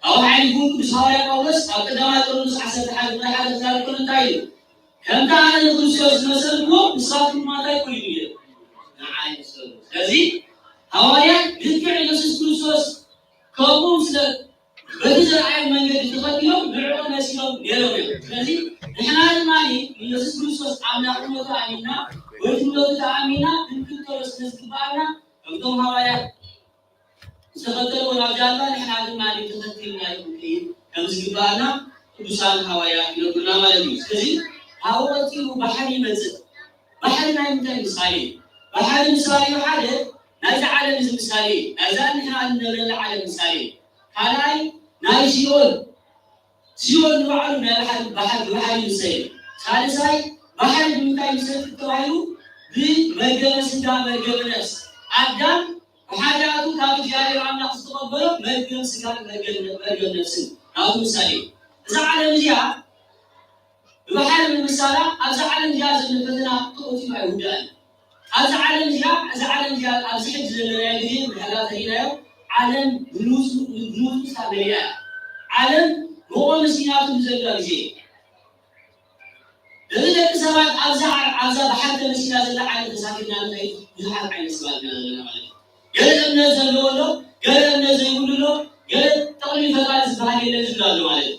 أو عينكم بسهايا قولس أو كدما تقولون حسب حال ولا حال ذلك كل تايل كم تعالى يقول سوز مثل هو بصاف ما تاي كل يوم نعم سوز لذي هوايا يذكر يسوع كريستوس كابوس بدل عين من قد تقبلهم بعون نسيهم يلوم لذي نحن المالي يسوع كريستوس عمنا قوة عمينا ويتملوا عمينا يمكن ترس نسبنا عندهم هوايا سبتل ونجالا نحن عندنا مالي تذكر مالي كمسجبانا كبسان هوايا يقولنا مالي كذي هوايتي وبحري منزل بحري ما يمكن مسالي بحري مسالي وحده نايز على مسالي أذان نحن عندنا على مسالي هاي نايز سيول نوعنا بحري مسالي ثالثاي بحري بمكان مسالي توعيو بمجلس دام مجلس أقدم وحاجاتو كانوا جاري عم نقص تقبله ما يمكن سكان مرجل نفسه أو مثالي إذا على مزيا بحال من مثالا إذا على مجاز الفتنة تقوتي مع يهودان إذا على مجاز أزحج للراجلين بحالات هنا علم بلوز مستقبلية علم هو مسينات مزجاجين لذلك سبب أزع بحال مسينات اللي على تساكننا من يحال عن سؤالنا لنا قال الناس اللولو قال الناس يقولوا له قال تقريبا ثلاث بهاي اللي زلوا عليه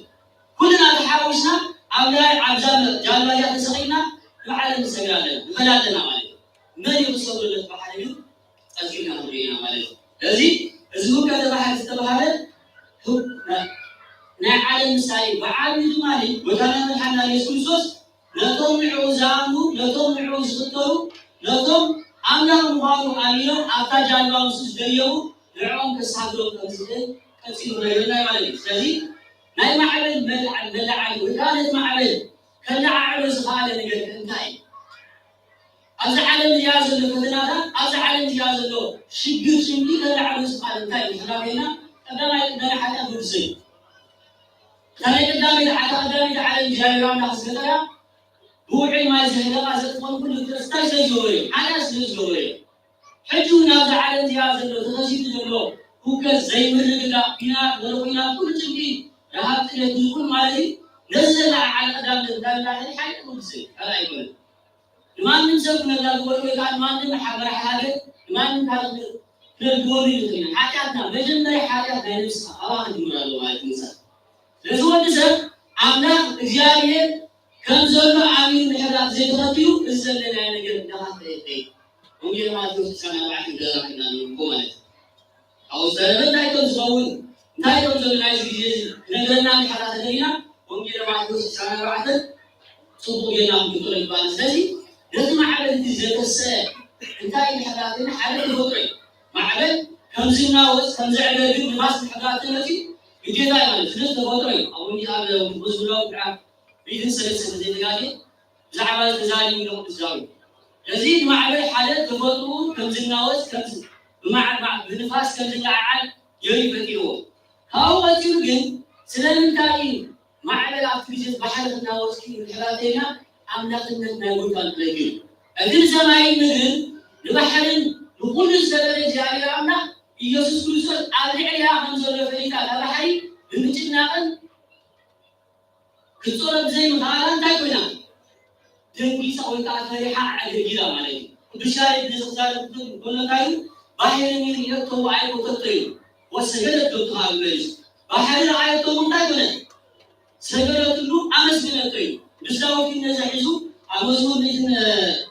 كلنا تحاوشنا عبزان جالنا يا تسقينا وعلى مسجالنا بلادنا عليه من يوصل له بحاله أجينا مرينا عليه لذي الزوج هذا بحال استبهاله هو نعلم مسائل بعالم مالي وكان من حنا يسوس لكم عوزانه لكم عوزته لكم أنا مبارو أمينو أتا جانبا مسوس ديو لعوم كسادرو كمسيدي كمسيدو ريونا يوالي سلي ناي معبد بلعب وكانت معبد كلا عروس خالد نقل انتاي أزا علم جاز اللو كتنادا أزا علم جاز اللو شقر شمدي كلا عروس خالد انتاي مخلافينا قدامي قدامي حتى فرسي كان قدامي علم جايران نحسكتها بوعي ما يزهدها زتقون كل كريستاي زيوري على زيوري حجونا على امتياز اللو تغسيل اللو هو كزي مرقلا بنا ولوينا كل جنبي رهبت لديكم مالي نزل على قدام الله حي مبزي على يقول ما نمسك من الله ولو كان ما نم حبر حاله ما نم كان نقول لك حاجاتنا مجمع حاجات نفس أواخد من الله الإنسان لازم نسأل عمنا إجابة كم زلنا عامين بحرات زي ترتيو الزلنا نجد نهار تيجي ممكن ما تروح سنة بعد كده كنا نقوم أو زلنا نايتون زون نايتون زون نايز جيز نجدنا بحرات زينا ممكن ما تروح سنة بعد صوبوا ينام بطول البان زي لازم عبد زي الساعة انتهي بحراتنا حالة الفطري معبد كم زلنا وس كم زعل بيد ناس بحراتنا في يجي دائما فلوس الفطري أو إني هذا بزبلة بعد بيدن سلسلة زي دقائق زعما تزالي من وقت زاوية يزيد معبد حالة الفطور كم زلنا وس كم مع بنفاس كم زلنا عال يري بديو هاو تيجي سلام تاني معبد أفريقيا بحرنا وس كي حراتنا أملاكنا نقول كان تلاقيه أدين زمان من البحرين نقول الزبالة جاية عنا يسوع كريستوس عليه خمسة فريقا على بحري بنتجنا كتورة زي مثلا تايكونا تنقل سوي كافري حق على الجيرة مالي بشارة نسخة كنا تايو بحرين يكتو عيب وتطير والسجلة تطلع البيت بحرين عيب تو تايكونا سجلة تلو أمس من الطير بساوي كنا زحزو أمزون من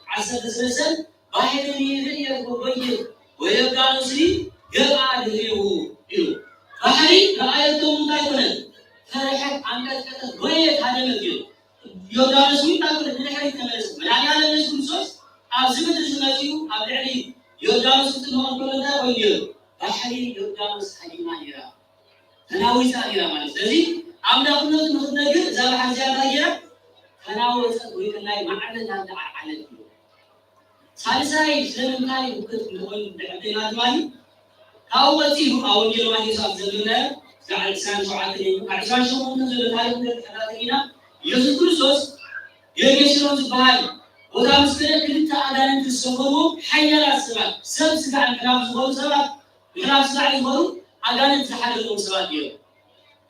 عسل سلسل بحرين يكتو ويبقى نصري جمع دليله إلو بحري رأيتم تايكونا فرحت عملت كتب ويت هذا مكيو يودار سوي تاكل من حري تمارس من على الناس كنسوس عزمة الزماتيو عبد علي يودار سوي تنون كل ده وينيو بحري يودار سحري ما يرى تناوي سائرة ما نستدي عمدا كنا نخدنا زال حاجة تاجرة تناوي سوي كنا معنا نهاد على الكل سالساي سلم كاي بكت نقول دعتنا مالي أولتي أول يوم هذه صار زلنا زعل سان ساعتين عشان شو ممكن زلنا هاي من الحلقة يسوع كريستوس يجيشون زباي وده مسكين كنت أدان تسمعه حيا السبب سب سبع كلام زبون سبب كلام سبع زبون أدان تحدث لهم سبب يوم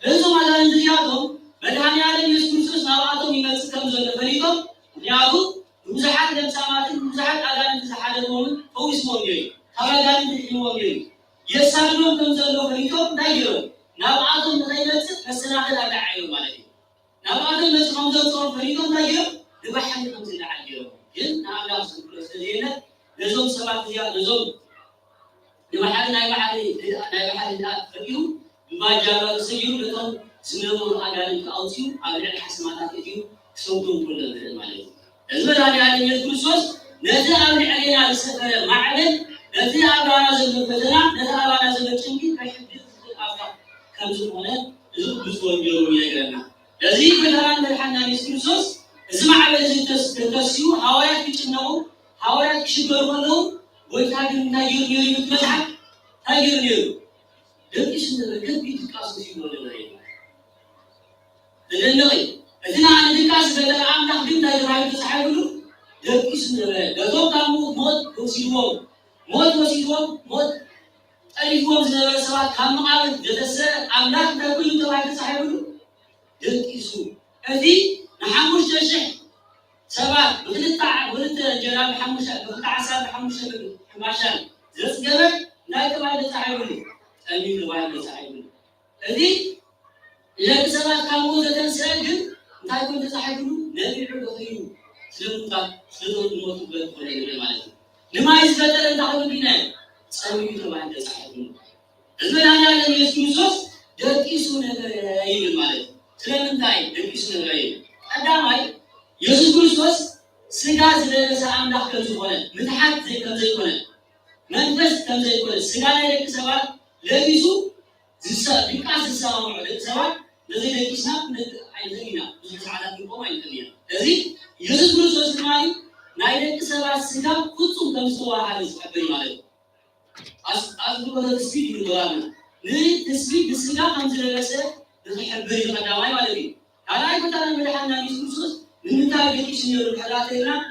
لازم أدان تجاههم بدهني على يسوع كريستوس نواتهم يمسك كم زلنا فريقهم ياهو مزحات لم سامات مزحات أدان تحدث لهم هو اسمه يجي هذا أدان تحدث يجي يسألون كم زلوا فريقهم دايرون نبعثهم نغيرت فسناخذ على عيون مالك نبعثهم نتقام زلوا فريقهم داير نبحث كم زل عيون جن نعم سلسلة نزوم سبعة يا نزوم نبحث نبحث فريقهم ما جاب سيجون لهم سنور أجانب كأوتيو أبدا حسمات أتيو سوتهم كل مالك لازم على يسوع نزل علينا السفر معلن نزل على زمن بدنا نزل على زمن شنقي كحدث الأفكار كم زمانه بزوج يوم يجرنا لذي بدنا نرحنا يسوع اسمع على زي تسيو هوايات كتناو هوايات شبر منو ويتاجر ناجر يوم يتمسح تاجر يوم لكن كم بيتكاس في ولا لأنه إذا أنا بيتكاس بدل عم نخدم تاجر هاي تسحبه لكن لازم كمو موت وسيوم موت وسيدوم موت أليفوم زمان سواء كم عام جلسة أملاك تقول يتواجد صاحبه يركزوا هذه نحمش جشة سواء بدل التع بدل جرام نحمش بدل عسل نحمش حماشان جلس جبل لا يتواجد صاحبه أمين يتواجد صاحبه هذه إذا سواء كم زمان ساجد تقول صاحبه نبي عود خيو سلم موت بدل مالك لما يثبت أن تعود بنا سوي تبعنا صاحبنا إذا أنا يسوع كريستوس دركيسون هذا المال سلام تاي دركيسون هذا أدامي يسوع كريستوس سجاز لنا سام داخل زبونة متحد زي كم زي كنا منفس كم زي كنا سجاز لك سواء لبيسو زسا بيكاس السلام عليك سواء لذي دركيسنا عايزيننا بس على كيفهم عايزيننا لذي يسوع كريستوس معي نايلك سبع سنين كتب تمسوا على الصحابي ماله أذكر تسبيح القرآن نريد تسبيح السنين خمسة لسه نحبري القدامى ماله على أي كتاب من الحنا يسوس من تاجر إشنير الحلاتنا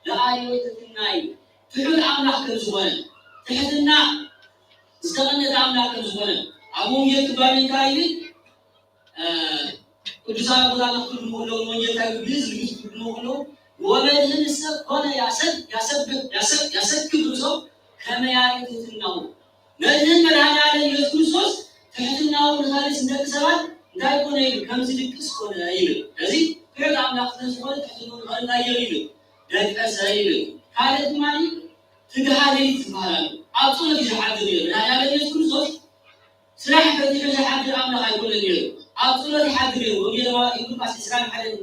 لا أيوة تناي فعل أملاك الزمان تحدنا استغنى أملاك الزمان أبوم يكتبان كايد كجزاء الله نقول مولو من يتاجر بيز مولو وبين السب هنا يسب كبرزو كما يعرف النوم نزل ملحنا على يسوس تحتنا ونخالص نكسبات እንዳይቆነ ከምዚ ልክስ ቆነ ይብል ስለዚህ ፍቅር አምላክ ተስፋው ተስፋው ወላ ይብል ደቀሰ ይብል ካለት ማኒ ትግሃለይት ይባላል አብሶ ለዚህ ይብል ያለ ኢየሱስ ክርስቶስ ስራህ በዚህ ለሐድር አምላክ አይቆነ ይብል አብሶ ለሐድር ወንጌላዊ ኢሉቃስ እስራኤል ሐደን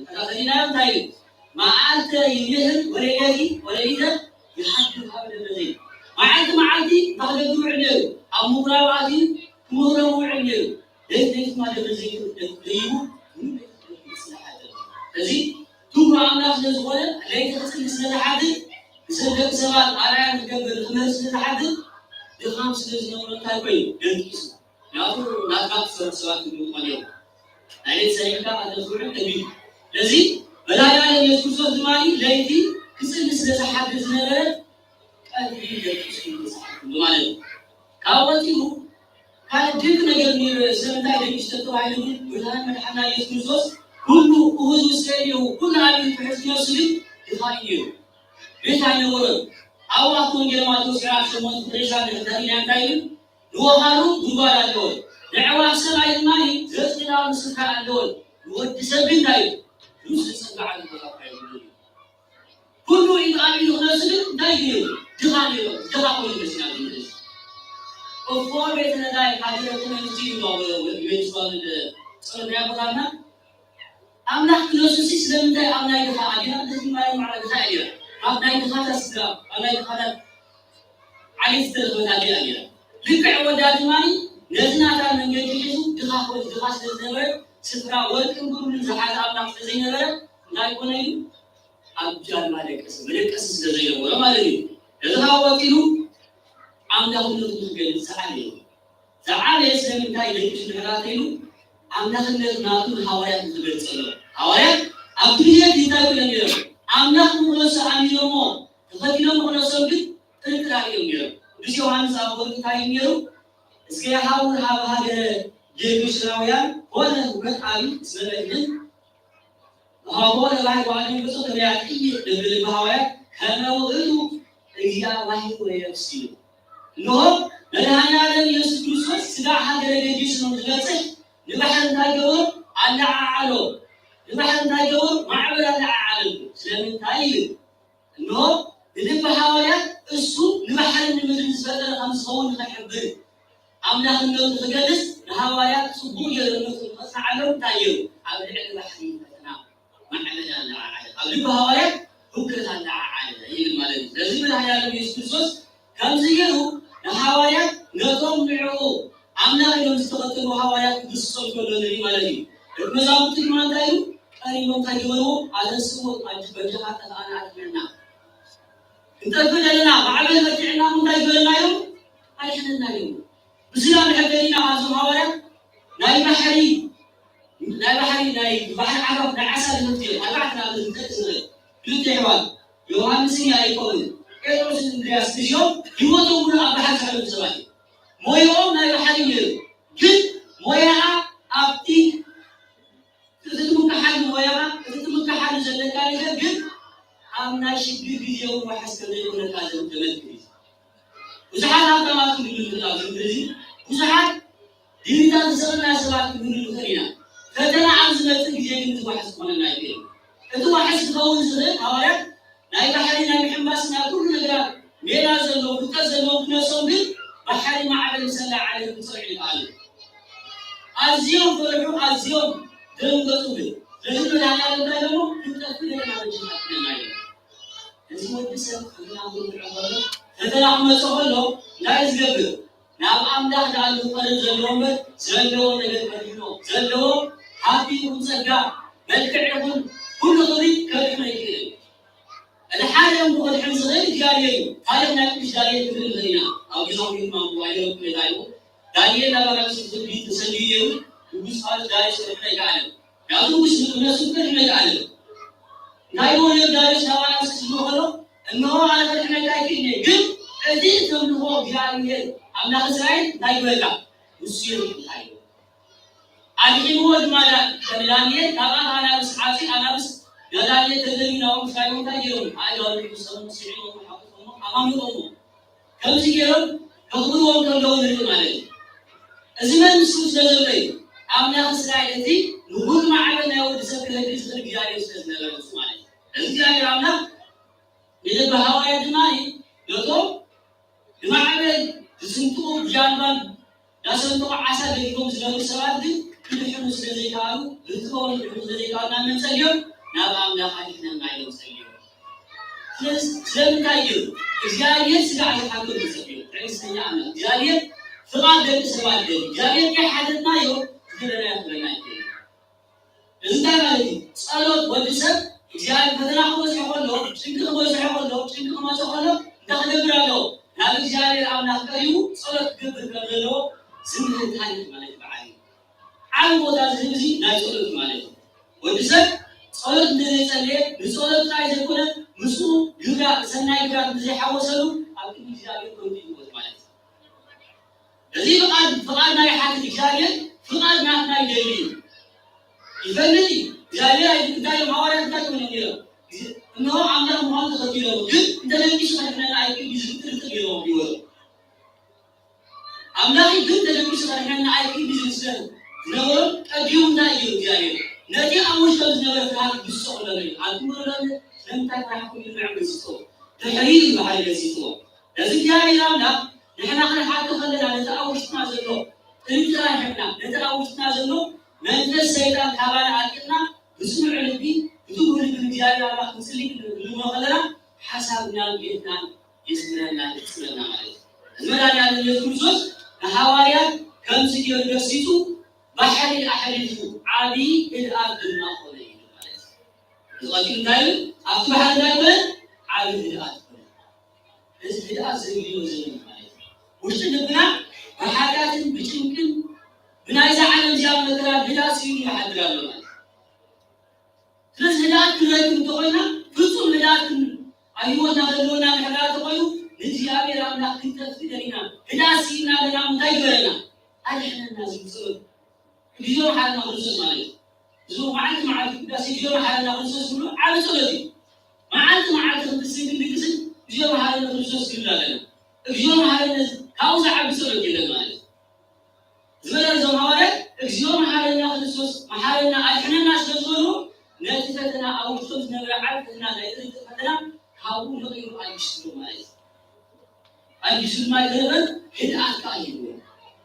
ተራዘና እንታይ ማዓልተ ይህል ወለይተ ይሐድር ሀብለ በዘይ ማዓልቲ ተገዱ ዕለው አሙራዋዲ ሙራው ዕለው ليش ما دبر زي اليوم هذه ثم عمنا في الزوال ليش تحصل سنة حادث سنة سبعة على قبل 5 حادث ل5 سنين ولا تايبين ينكس يعطوا ناقص سبعة اليوم يعني سيدا هذا الزوال كبير لذي بلا يعني يسوس الزماني ليتي كسر سنة حادث نرى أدري ينكس زمانه كاوتيو كان جد نجر سنة يشتغل عليه ولا من حنا يسوس كل أوز سيريو كل عالم في حسن يسلي يخاينه بيتانه ورد أو أكون جرماتو سرعة سمون تريشان الدنيا عندهم هو هارو دوبارة دول دعوة سمع الماي زرنا مسكان دول ودسبين دايم يوسف سبع كل إذا عملوا نسل دايم تخانيو تخاوي بسيارة وفور بيتنا داي حاجة نجيب له ويجوال الصلاة بتاعنا أملاك كلوسيس لم تاي أملاك خالينا لكن ما يمر على خالينا أملاك خالص لا أملاك خالص عليه استلفت عليه لكن عودات ماي نزنا كان من جديد تخاف الزبر سفرة ولكن كل زحات أملاك زين الزبر لا يكون أبجال مالك اسم زين ولا مالك إذا هو كيلو አምላክ ነው ዘዓለ ስለምታይ ለይሽ ነገራቴሉ አምላክነት ናቱ ሐዋርያት ዝገልጸሉ ሐዋርያት አብሪየት ይታወቃል ነው አምላክ ነው ሰአሚዮሞ ተፈቅዶም ሆነ ሰው ግን ጥርጥራሪ ነው ብዙ ዮሐንስ አቦን ታይኘሩ እስከ ያሃውን ሀገረ ጀሩሳሌም ሆነ ወጣይ ስለዚህ ሐዋርያት ላይ ዋሊ ብዙ ተያቂ ለብል ሐዋርያት ከመውዕዱ እግዚአብሔር ወይስ ነው ለሃና ዓለም ኢየሱስ ክርስቶስ ስጋ ሀገረ ገዲስ ነው ዝለጽህ ንባህር እንዳይገወር አላዓሎ ንባህር እንዳይገወር ማዕበል አላዓሎ ስለምንታይ ነው ልብ ሐዋርያት እሱ ንባህር ንምድር ዝፈጠረ ከምዝኸውን ተሕብር አምላክነቱ ተገለጽ ለሐዋርያት ጽቡቅ የለነቱ ተሳዓለው ታየው ኣብ ልዕሊ ባሕሪ ፈተና ማዕበል አላዓሎ ኣብ ልብ ሐዋርያት ሁከት አላዓሎ ይል ማለት ለዚህ ብለህ ያለው ኢየሱስ ክርስቶስ ከምዝየሩ ሐዋርያት ነቶም ንዕኡ አምላክ ነው ተከተሉ ሐዋርያት ብሶል ኮሎኒ ማለት ነው መዛሙት ማንታዩ ቀሪሞም ታይወሩ አለስሙ በጀሃት አና አጥና እንተፈለና ማዕበል መጥዕና እንዳይበላዩ አይሽነናዩ ብስላም ሐደሪና አዙ ሐዋርያት ናይ ባህሪ ናይ ባህር ዓረፍ ናይ ዓሳል ነው አባዕትና ብንከትነ ልትይዋል ዮሐንስ ያይቆም ጴጥሮስ እንድሪያስ ልጅዮ ይወጡ ብሎ አባሃት ሰው ተባለ ሞዮም ናይ ባህሪ ግን ሞያ አብቲ ትዝሙከ ሓል ዘለካ ነገር ግን አምና ሽግር ጊዜው ወሐስከለ ይነካዘው ተመልክት ብዙሓት አባላት ይሉታል ስለዚህ ብዙሓት ዲታ ተሰና ሰባት ይሉታልና ፈተና አዝመት ጊዜ ግን ተዋሕስ ቆነና ይል እቱ ወሐስ ከውን ዝለ ሐዋርያት ናይ ባህሪ ናይ ምሕማስና ኩሉ ነገራት ሜላ ዘሎ ከተዘለው ክነሶም ግን ባህሪ ማዕበል ሰላ ዓለም ጽዕል ይባል አዚዮም ፈርሑ አዚዮም ደንገጡ ግን ለዚህ ነው ያለው ደግሞ ይተፈለ ማለት ነው እዚህ ወድሰብ እናንተ ተቀበሉ ተላም መጽሐሎ ላይዝገብ ናብ አምላክ ዳሉ ፈረ ዘለውም ዘለው ነገር ነው ዘለው ሀቢውን ጸጋ መልከዕሁን ሁሉ ጦሪ ከድመ ይገኝ الحالم هو الحمص غير جاري حالم ناقش جاري في الدنيا او يوم ما هو يوم كذايو جاري لا بقى في تسليه وبس حال جاري سمعنا يعلم ያው ብዙ እነሱ ከድመጋለ ናይሆነ ዳሪ ሰዋና ስለሆነ እነሆ አለፈነ ታይኪኝ ግን እዚህ ተምልሆ እግዚአብሔር አምላክ እስራኤል ታይበላ ውሲሩ ታዩ አዲሙ ወድማላ ከላኔ ታባና አናብስ አሲ አናብስ ያላየ ተደሚናው ሳይሆን ታየው አይዋል ሰው ሲዒው ሐቁሙ አማኑ ነው ከዚህ ገረብ ከሁሉም ከለውን ማለት ነው እዚህ መንሱ ስለዘለይ አምላክ እስራኤል ንጉድ ማዕበል ነው ወድሰብ ለዚህ እግዚአብሔር ስለነበረ ማለት ነው እግዚአብሔር አምላክ ለባህዋይ ድማይ ለቶ ማዕበል ዝንቱ ጃንባን ዳሰንቶ ዓሳ ለይቶም ስለነበረ ሰባት ክልሽኑ ስለዘይካሉ ዝትቆን ስለዘይካሉና መንጸልዮ ናብ አምላካችን እናይለው ሰልዮ ስለምታየው እግዚአብሔር ስጋ አይሐከም ሰልዮ ክርስቲያ አምላክ እግዚአብሔር ፍቃድ ደግ ሰባት እግዚአብሔር ከሐደና ይው ስለና ያፈናኝ እንታማለኝ ጸሎት ወድሰብ እግዚአብሔር ፈተናው ሲሆን ጭንቅ ሲሆን ተከብራለሁ ናብ እግዚአብሔር አምላክ ቀሪው ጸሎት ግብር ከበለው ዝምታ ማለት በዓል ዓልቦታ ዝምዚ ናይ ጸሎት ማለት ወድሰብ ጸሎት እንደዘለየ ጸሎት ላይ ዘኮነ ምሱ ግብራ ሰናይ ግብራ እንደዘሐወሰሉ አብ እግዚአብሔር ኮንቲኒው ማለት እዚህ ፍቃድ ናይ ሐቅ እግዚአብሔር ፍቃድ ናይ ደሊ ይፈልግ እግዚአብሔር አይታይ ማዋራት ታውቁ ነው ነው አምላክ መሆን ተከትለው ግን እንደለምሽ ማድረግ አይክ ቢዝክርት ነው ቢወር አምላክ ግን እንደለምሽ ማድረግ አይክ ቢዝክርት ነው ቀዲውም ላይ እግዚአብሔር ነዲ አውሽ ነገር ታክ ቢሰው ነው አጥሙራን ለምታካኩ ይልምስ ነው ተحرير በኃይለ ሲቶ ለዚህ እግዚአብሔር አምላክ ለحنا حق خلنا ለታውሽና ዘሎ እንተራህና ለታውሽና ዘሎ መንፈስ ሰይጣን ታባል አጥና بسمع لبي بدون الجاري على خمسين المغلرة حسبنا بيتنا يسمعنا عليه. المرأة على اليسوس الحواريات كم سكير يسيتو بحر الأحاديث عادي الأرض الناقلين. لكن دايم أصبح دايما عادي الأرض. بس الأرض زين وش نبنا بحاجات بتمكن بنايز على الجامعة مثلا بلا سيني حدرا ስለዚህ ለአጥረቱን ተቆይና ፍጹም ለዳትን አይወና ለሎና ለዳት ተቆዩ ለእግዚአብሔር አምላክ ተፍደሪና ህዳሲና ለናም ታይበረና አለና ዝምሰል ቢዞ ሓልና ወርሰ ማለት ዞ ማዓት ህዳሲ ቢዞ ሓልና ወርሰ ብሎ ዓለሰለዚ ማዓት ተስይድ ልክስ ቢዞ ሓልና ወርሰ ይላልና ቢዞ ሓልና ካውዛ ዓብሰለዚ ለማለት ዘመን ዘማወረ ቢዞ ሓልና ወርሰ ሓልና አልሐና ስለዞሩ نتفتنا أو شفنا وعرفنا لا يتفتنا هاو نغير أيشلو ماي أيشلو ماي غير هدأ كاينو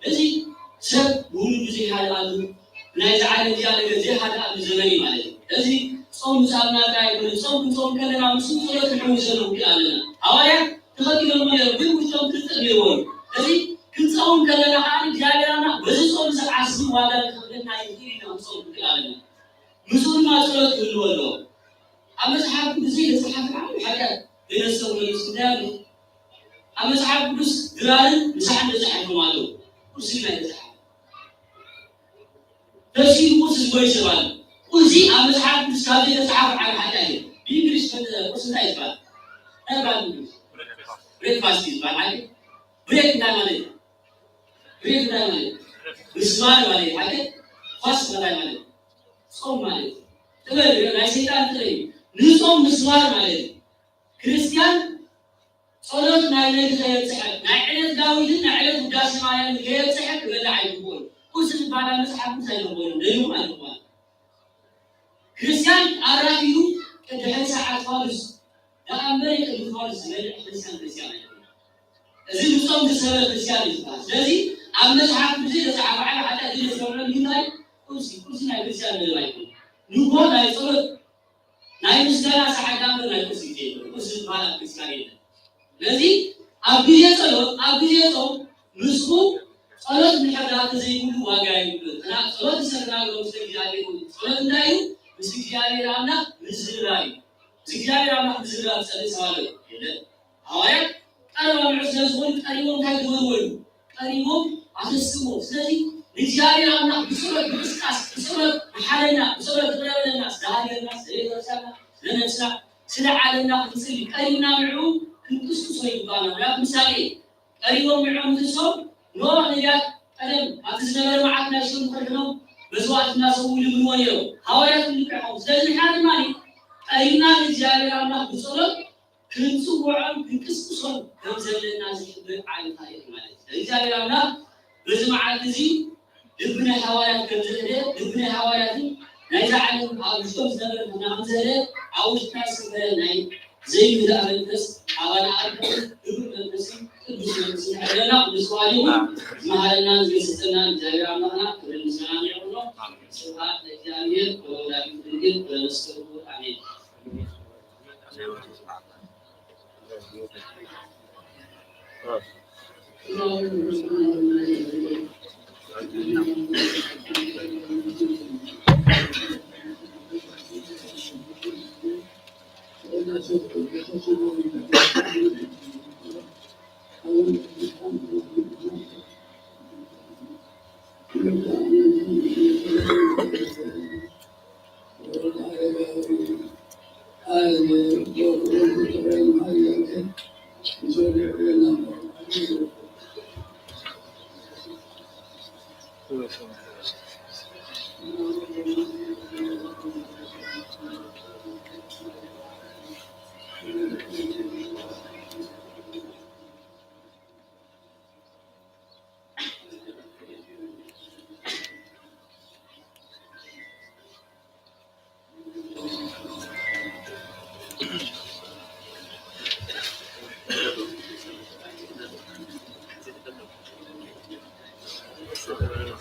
إذا سب بقول بزي هذا ألو نايز عالم جالك زي هذا ألو زماني ماي إذا صوم سامنا كاينو صوم كلنا مسوم صلاة الحوزنو كلنا هوايا تخطي لما يربي وصوم تستغيرون إذا كل صوم كلنا حال جالنا بس صوم سعسو وهذا خلنا يجينا صوم كلنا مسؤول ما صلت بالولو أما صحاب بزيد صحاب عام حاجات بين السوق والسودان أما صحاب بس دران مسحب صحاب مالو كرسي ما يصحاب تفسير قصص كويس ولا كرسي أما صحاب بس كذي صحاب عام حاجات بيجلس في قصص لا يفهم أنا بريك فاستيز بعد بريك دائما بسمار ولا حاجة فاست ولا صوم ማለት ተበለ ለሰይጣን ተይ ንጾም ምስዋር ማለት ክርስቲያን ጸሎት ናይ ነገር ይጽሐፍ ናይ ዕለት ዳዊት ናይ ዕለት ውዳሴ ማርያም ይጽሐፍ ወላ አይቦል ቁስል ባላ መጽሐፍ ሳይሆን ለዩ ማለት ነው ክርስቲያን አራፊዩ ከደህ ሰዓት ፋልስ ለአምበሪ ከፋልስ ለክርስቲያን እዚህ ንጾም ተሰበ ክርስቲያን ይባል ስለዚህ አመጽሐፍ ብዙ ተጻፈ على حتى دي ሰውረን ይታይ كرسي ناي بيسال لاي نقول ناي صلاه ناي مسكرا ساعه ناي كرسي بالا بيسكاري لذي ابيه صلاه نسخو صلاه نحدات زي كل واغاي انا صلاه سرنا لو سجاده صلاه دايو مسجاده رانا مسجاي سجاده رانا مسجاده سالي هواي قالوا معسل زول قريبهم تايدون قريبهم اسمو ስለዚህ እግዚአብሔር አምላክ በሰረት በስቃስ በሰረት በሐለና በሰረት ለለና ዛሬና ስለተሰራ ለነፍሳ ስለ ዓለምና ፍጽም ቀሪና ምዑ ክንቅስቅሶ ይባላል ያ ምሳሌ ቀሪው ምዑ ምትሰው ኖር ነቢያት ቀደም አትዝነበር ማዓትና ሽም ተርነው በዝዋዕትና ሰው ልምን ወየው ሐዋርያት ልቀው ስለዚህ ሐል ማለት ቀሪና እግዚአብሔር አምላክ በሰረት ክንጽውዖም ክንቅስቅሶም ከም ዘለና ዝሕብር ዓለም ታሪክ ማለት እዩ። እግዚአብሔር አምላክ በዚ መዓልቲ እዚ ልቢ ናይ ሃዋርያት ከም ዘህደ ልቢ ናይ ሃዋርያትን ናይዚ ዓለም ኣብ ውሽጦም ዝነበረ ፈተና ከም ዘህደ ኣብ ውሽጥና ዝነበረ ናይ ዘይምዳእ መንፈስ ኣባል ዓርቆም እግር መንፈስን ቅዱስ መንፈስን ይሕብረና ቅዱስ ተዋህዶ ዝመሃረና ዝገስጸና እግዚአብሔር አምላክና ክብሪ ምስጋና ይሁን። ስብሐት ለእግዚአብሔር ወለወላዲቱ ድንግል ወለመስቀሉ አሜን።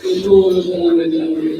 Itu